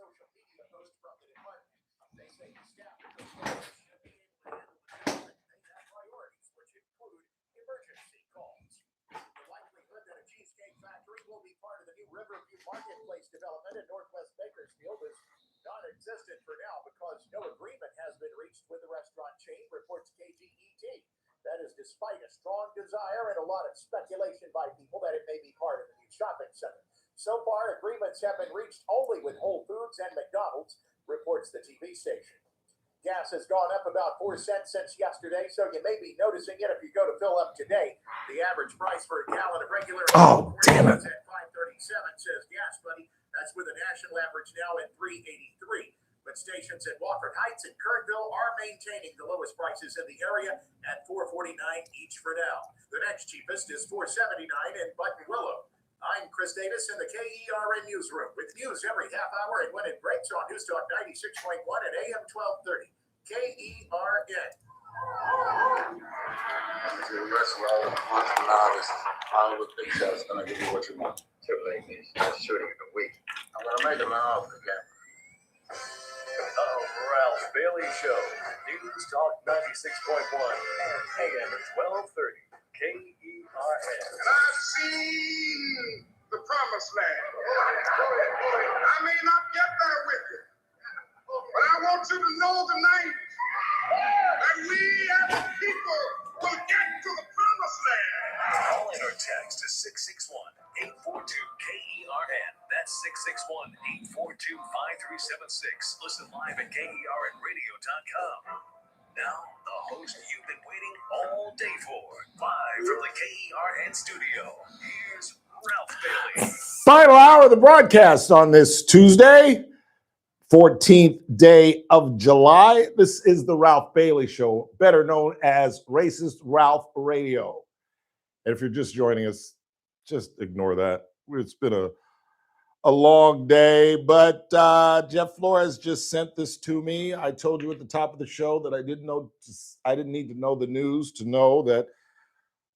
E: social media post from the department. They say the staff at the department should be able to handle the job, and they have priorities, which include emergency calls. The likelihood that a cheesecake factory will be part of the new Riverview Marketplace development in Northwest Bakersfield is non-existent for now because no agreement has been reached with the restaurant chain, reports KGET. That is despite a strong desire and a lot of speculation by people that it may be part of the new shopping center. So far, agreements have been reached only with Whole Foods and McDonald's, reports the TV station. Gas has gone up about 4 cents since yesterday, so you may be noticing it if you go to fill up today. The average price for a gallon of regular
A: Oh, damn it.
E: is at $5.37, says Gas Buddy. That's with a national average now at $3.83. But stations at Wofford Heights and Kernville are maintaining the lowest prices in the area at $4.49 each for now. The next cheapest is $4.79 in Button Willow. I'm Chris Davis in the KERN newsroom with news every half hour and when it breaks on News Talk 96.1 and AM 1230. KERN.
B: I would think that's gonna give you what you want. Too late, that's shooting in a week. I'm gonna make him an offer again.
E: The Ralph Bailey Show. News Talk 96.1 and AM 1230. KERN.
D: And I've seen the promised land. I may not get there with you, but I want you to know tonight that we as a people will get to the promised land.
E: Call in or text to 661-842-KERN. That's 661-842-5376. Listen live at KERNradio.com. Now, the host you've been waiting all day for. Live from the KERN studio, here's Ralph Bailey.
A: Final hour of the broadcast on this Tuesday, 14th day of July. This is the Ralph Bailey Show, better known as Racist Ralph Radio. And if you're just joining us, just ignore that. It's been a long day, but Jeff Flores just sent this to me. I told you at the top of the show that I didn't need to know the news to know that,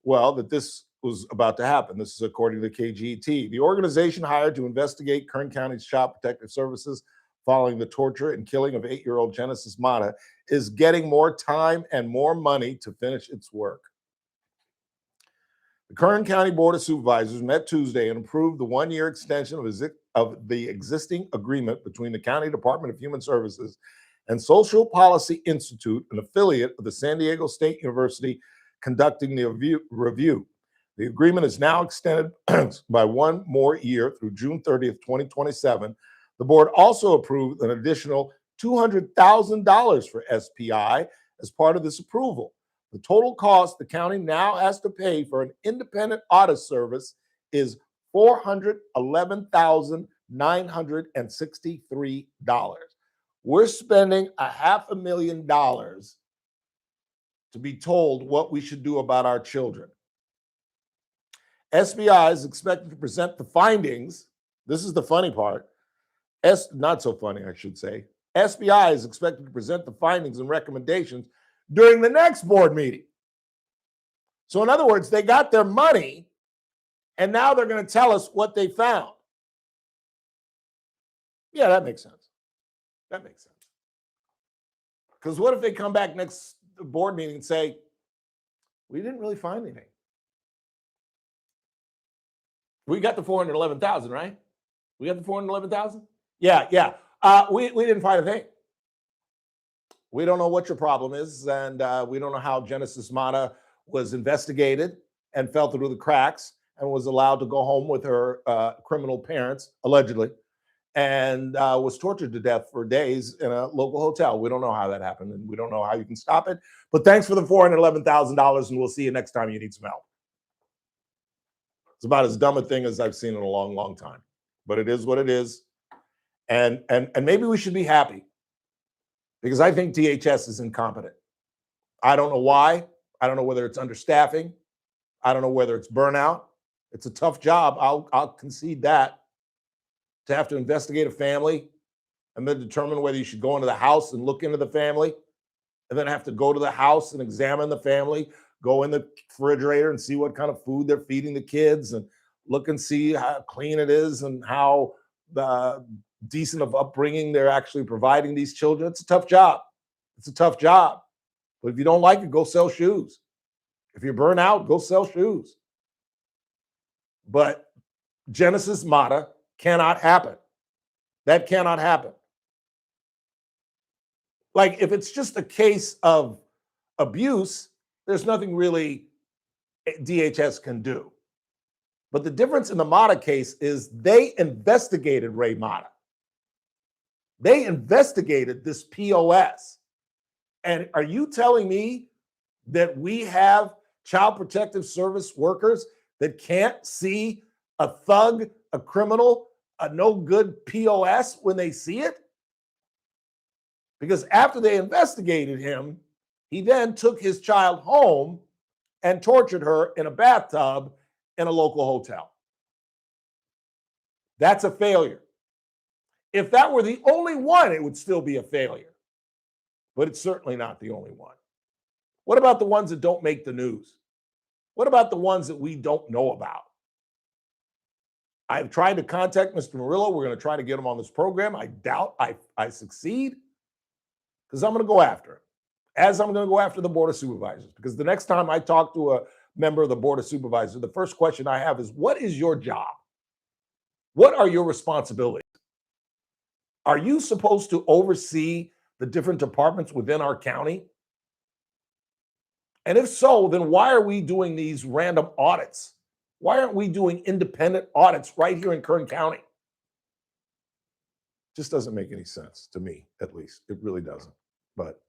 A: well, that this was about to happen. This is according to KGT. The organization hired to investigate Kern County's Child Protective Services following the torture and killing of 8-year-old Genesis Mata is getting more time and more money to finish its work. The Kern County Board of Supervisors met Tuesday and approved the one-year extension of the existing agreement between the County Department of Human Services and Social Policy Institute, an affiliate of the San Diego State University, conducting the review. The agreement is now extended by one more year through June 30th, 2027. The board also approved an additional $200,000 for SPI as part of this approval. The total cost the county now has to pay for an independent audit service is $411,963. We're spending $500,000 to be told what we should do about our children. SBI is expected to present the findings. This is the funny part. Not so funny, I should say. SBI is expected to present the findings and recommendations during the next board meeting. So in other words, they got their money and now they're going to tell us what they found. Yeah, that makes sense. That makes sense. Because what if they come back next board meeting and say, we didn't really find anything. We got the 411,000, right? We got the 411,000? Yeah. We didn't find a thing. We don't know what your problem is, and we don't know how Genesis Mata was investigated and fell through the cracks and was allowed to go home with her criminal parents, allegedly, and was tortured to death for days in a local hotel. We don't know how that happened, and we don't know how you can stop it. But thanks for the $411,000, and we'll see you next time you need some help. It's about as dumb a thing as I've seen in a long, long time. But it is what it is. And maybe we should be happy. Because I think DHS is incompetent. I don't know why. I don't know whether it's understaffing. I don't know whether it's burnout. It's a tough job. I'll concede that. To have to investigate a family and then determine whether you should go into the house and look into the family, and then have to go to the house and examine the family, go in the refrigerator and see what kind of food they're feeding the kids, and look and see how clean it is and how decent of upbringing they're actually providing these children. It's a tough job. It's a tough job. But if you don't like it, go sell shoes. If you're burnt out, go sell shoes. But Genesis Mata cannot happen. That cannot happen. Like, if it's just a case of abuse, there's nothing really DHS can do. But the difference in the Mata case is they investigated Ray Mata. They investigated this POS. And are you telling me that we have Child Protective Service workers that can't see a thug, a criminal, a no good POS when they see it? Because after they investigated him, he then took his child home and tortured her in a bathtub in a local hotel. That's a failure. If that were the only one, it would still be a failure. But it's certainly not the only one. What about the ones that don't make the news? What about the ones that we don't know about? I've tried to contact Mr. Murillo. We're going to try to get him on this program. I doubt I succeed, because I'm going to go after him, as I'm going to go after the Board of Supervisors. Because the next time I talk to a member of the Board of Supervisors, the first question I have is, what is your job? What are your responsibilities? Are you supposed to oversee the different departments within our county? And if so, then why are we doing these random audits? Why aren't we doing independent audits right here in Kern County? Just doesn't make any sense to me, at least. It really doesn't. But,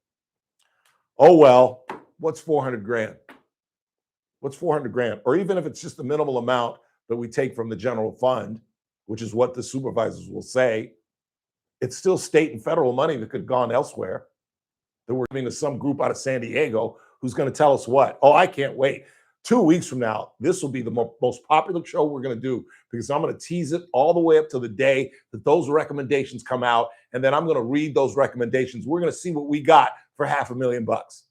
A: oh well, what's 400 grand? What's 400 grand? Or even if it's just the minimal amount that we take from the general fund, which is what the supervisors will say, it's still state and federal money that could have gone elsewhere, that we're giving to some group out of San Diego who's going to tell us what? Oh, I can't wait. 2 weeks from now, this will be the most popular show we're going to do, because I'm going to tease it all the way up to the day that those recommendations come out, and then I'm going to read those recommendations. We're going to see what we got for $500,000.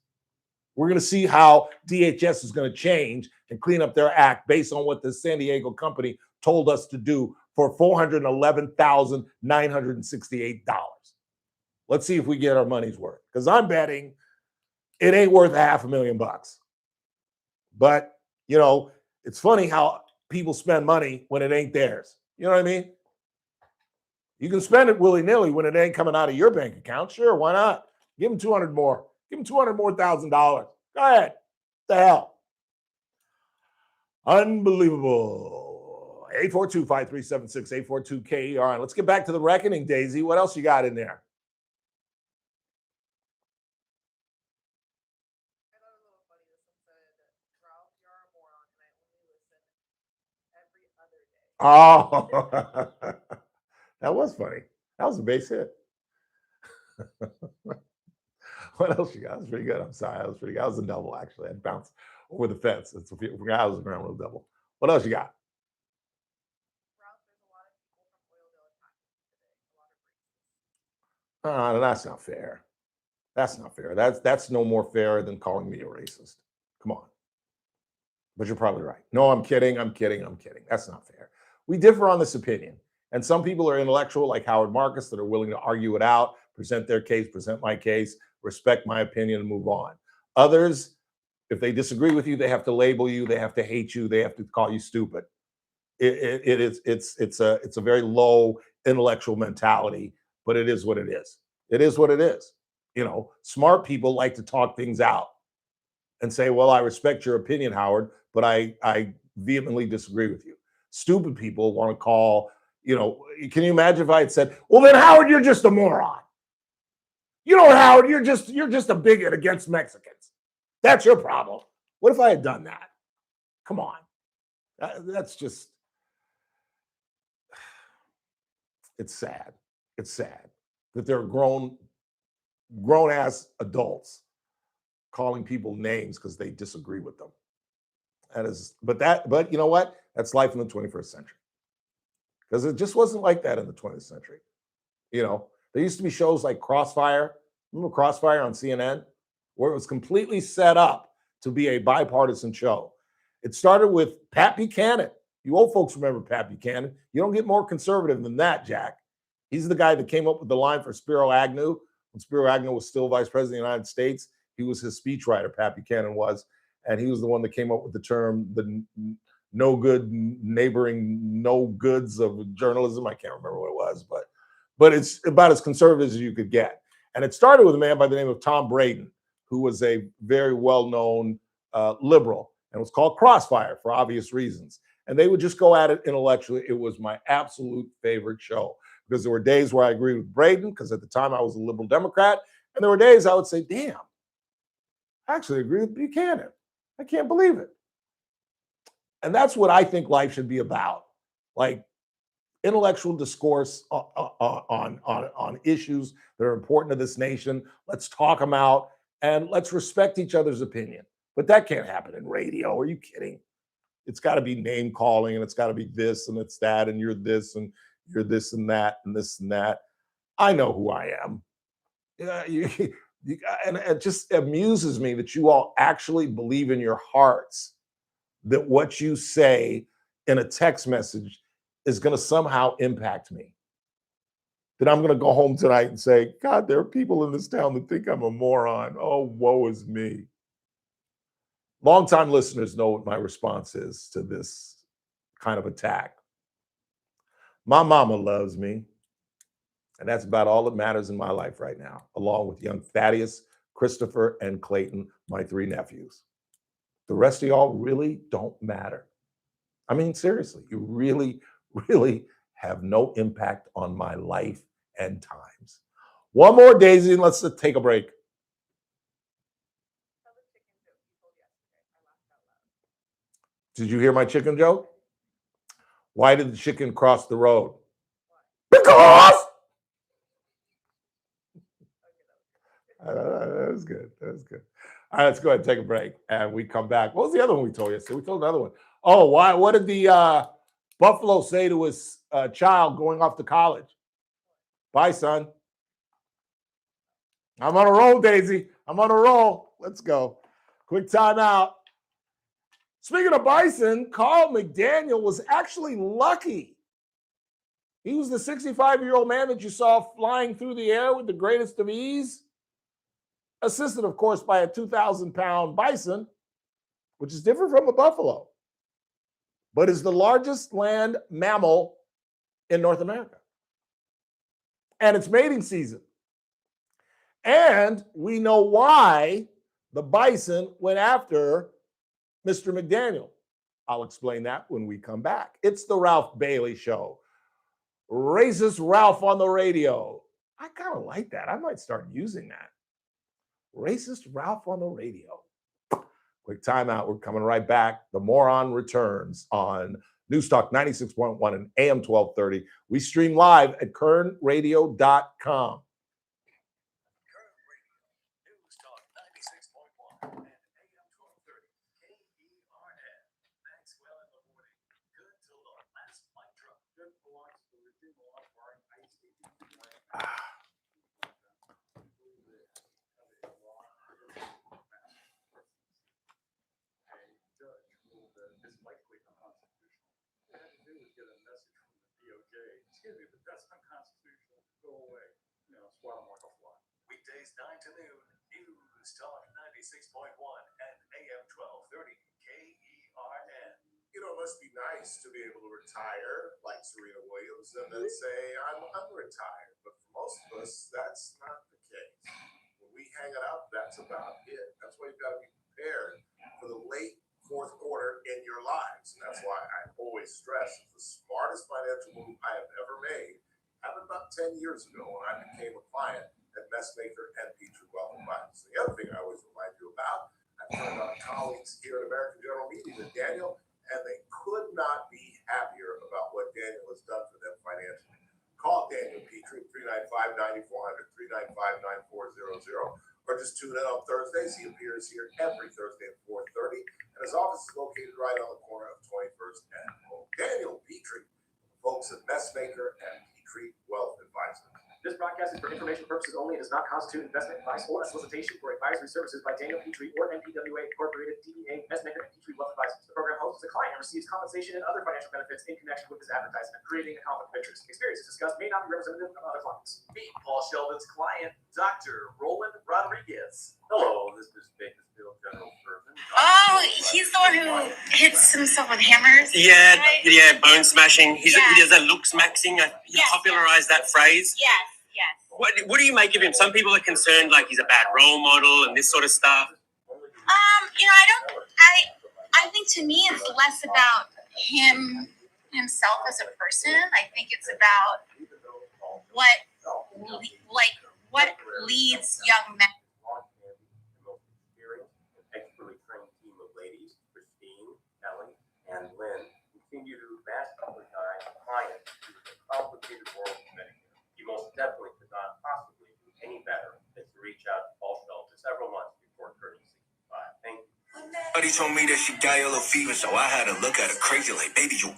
A: We're going to see how DHS is going to change and clean up their act based on what the San Diego company told us to do for $411,968. Let's see if we get our money's worth, because I'm betting it ain't worth $500,000. But, you know, it's funny how people spend money when it ain't theirs. You know what I mean? You can spend it willy-nilly when it ain't coming out of your bank account. Sure, why not? Give them 200 more. Give them 200 more $1,000. Go ahead. What the hell? Unbelievable. 842-5376, 842-KER. Let's get back to the reckoning, Daisy. What else you got in there? Oh, that was funny. That was a base hit. What else you got? That was pretty good. I'm sorry. That was pretty good. That was a double, actually. I bounced over the fence. It's a few, I was around with a double. What else you got? That's not fair. That's not fair. That's no more fair than calling me a racist. Come on. But you're probably right. No, I'm kidding. I'm kidding. I'm kidding. That's not fair. We differ on this opinion. And some people are intellectual, like Howard Marcus, that are willing to argue it out, present their case, present my case, respect my opinion, and move on. Others, if they disagree with you, they have to label you, they have to hate you, they have to call you stupid. It's a very low intellectual mentality, but it is what it is. It is what it is. You know, smart people like to talk things out and say, well, I respect your opinion, Howard, but I vehemently disagree with you. Stupid people want to call, you know, can you imagine if I had said, well, then Howard, you're just a moron. You know, Howard, you're just a bigot against Mexicans. That's your problem. What if I had done that? Come on. That's just, it's sad. It's sad that there are grown ass adults calling people names because they disagree with them. But you know what? That's life in the 21st century. Because it just wasn't like that in the 20th century. You know, there used to be shows like Crossfire. Remember Crossfire on CNN? Where it was completely set up to be a bipartisan show. It started with Pat Buchanan. You old folks remember Pat Buchanan. You don't get more conservative than that, Jack. He's the guy that came up with the line for Spiro Agnew. When Spiro Agnew was still vice president of the United States, he was his speechwriter, Pat Buchanan was. And he was the one that came up with the term, the no good neighboring no goods of journalism. I can't remember what it was, but it's about as conservative as you could get. And it started with a man by the name of Tom Braden, who was a very well-known liberal, and it was called Crossfire for obvious reasons. And they would just go at it intellectually. It was my absolute favorite show because there were days where I agreed with Braden because at the time I was a liberal Democrat, and there were days I would say, damn, I actually agree with Buchanan. I can't believe it. And that's what I think life should be about, like intellectual discourse on issues that are important to this nation. Let's talk them out and let's respect each other's opinion. But that can't happen in radio. Are you kidding? It's got to be name calling, and it's got to be this and it's that, and you're this and you're this and that and this and that. I know who I am. And it just amuses me that you all actually believe in your hearts that what you say in a text message is going to somehow impact me. That I'm going to go home tonight and say, God, there are people in this town that think I'm a moron. Oh, woe is me. Longtime listeners know what my response is to this kind of attack. My mama loves me, and that's about all that matters in my life right now, along with young Thaddeus, Christopher, and Clayton, my 3 nephews. The rest of y'all really don't matter. I mean, seriously, you really, really have no impact on my life and times. One more, Daisy, and let's take a break. Did you hear my chicken joke? Why did the chicken cross the road? Because! That was good. That was good. All right, let's go ahead and take a break. And we come back. What was the other one we told yesterday? We told another one. Oh, why? What did the buffalo say to his child going off to college? Bye, son. I'm on a roll, Daisy. I'm on a roll. Let's go. Quick timeout. Speaking of bison, Carl McDaniel was actually lucky. He was the 65-year-old man that you saw flying through the air with the greatest of ease, assisted, of course, by a 2,000-pound bison, which is different from a buffalo, but is the largest land mammal in North America. And it's mating season. And we know why the bison went after Mr. McDaniel. I'll explain that when we come back. It's the Ralph Bailey Show. Racist Ralph on the radio. I kind of like that. I might start using that. Racist Ralph on the radio. Quick timeout. We're coming right back. The Moron returns on Newstalk 96.1 and AM 1230. We stream live at kernradio.com.
E: Weekdays 9 to noon, News Talk 96.1 and AM 1230 KERN.
D: You know, it must be nice to be able to retire like Serena Williams and then say, I'm unretired. But for most of us, that's not the case. When we hang it up, that's about it. That's why you've got to be prepared for the late fourth quarter in your lives. And that's why I always stress the smartest financial move I have ever made happened about 10 years ago when I became a client at Messmaker and Petrie Wealth Advisors. The other thing I always remind you about, I've turned on colleagues here at American General Meeting with Daniel, and they could not be happier about what Daniel has done for them financially. Call Daniel Petrie at 395-9400, 395-9400, or just tune in on Thursdays. He appears here every Thursday at 4:30, and his office is located right on the corner of 21st and Home. Daniel Petrie, folks at Messmaker and Petrie Wealth Advisors.
T: This broadcast is for information purposes only and does not constitute investment advice or solicitation for advisory services by Daniel Petrie or NPWA Incorporated, DBA, Messmaker, and Petrie Wealth Advisors. The program host is a client and receives compensation and other financial benefits in connection with this advertisement, creating a conflict of interest. Experiences discussed may not be representative of other clients.
U: Meet Paul Sheldon's client, Dr. Roland Rodriguez. Hello, this is Bakersfield General Surgeon.
V: Oh, he's the one who hits himself with hammers.
W: Yeah,
V: right?
W: yeah, bone smashing. He
V: Yeah.
W: does that looks maxing. He popularized that phrase.
V: Yes, yes.
W: What do you make of him? Some people are concerned like he's a bad role model and this sort of stuff.
V: I think to me it's less about himself as a person. I think it's about what leads young men.
U: Expertly trained team of ladies, Christine, Kelly, and Lynn, continue to vastly guide clients through the complicated world of Medicare. You most definitely could not possibly do any better than to reach out to Paul Sheldon several months before turning 65. Thank you.
X: Buddy told me that she got yellow fever, so I had to look at her crazy like, baby, you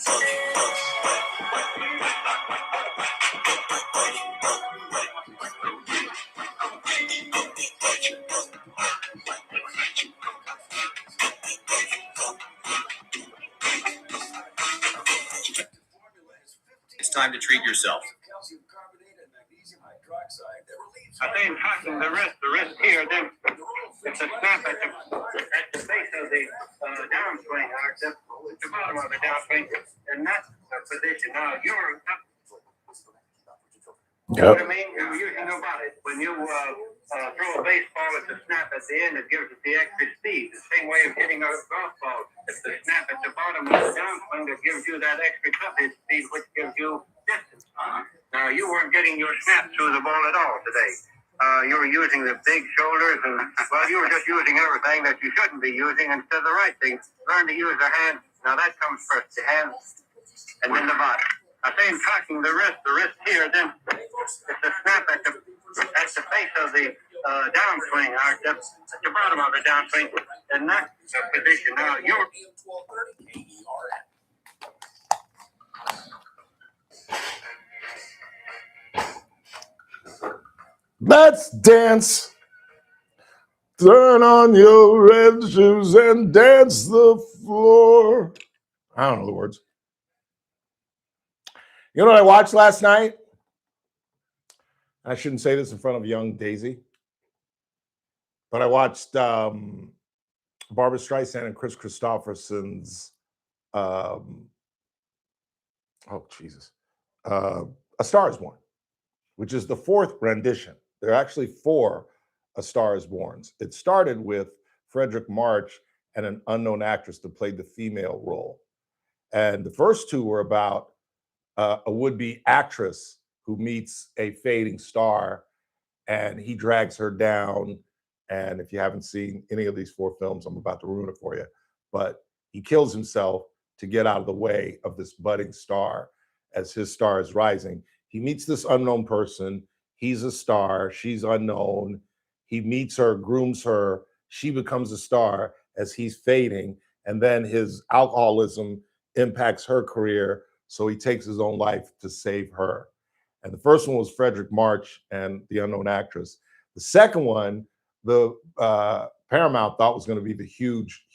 W: It's time to treat yourself.
R: I say in tracking the wrist here, then it's a snap at the base of the downswing, at the bottom of the downswing, and that's the position. Now, you're you know what I mean? You're using your body. When you throw a baseball, it's a snap at the end that gives it the extra speed. The same way of hitting a golf ball. It's the snap at the bottom of the downswing that gives you that extra touch speed, which gives you distance. Now, you weren't getting your snap through the ball at all today. You were using the big shoulders, and, well, you were just using everything that you shouldn't be using instead of the right thing. Learn to use the hand. Now, that comes first, the hand, and then the body. I say in tracking the wrist here, then it's a snap at the base of the downswing, at the bottom of the downswing, and that's the position. Now, you're...
A: Let's dance. Turn on your red shoes and dance the floor. I don't know the words. You know what I watched last night? I shouldn't say this in front of young Daisy, but I watched Barbra Streisand and Chris Christopherson's A Star is Born, which is the fourth rendition. There are actually 4 A Star is Born. It started with Frederick March and an unknown actress that played the female role. And the first 2 were about a would-be actress who meets a fading star, and he drags her down. And if you haven't seen any of these 4 films, I'm about to ruin it for you. But he kills himself to get out of the way of this budding star as his star is rising. He meets this unknown person. He's a star. She's unknown. He meets her, grooms her. She becomes a star as he's fading. And then his alcoholism impacts her career. So he takes his own life to save her. And the first one was Frederick March and the unknown actress. The second one, the Paramount thought was going to be the huge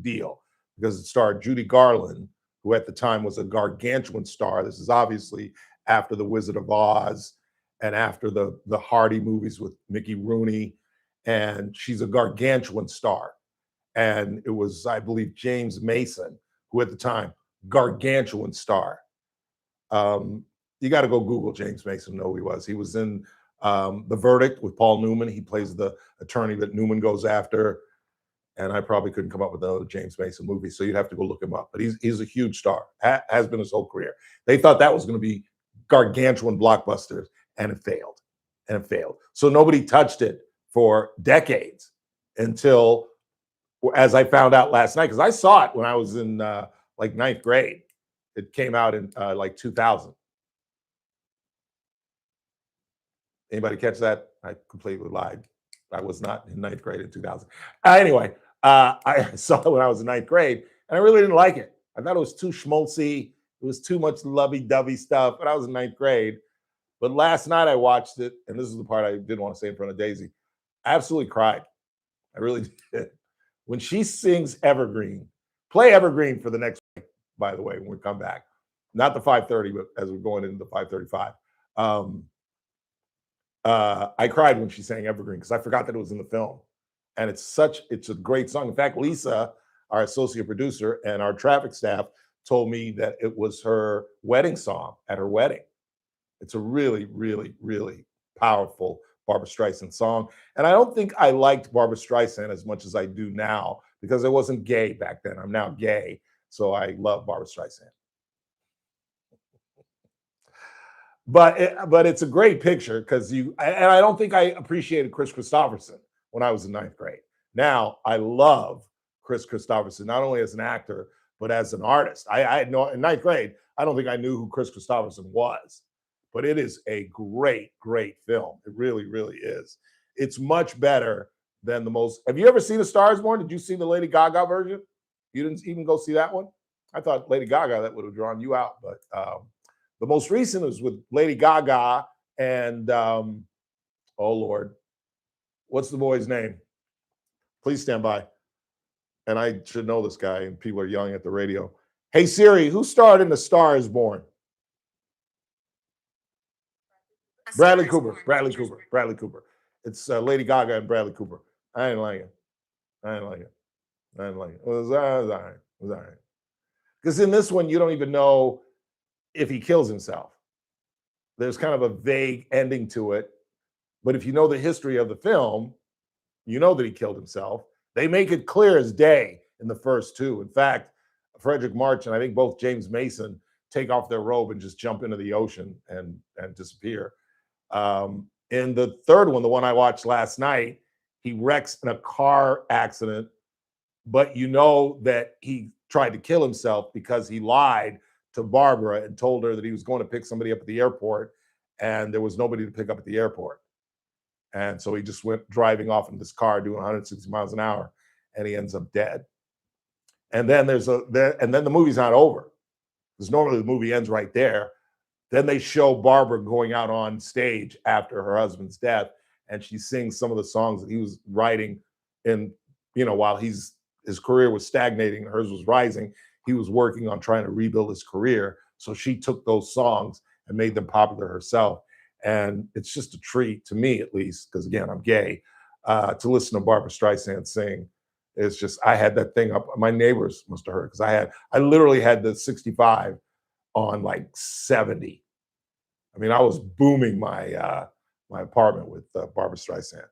A: deal because it starred Judy Garland, who at the time was a gargantuan star. This is obviously after The Wizard of Oz and after the Hardy movies with Mickey Rooney. And she's a gargantuan star. And it was, I believe, James Mason, who at the time, gargantuan star. You got to go Google James Mason, know who he was. He was in The Verdict with Paul Newman. He plays the attorney that Newman goes after. And I probably couldn't come up with another James Mason movie, so you'd have to go look him up. But he's a huge star, has been his whole career. They thought that was going to be gargantuan blockbusters, and it failed. So nobody touched it for decades until, as I found out last night, because I saw it when I was in like 9th grade. It came out in like 2000. Anybody catch that? I completely lied. I was not in 9th grade in 2000. Anyway, I saw it when I was in 9th grade, and I really didn't like it. I thought it was too schmaltzy. It was too much lovey-dovey stuff. But I was in 9th grade. But last night I watched it, and this is the part I didn't want to say in front of Daisy. I absolutely cried. I really did. When she sings Evergreen, play Evergreen for the next week, by the way, when we come back. Not the 5:30, but as we're going into the 5:35. I cried when she sang Evergreen because I forgot that it was in the film. And it's a great song. In fact, Lisa, our associate producer, and our traffic staff told me that it was her wedding song at her wedding. It's a really, really, really powerful Barbra Streisand song. And I don't think I liked Barbra Streisand as much as I do now because I wasn't gay back then. I'm now gay, so I love Barbra Streisand. But it's a great picture because I don't think I appreciated Chris Christopherson when I was in 9th grade. Now I love Chris Christopherson, not only as an actor, but as an artist. I had no, in 9th grade, I don't think I knew who Chris Christopherson was, but it is a great, great film. It really, really is. It's much better than the most. Have you ever seen A Star Is Born? Did you see the Lady Gaga version? You didn't even go see that one? I thought Lady Gaga, that would have drawn you out, but the most recent was with Lady Gaga and, oh Lord, what's the boy's name? Please stand by. And I should know this guy, and people are yelling at the radio. Hey Siri, who starred in A Star Is Born? Bradley Cooper. Bradley Cooper. Bradley Cooper. It's Lady Gaga and Bradley Cooper. I didn't like it. I didn't like it. I didn't like it. It was all right. It was all right. Because in this one, you don't even know if he kills himself. There's kind of a vague ending to it. But if you know the history of the film, you know that he killed himself. They make it clear as day in the first two. In fact, Frederick March and I think both James Mason take off their robe and just jump into the ocean and disappear. In the third one, the one I watched last night, he wrecks in a car accident, but you know that he tried to kill himself because he lied to Barbara and told her that he was going to pick somebody up at the airport, and there was nobody to pick up at the airport. And so he just went driving off in this car doing 160 miles an hour, and he ends up dead. And then and then the movie's not over, because normally the movie ends right there. Then they show Barbara going out on stage after her husband's death, and she sings some of the songs that he was writing in, while his career was stagnating, hers was rising. He was working on trying to rebuild his career. So she took those songs and made them popular herself. And it's just a treat, to me at least, because again, I'm gay, to listen to Barbra Streisand sing. It's just, I had that thing up. My neighbors must have heard, because I literally had the 65 on like 70. I mean, I was booming my my apartment with Barbra Streisand.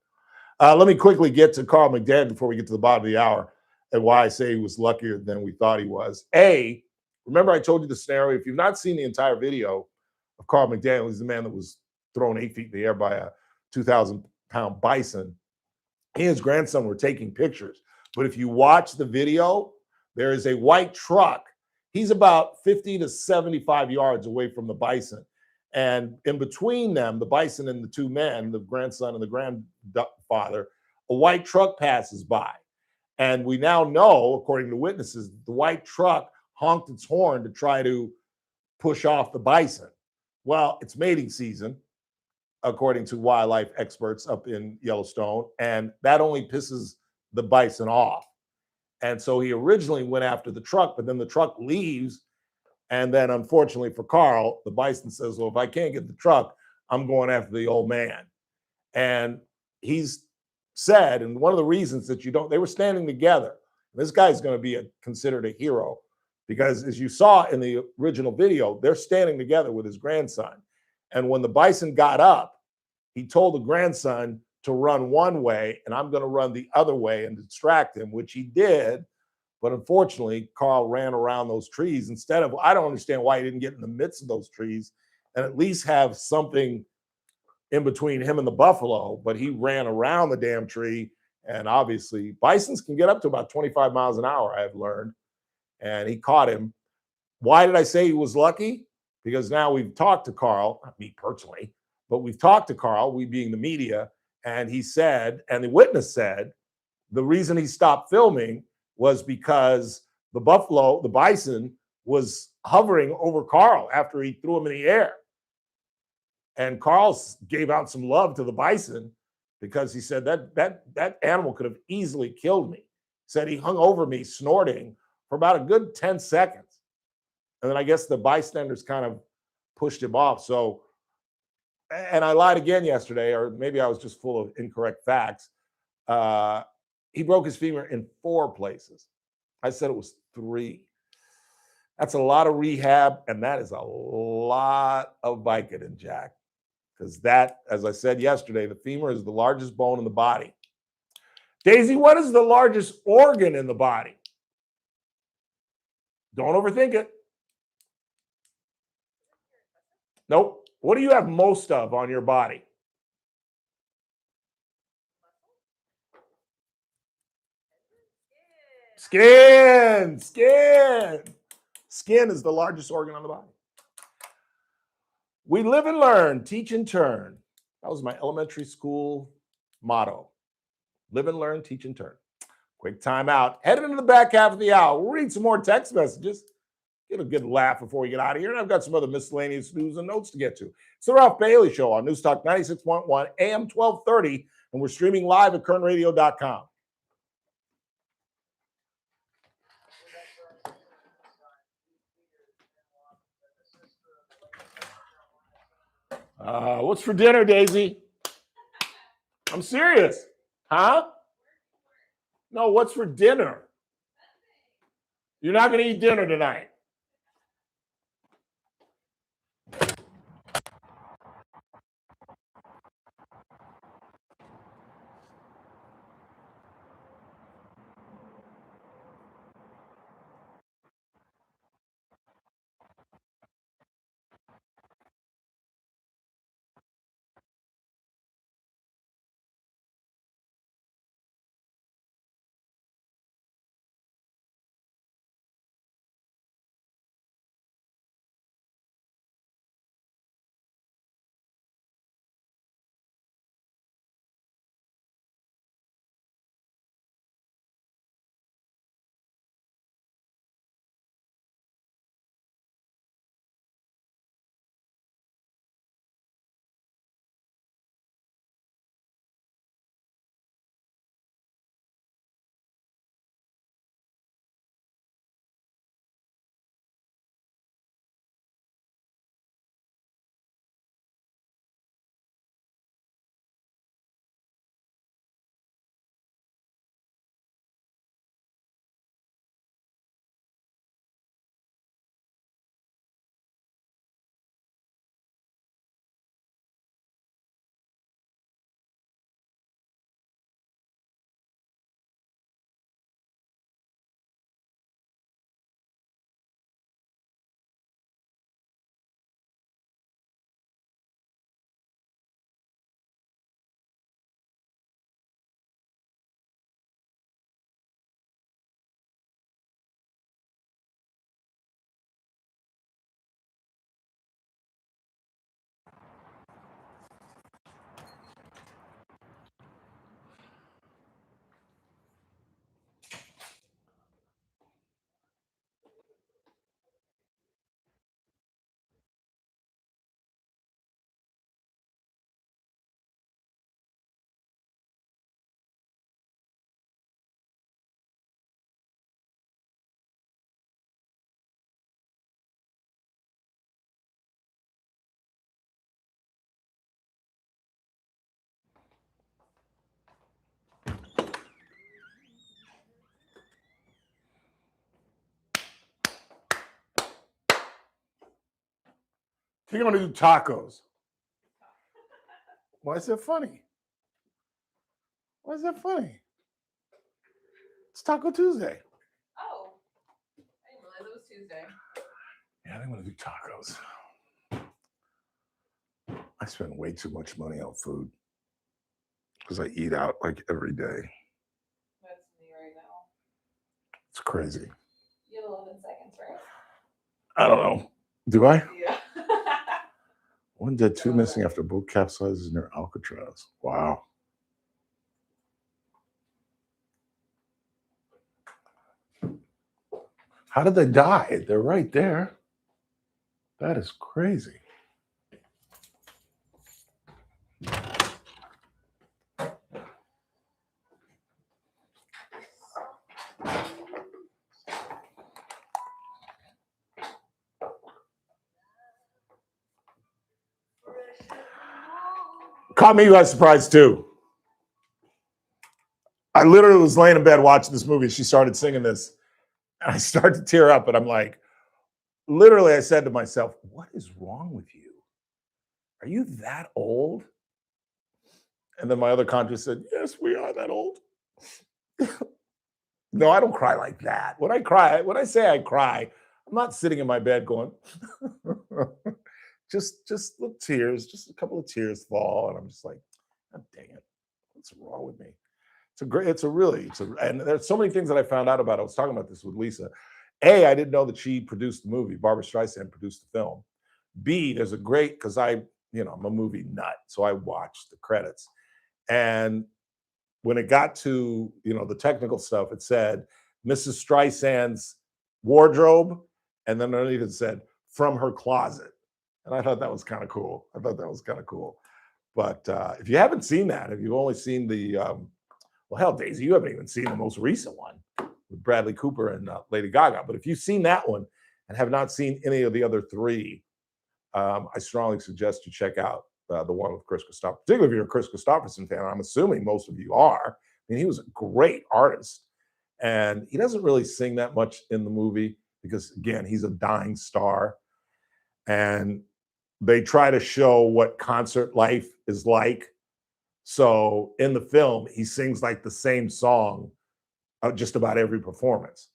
A: Let me quickly get to Carl McDaniel before we get to the bottom of the hour, and why I say he was luckier than we thought he was. Remember I told you the scenario. If you've not seen the entire video of Carl McDaniel, he's the man that was thrown 8 feet in the air by a 2,000-pound bison. He and his grandson were taking pictures. But if you watch the video, there is a white truck. He's about 50 to 75 yards away from the bison. And in between them, the bison and the two men, the grandson and the grandfather, a white truck passes by. And we now know, according to witnesses, the white truck honked its horn to try to push off the bison. Well, it's mating season, according to wildlife experts up in Yellowstone, and that only pisses the bison off. And so he originally went after the truck, but then the truck leaves. And then unfortunately for Carl, the bison says, well, if I can't get the truck, I'm going after the old man. And he's said, and one of the reasons that they were standing together. This guy's going to be considered a hero, because as you saw in the original video, they're standing together with his grandson. And when the bison got up, he told the grandson to run one way, and I'm going to run the other way and distract him, which he did. But unfortunately, Carl ran around those trees instead of, I don't understand why he didn't get in the midst of those trees and at least have something in between him and the buffalo, but he ran around the damn tree. And obviously, bisons can get up to about 25 miles an hour, I've learned. And he caught him. Why did I say he was lucky? Because now we've talked to Carl, not me personally, but we've talked to Carl, we being the media, and he said, and the witness said, the reason he stopped filming was because the bison was hovering over Carl after he threw him in the air. And Carl gave out some love to the bison because he said that animal could have easily killed me. Said he hung over me snorting for about a good 10 seconds. And then I guess the bystanders kind of pushed him off. So, and I lied again yesterday, or maybe I was just full of incorrect facts. He broke his femur in 4 places. I said it was 3. That's a lot of rehab, and that is a lot of Vicodin, Jack. Because that, as I said yesterday, the femur is the largest bone in the body. Daisy, what is the largest organ in the body? Don't overthink it. Nope. What do you have most of on your body? Skin. Skin is the largest organ on the body. We live and learn, teach and turn. That was my elementary school motto. Live and learn, teach and turn. Quick time out. Headed into the back half of the hour. We'll read some more text messages. Get a good laugh before we get out of here. And I've got some other miscellaneous news and notes to get to. It's the Ralph Bailey Show on News Talk 96.1 AM 1230. And we're streaming live at currentradio.com. What's for dinner, Daisy? I'm serious. Huh? No, what's for dinner? You're not going to eat dinner tonight. I think I'm going to do tacos. Why is that funny? Why is that funny? It's Taco Tuesday.
C: Oh, I didn't realize it was Tuesday.
A: Yeah, I think I'm going to do tacos. I spend way too much money on food because I eat out like every day.
C: That's me right now.
A: It's crazy.
C: You have 11 seconds, right?
A: I don't know. Do I?
C: Yeah.
A: 1 dead, 2 missing after boat capsizes near Alcatraz. Wow. How did they die? They're right there. That is crazy. caught me by surprise too. I literally was laying in bed watching this movie. She started singing this, and I started to tear up. And I'm like, literally, I said to myself, "What is wrong with you? Are you that old?" And then my other conscience said, "Yes, we are that old." No, I don't cry like that. When I say I cry, I'm not sitting in my bed going, just little tears, just a couple of tears fall, and I'm just like, "God dang it, what's wrong with me?" And there's so many things that I found out about. I was talking about this with Lisa. A, I didn't know that she produced the movie. Barbara Streisand produced the film. B, there's a great, because I'm a movie nut, so I watched the credits. And when it got to, the technical stuff, it said Mrs. Streisand's wardrobe, and then underneath it said from her closet. And I thought that was kind of cool. But if you haven't seen that, if you've only seen the, well, hell, Daisy, you haven't even seen the most recent one with Bradley Cooper and Lady Gaga. But if you've seen that one and have not seen any of the other three, I strongly suggest you check out the one with Chris Christopherson, particularly if you're a Chris Christopherson fan. I'm assuming most of you are. I mean, he was a great artist. And he doesn't really sing that much in the movie because, again, he's a dying star. And they try to show what concert life is like. So in the film, he sings like the same song just about every performance,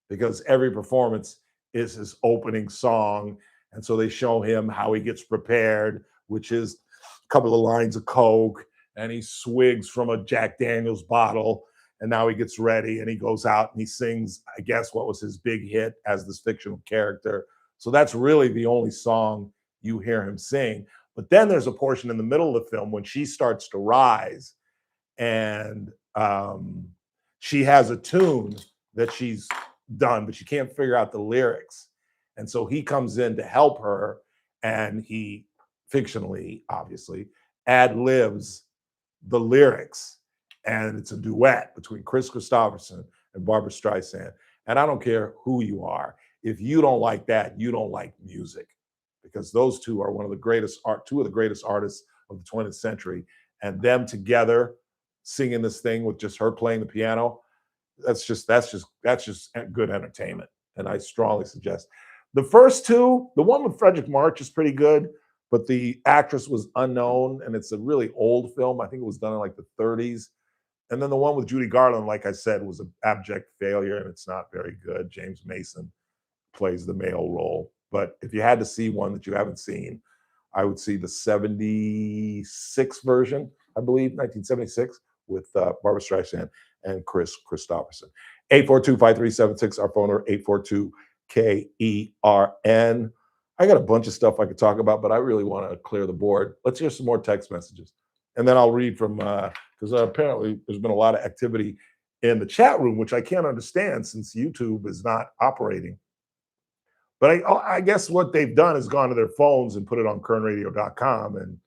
A: because every performance is his opening song. And so they show him how he gets prepared, which is a couple of lines of Coke, and he swigs from a Jack Daniels bottle, and now he gets ready and he goes out and he sings, I guess, what was his big hit as this fictional character. So that's really the only song you hear him sing. But then there's a portion in the middle of the film when she starts to rise, and she has a tune that she's done, but she can't figure out the lyrics. And so he comes in to help her, and he fictionally, obviously, ad-libs the lyrics. And it's a duet between Chris Christopherson and Barbara Streisand. And I don't care who you are. If you don't like that, you don't like music, because those two are two of the greatest artists of the 20th century. And them together singing this thing with just her playing the piano, that's just good entertainment. And I strongly suggest. The first two, the one with Frederick March is pretty good, but the actress was unknown, and it's a really old film. I think it was done in like the 30s. And then the one with Judy Garland, like I said, was an abject failure, and it's not very good. James Mason plays the male role. But if you had to see one that you haven't seen, I would see the 76 version, I believe, 1976, with Barbara Streisand and Chris Christopherson. 842-5376, our phone number, 842-KERN. I got a bunch of stuff I could talk about, but I really want to clear the board. Let's hear some more text messages. And then I'll read from, because apparently there's been a lot of activity in the chat room, which I can't understand since YouTube is not operating. But I guess what they've done is gone to their phones and put it on kernradio.com, and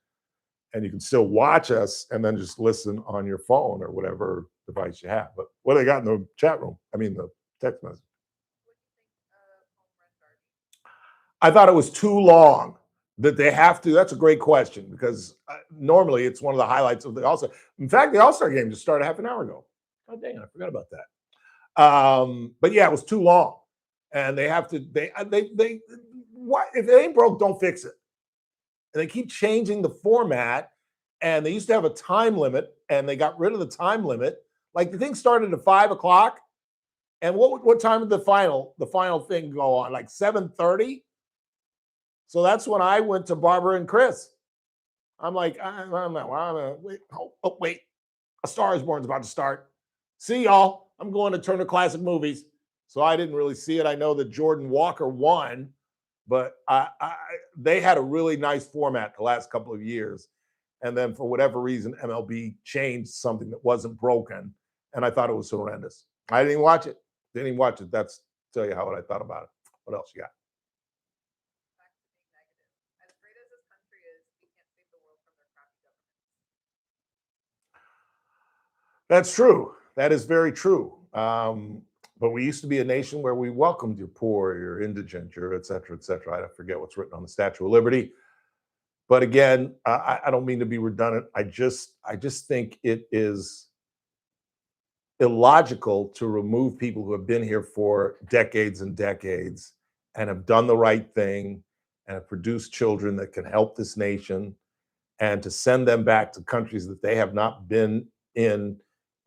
A: you can still watch us and then just listen on your phone or whatever device you have. But what do they got in the chat room? I mean, the text message. I thought it was too long. That they have to. That's a great question, because normally it's one of the highlights of the All-Star. In fact, the All-Star game just started half an hour ago. Oh, dang, I forgot about that. But yeah, it was too long. And they have to, what if it ain't broke, don't fix it. And they keep changing the format. And they used to have a time limit, and they got rid of the time limit. Like, the thing started at 5 o'clock. And what time did the final thing go on? Like 7:30? So that's when I went to Barbara and Chris. I'm like, wait, A Star is Born is about to start. See y'all. I'm going to Turner Classic Movies. So I didn't really see it. I know that Jordan Walker won, but they had a really nice format the last couple of years. And then for whatever reason, MLB changed something that wasn't broken. And I thought it was horrendous. I didn't even watch it. That's tell you what I thought about it. What else you got? That's true. That is very true. But we used to be a nation where we welcomed your poor, your indigent, your et cetera, et cetera. I forget what's written on the Statue of Liberty. But again, I don't mean to be redundant. I just think it is illogical to remove people who have been here for decades and decades and have done the right thing and have produced children that can help this nation, and to send them back to countries that they have not been in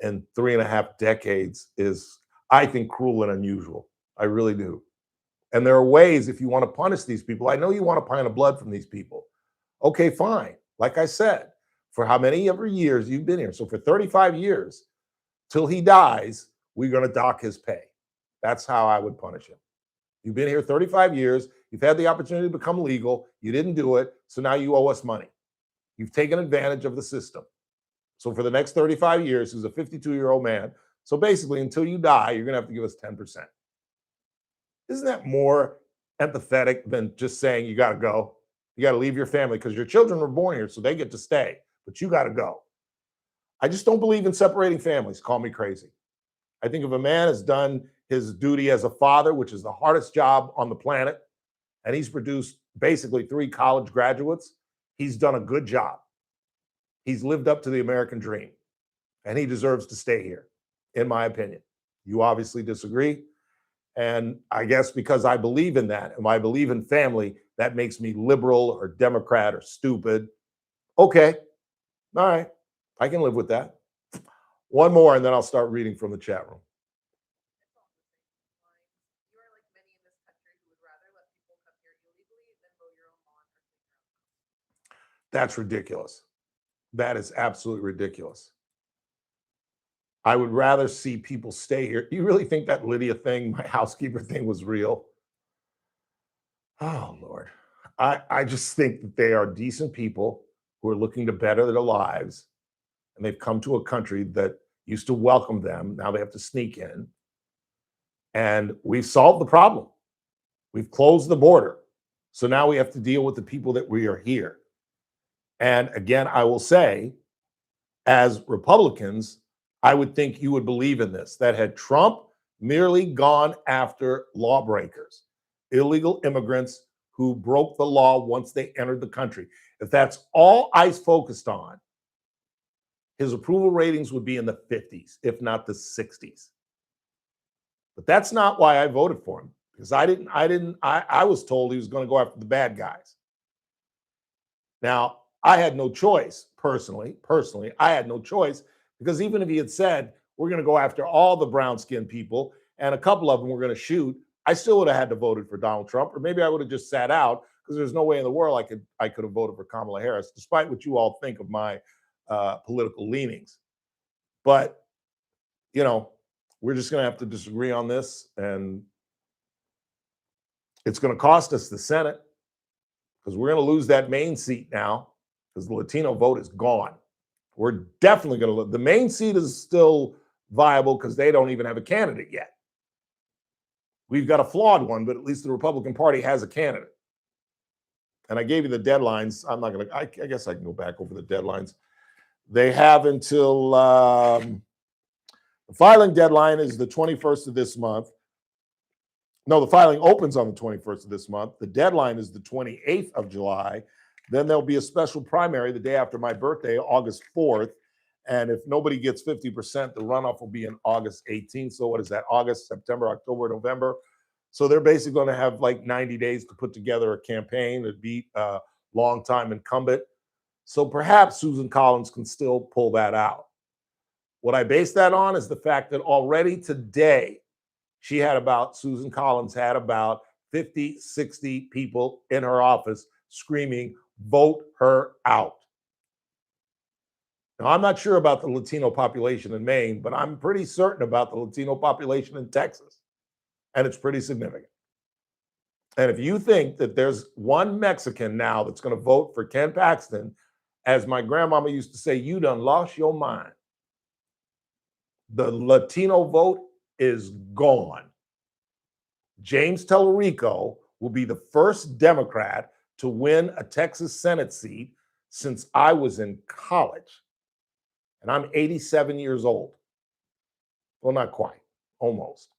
A: 3.5 decades is, I think, cruel and unusual. I really do. And there are ways, if you want to punish these people, I know you want a pint of blood from these people. Okay, fine. Like I said, for how many ever years you've been here. So for 35 years, till he dies, we're going to dock his pay. That's how I would punish him. You've been here 35 years. You've had the opportunity to become legal. You didn't do it. So now you owe us money. You've taken advantage of the system. So for the next 35 years, he's a 52-year-old man. So basically, until you die, you're going to have to give us 10%. Isn't that more empathetic than just saying you got to go? You got to leave your family because your children were born here, so they get to stay, but you got to go. I just don't believe in separating families. Call me crazy. I think if a man has done his duty as a father, which is the hardest job on the planet, and he's produced basically 3 college graduates, he's done a good job. He's lived up to the American dream, and he deserves to stay here, in my opinion. You obviously disagree. And I guess because I believe in that and I believe in family, that makes me liberal or Democrat or stupid. Okay. All right. I can live with that. One more, and then I'll start reading from the chat room.
C: You are like many in this country who would rather let people come here illegally than mow your own lawn or clean your own house.
A: That's ridiculous. That is absolutely ridiculous. I would rather see people stay here. You really think that Lydia thing, my housekeeper thing, was real? Oh, Lord. I just think that they are decent people who are looking to better their lives, and they've come to a country that used to welcome them. Now they have to sneak in. And we've solved the problem. We've closed the border. So now we have to deal with the people that we are here. And again, I will say, as Republicans, I would think you would believe in this, that had Trump merely gone after lawbreakers, illegal immigrants who broke the law once they entered the country, if that's all ICE focused on, his approval ratings would be in the 50s, if not the 60s. But that's not why I voted for him, because I was told he was going to go after the bad guys. Now, I had no choice, personally, I had no choice, because even if he had said, we're going to go after all the brown-skinned people, and a couple of them we're going to shoot, I still would have had to vote for Donald Trump, or maybe I would have just sat out, because there's no way in the world I could have voted for Kamala Harris, despite what you all think of my political leanings. But, you know, we're just going to have to disagree on this, and it's going to cost us the Senate, because we're going to lose that Maine seat now, because the Latino vote is gone. We're definitely going to lose. The Maine seat is still viable because they don't even have a candidate yet. We've got a flawed one, but at least the Republican Party has a candidate. And I gave you the deadlines. I'm not going to, I guess I can go back over the deadlines. They have until, the filing deadline is the 21st of this month. No, the filing opens on the 21st of this month. The deadline is the 28th of July. Then there'll be a special primary the day after my birthday, August 4th. And if nobody gets 50%, the runoff will be in August 18th. So what is that? August, September, October, November. So they're basically going to have like 90 days to put together a campaign to beat a longtime incumbent. So perhaps Susan Collins can still pull that out. What I base that on is the fact that already today, Susan Collins had about 50, 60 people in her office screaming, vote her out. Now, I'm not sure about the Latino population in Maine, but I'm pretty certain about the Latino population in Texas. And it's pretty significant. And if you think that there's one Mexican now that's going to vote for Ken Paxton, as my grandmama used to say, you done lost your mind. The Latino vote is gone. James Tellerico will be the first Democrat to win a Texas Senate seat since I was in college. And I'm 87 years old. Well, not quite, almost.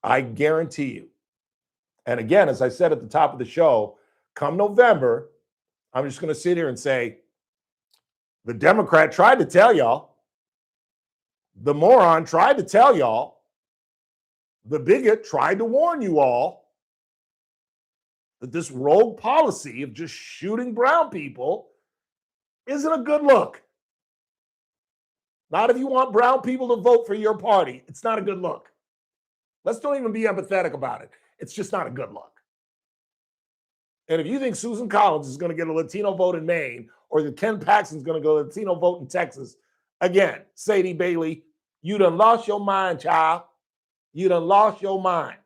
A: I guarantee you. And again, as I said at the top of the show, come November, I'm just going to sit here and say, the Democrat tried to tell y'all. The moron tried to tell y'all. The bigot tried to warn you all that this rogue policy of just shooting brown people isn't a good look. Not if you want brown people to vote for your party. It's not a good look. Let's don't even be empathetic about it. It's just not a good look. And if you think Susan Collins is going to get a Latino vote in Maine or that Ken Paxton's going to get a Latino vote in Texas, again, Sadie Bailey, you done lost your mind, child. You done lost your mind.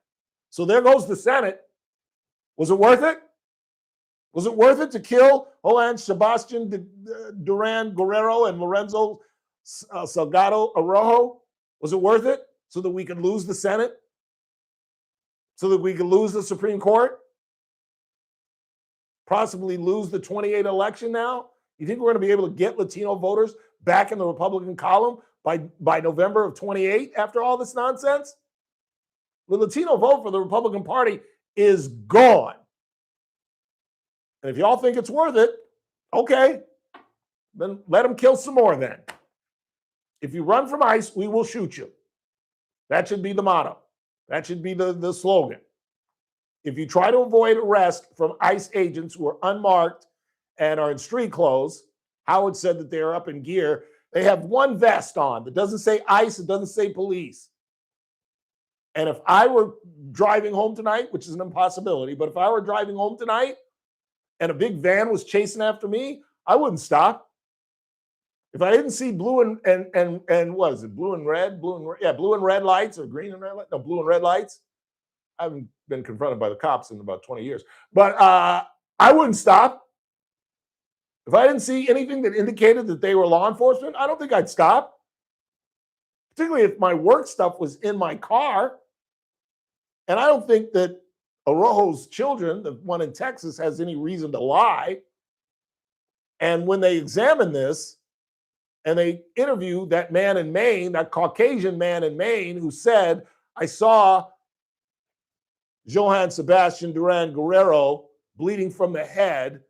A: So there goes the Senate. Was it worth it? Was it worth it to kill Joan Sebastian Duran Guerrero and Lorenzo Salgado Arrojo? Was it worth it so that we could lose the Senate? So that we could lose the Supreme Court? Possibly lose the 28 election now? You think we're going to be able to get Latino voters back in the Republican column by November of 28 after all this nonsense? The Latino vote for the Republican Party is gone. And if y'all think it's worth it, okay, then let them kill some more then. If you run from ICE, we will shoot you. That should be the motto. That should be the slogan. If you try to avoid arrest from ICE agents who are unmarked and are in street clothes, Howard said that they're up in gear. They have one vest on that doesn't say ICE, it doesn't say police. And if I were driving home tonight, which is an impossibility, but if I were driving home tonight and a big van was chasing after me, I wouldn't stop. If I didn't see blue and what is it, blue and red lights or green and red lights, no, blue and red lights. I haven't been confronted by the cops in about 20 years, but I wouldn't stop. If I didn't see anything that indicated that they were law enforcement, I don't think I'd stop. Particularly if my work stuff was in my car. And I don't think that Arrojo's children, the one in Texas, has any reason to lie. And when they examine this and they interview that man in Maine, that Caucasian man in Maine who said, I saw Johann Sebastian Duran Guerrero bleeding from the head,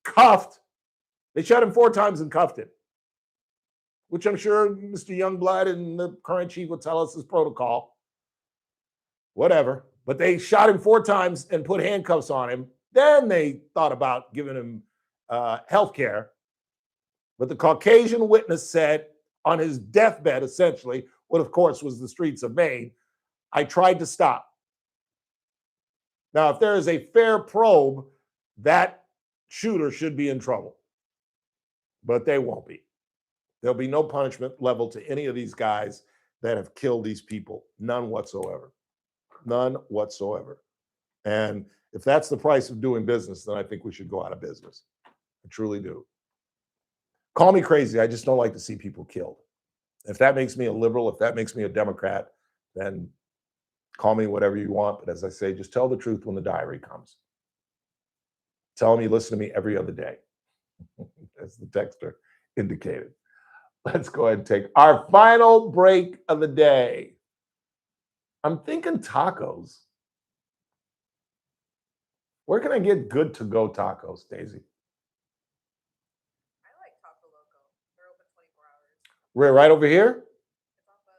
A: cuffed. They shot him 4 times and cuffed him, which I'm sure Mr. Youngblood and the current chief will tell us is protocol. Whatever. But they shot him 4 times and put handcuffs on him. Then they thought about giving him health care. But the Caucasian witness said on his deathbed, essentially, what of course was the streets of Maine, I tried to stop. Now, if there is a fair probe, that shooter should be in trouble. But they won't be. There'll be no punishment level to any of these guys that have killed these people. None whatsoever. None whatsoever. And if that's the price of doing business, then I think we should go out of business. I truly do. Call me crazy. I just don't like to see people killed. If that makes me a liberal, if that makes me a Democrat, then call me whatever you want. But as I say, just tell the truth when the diary comes. Tell me you listen to me every other day, as the texter indicated. Let's go ahead and take our final break of the day. I'm thinking tacos. Where can I get good to-go tacos, Daisy?
C: I like Taco Loco. They're open 24 hours.
A: We're right over here?
C: It's off of,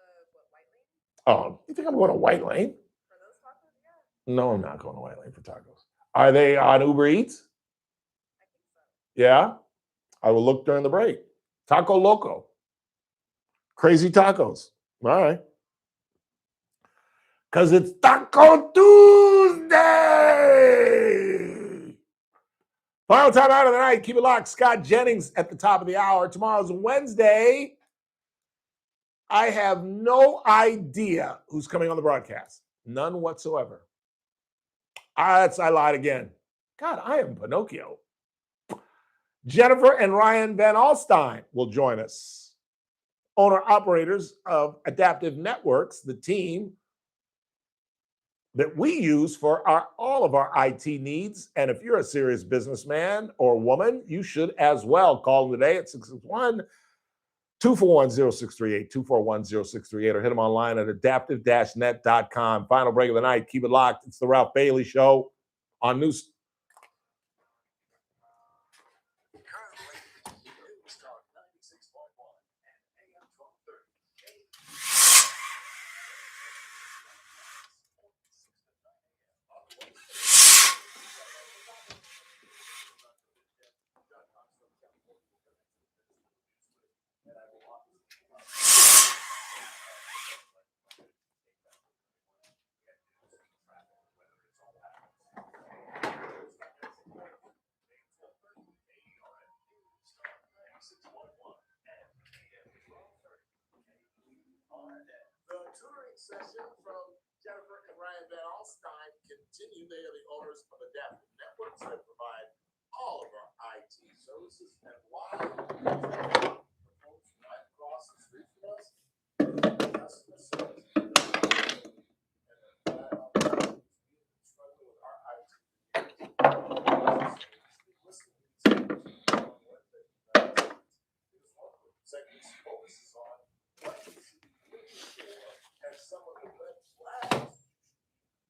C: White Lane?
A: Oh, you think I'm going to White Lane?
C: For those tacos, yeah.
A: No, I'm not going to White Lane for tacos. Are they on Uber Eats?
C: I think so.
A: Yeah? I will look during the break. Taco Loco. Crazy tacos. All right. Because it's Taco Tuesday. Final time out of the night. Keep it locked. Scott Jennings at the top of the hour. Tomorrow's Wednesday. I have no idea who's coming on the broadcast. None whatsoever. I lied again. God, I am Pinocchio. Jennifer and Ryan Van Alstyne will join us. Owner-operators of Adaptive Networks, the team that we use for all of our IT needs. And if you're a serious businessman or woman, you should as well. Call them today at 661-241-0638, 241-0638, or hit them online at adaptive-net.com. Final break of the night. Keep it locked. It's the Ralph Bailey Show on News.
D: tutoring session from Jennifer and Ryan Van Alstyne continue. They are the owners of Adaptive Networks that provide all of our IT services and live folks right across the street from us. Customer service. And struggling with our IT. Segments focuses on what you should be looking for and some of the red flags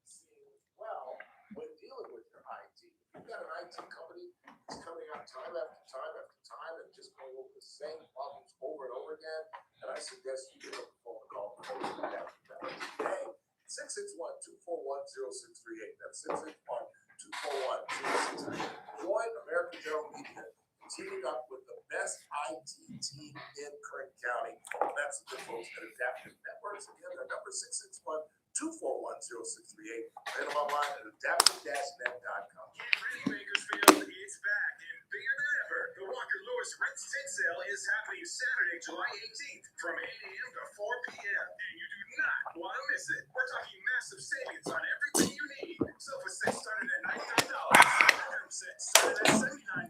D: seeing as well when dealing with your IT. If you've got an IT company that's coming out time after time after time and just going over the same problems over and over again, and I suggest you give up the phone call today. 661-241-0638. That's 661-241-0638. Join American General Media, teaming up with the best IT team in Kern County. That's the folks at Adaptive Networks. Again, their number 661-241-0638. Available online at adaptive-net.com.
E: Bakersfield, it's back and bigger than ever. The Walker Lewis Rent Tent Sale is happening Saturday, July 18th from 8 a.m. to 4 p.m. And you do not want to miss it. We're talking massive savings on everything you need. Sofa sets started at $99. Bedroom sets started at $79.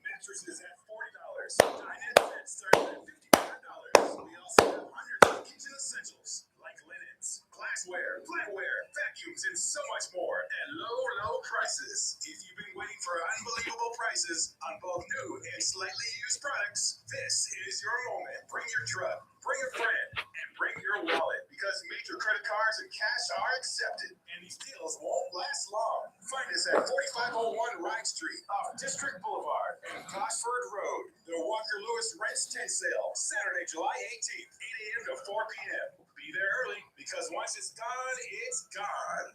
E: Mattresses at $40. Dinette sets started at $55. We also have hundreds of kitchen essentials like linens, glassware, flatware, vacuums, and so much more at low prices. If you've been waiting for unbelievable prices on both new and slightly used products, this is your moment. Bring your truck, bring a friend, and bring your wallet because major credit cards and cash are accepted. And these deals won't last long. Find us at 4501 Ride Street off District Boulevard and Gosford Road. The Walker Lewis Rents Tent Sale, Saturday, July 18th, 8 a.m. to 4 p.m. Be there early because once it's gone, it's gone.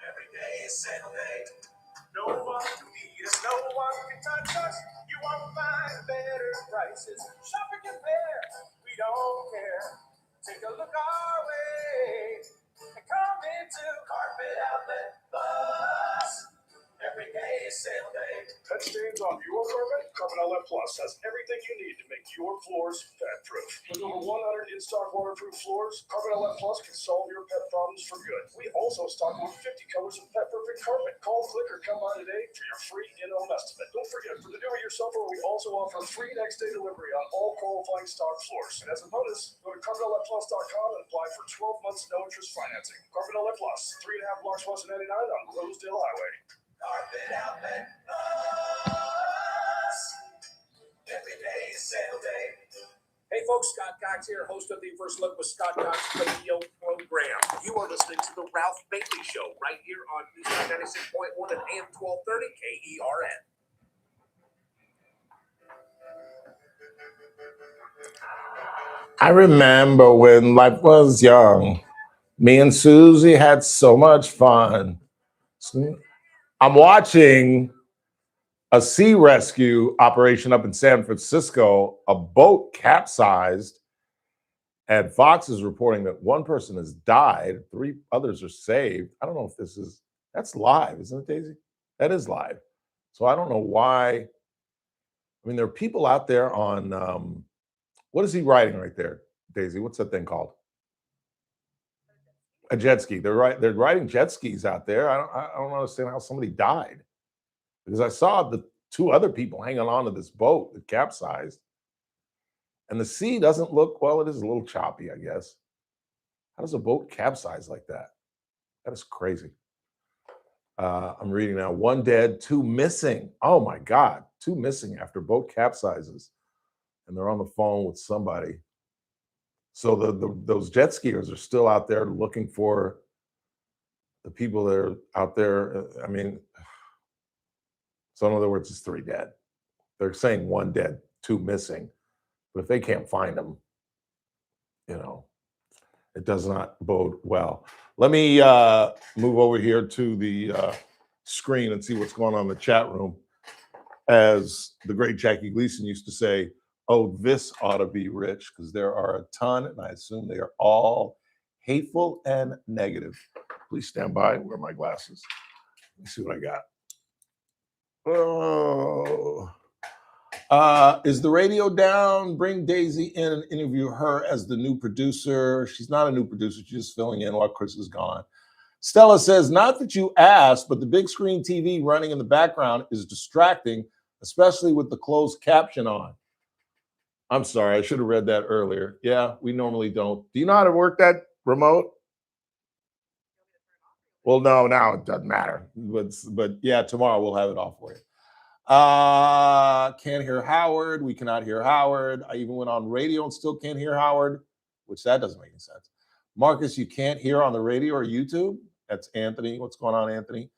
E: Every day is sale day. No one can beat us, no one can touch us. You won't find better prices. Shop and compare, we don't care. Take a look our way and come into Carpet Outlet Plus. Every day is sale day.
F: Pet stains on your carpet? Carpet Outlet Plus has everything you need to make your floors pet-proof. With over 100 in-stock waterproof floors, Carpet Outlet Plus can solve your pet problems for good. We also stock over 50 colors of pet-perfect carpet. Call, click, or come by today for your free in-home estimate. Don't forget, for the do-it-yourselfer, we also offer free next-day delivery on all qualifying stock floors. And as a bonus, go to carpetoutletplus.com and apply for 12 months no-interest financing. Carpet Outlet Plus, 3.5 blocks west of 99 on Rosedale Highway.
E: Carpet Outlet Plus. Every day is sale day.
T: Hey folks, Scott Cox here, host of the First Look with Scott Cox radio program. You are listening to the Ralph Bailey Show right here on News 96.1 and AM 1230 KERN.
A: I remember when life was young. Me and Susie had so much fun. I'm watching a sea rescue operation up in San Francisco. A boat capsized, and Fox is reporting that one person has died, 3 others are saved. I don't know if that's live, isn't it, Daisy? That is live. So I don't know why. I mean, there are people out there on, what is he riding right there, Daisy? What's that thing called? A jet ski. They're riding jet skis out there. I don't understand how somebody died. Because I saw the 2 other people hanging on to this boat that capsized. And the sea doesn't look, well, it is a little choppy, I guess. How does a boat capsize like that? That is crazy. I'm reading now, 1 dead, 2 missing. Oh my God, 2 missing after boat capsizes. And they're on the phone with somebody. So those jet skiers are still out there looking for the people that are out there. I mean, so in other words, it's 3 dead. They're saying 1 dead, 2 missing. But if they can't find them, it does not bode well. Let me move over here to the screen and see what's going on in the chat room. As the great Jackie Gleason used to say, oh, this ought to be rich, because there are a ton, and I assume they are all hateful and negative. Please stand by. Where are my glasses? Let me see what I got. Oh, Is the radio down? Bring Daisy in and interview her as the new producer. She's not a new producer. She's just filling in while Chris is gone. Stella says, not that you asked, but the big screen TV running in the background is distracting, especially with the closed caption on. I'm sorry, I should have read that earlier. Yeah, we normally don't. Do you know how to work that remote? Well, no, now it doesn't matter. But yeah, tomorrow we'll have it off for you. Can't hear Howard. We cannot hear Howard. I even went on radio and still can't hear Howard, which that doesn't make any sense. Marcus, you can't hear on the radio or YouTube? That's Anthony. What's going on, Anthony?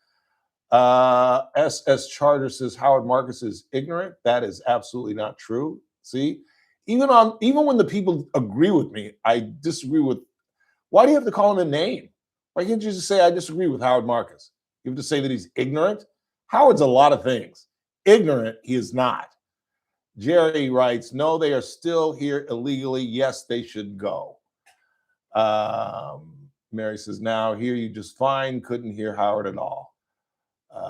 A: SS Charter says Howard Marcus is ignorant. That is absolutely not true. See, even when the people agree with me, I disagree with. Why do you have to call him a name? Why can't you just say I disagree with Howard Marcus? You have to say that he's ignorant. Howard's a lot of things. Ignorant, he is not. Jerry writes, no, they are still here illegally. Yes, they should go. Mary says, now hear you just fine. Couldn't hear Howard at all.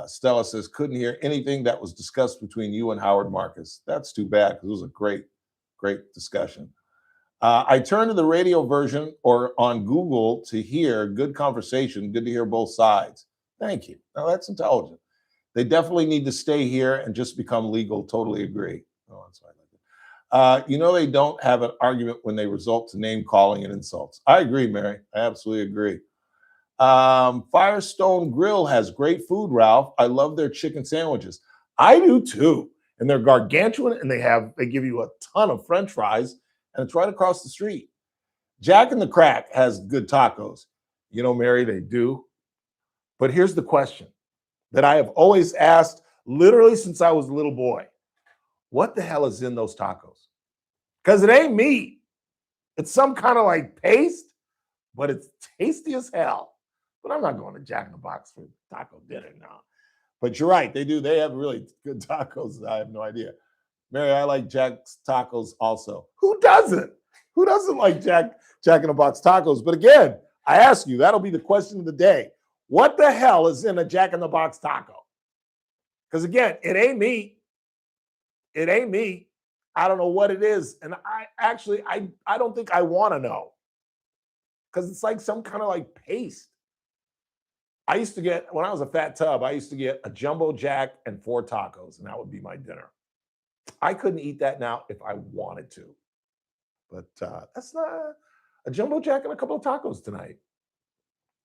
A: Stella says, couldn't hear anything that was discussed between you and Howard Marcus. That's too bad because it was a great, great discussion. I turned to the radio version or on Google to hear good conversation. Good to hear both sides. Thank you. Now that's intelligent. They definitely need to stay here and just become legal. Totally agree. Oh, that's right. You know, they don't have an argument when they result to name calling and insults. I agree, Mary. I absolutely agree. Firestone Grill has great food, Ralph. I love their chicken sandwiches. I do too. And they're gargantuan and they give you a ton of French fries and it's right across the street. Jack in the Crack has good tacos. You know, Mary, they do. But here's the question that I have always asked literally since I was a little boy. What the hell is in those tacos? Because it ain't meat. It's some kind of like paste, but it's tasty as hell. But I'm not going to Jack in the Box for taco dinner now. But you're right, they do. They have really good tacos. I have no idea. Mary, I like Jack's tacos also. Who doesn't? Who doesn't like Jack in the Box tacos? But again, I ask you, that'll be the question of the day. What the hell is in a Jack in the Box taco? Because again, it ain't meat. It ain't meat. I don't know what it is. And I don't think I want to know. Because it's like some kind of like paste. I used to get, when I was a fat tub, I used to get a jumbo jack and 4 tacos, and that would be my dinner. I couldn't eat that now if I wanted to. But that's not a jumbo jack and a couple of tacos tonight.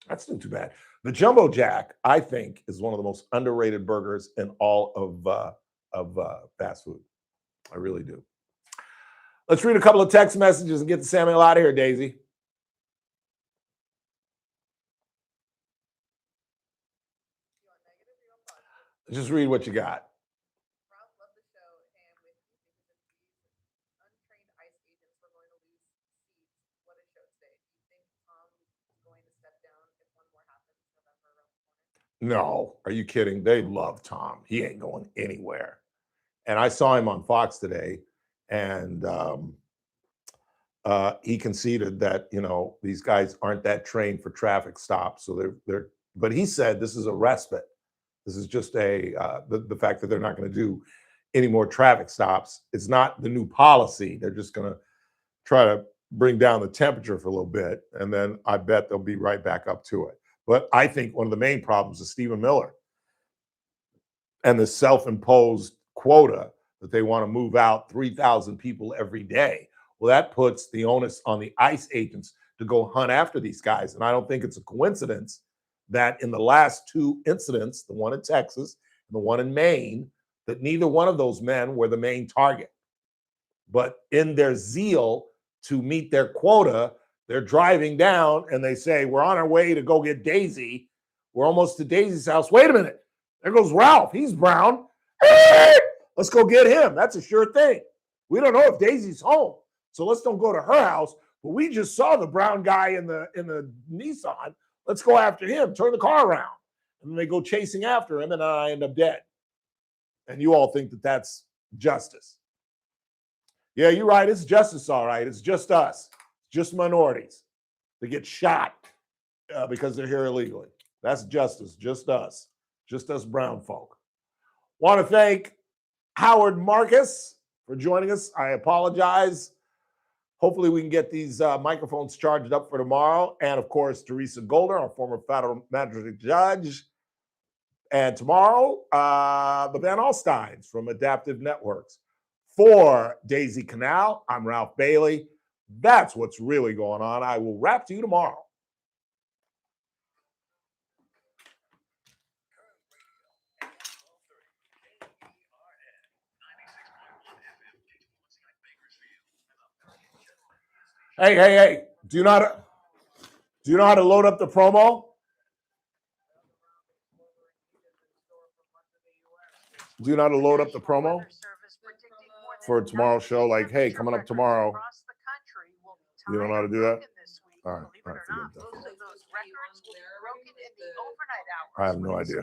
A: That's not too bad. The Jumbo Jack, I think, is one of the most underrated burgers in all of fast food. I really do. Let's read a couple of text messages and get the Samuel out of here, Daisy. Just read what you got.
C: Ralph loved the show, and with these untrained ICE agents were going to lose seats. What a show today. Do you think Tom is going to step down if one more happens November around the corner?
A: No, are you kidding? They love Tom. He ain't going anywhere. And I saw him on Fox today, and he conceded that, you know, these guys aren't that trained for traffic stops. So they're but he said this is a respite. This is just the fact that they're not going to do any more traffic stops. It's not the new policy. They're just going to try to bring down the temperature for a little bit, and then I bet they'll be right back up to it. But I think one of the main problems is Stephen Miller and the self-imposed quota that they want to move out 3,000 people every day. Well, that puts the onus on the ICE agents to go hunt after these guys. And I don't think it's a coincidence that in the last 2 incidents, the one in Texas and the one in Maine, that neither one of those men were the main target. But in their zeal to meet their quota, they're driving down and they say, we're on our way to go get Daisy. We're almost to Daisy's house. Wait a minute. There goes Ralph. He's brown. Hey, let's go get him. That's a sure thing. We don't know if Daisy's home. So let's don't go to her house. But we just saw the brown guy in the Nissan. Let's go after him. Turn the car around. And then they go chasing after him, and I end up dead. And you all think that that's justice. Yeah, you're right. It's justice, all right. It's just us. Just minorities. They get shot because they're here illegally. That's justice. Just us. Just us brown folk. Want to thank Howard Marcus for joining us. I apologize. Hopefully we can get these microphones charged up for tomorrow. And of course, Teresa Goldner, our former federal magistrate judge. And tomorrow, the Van Alstynes from Adaptive Networks. For Daisy Canal, I'm Ralph Bailey. That's what's really going on. I will rap to you tomorrow. Hey. Do you know how to load up the promo? Do you know how to load up the promo for tomorrow's show? Like, hey, coming up tomorrow. You don't know how to do that? All right. I have no idea.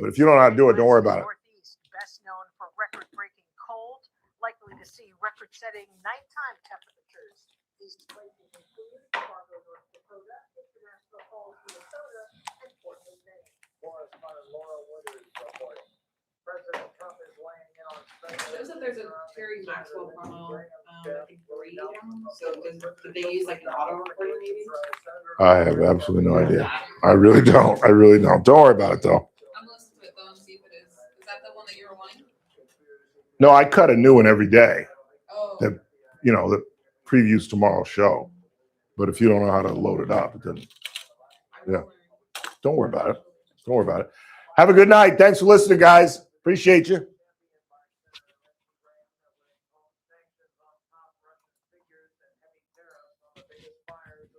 A: But if you don't know how to do it, don't worry about it.
G: Best known for record-breaking cold, likely to see record-setting nighttime temperatures. These places include Fargo, North Dakota, International Falls, Minnesota, and Portland, Maine. Correspondent Laura Woodard is reporting. President Trump is weighing in on
C: Shows that there's a Terry Maxwell promo, I think 3 down. So did they use like an auto recording maybe?
A: I have absolutely no idea. I really don't. Don't worry about it though.
C: I'm listening to it though and see if it is. Is that the one that you were wanting?
A: No, I cut a new one every day.
C: Oh.
A: That that previews tomorrow's show. But if you don't know how to load it up, it doesn't. Yeah. Don't worry about it. Have a good night. Thanks for listening, guys. Appreciate you.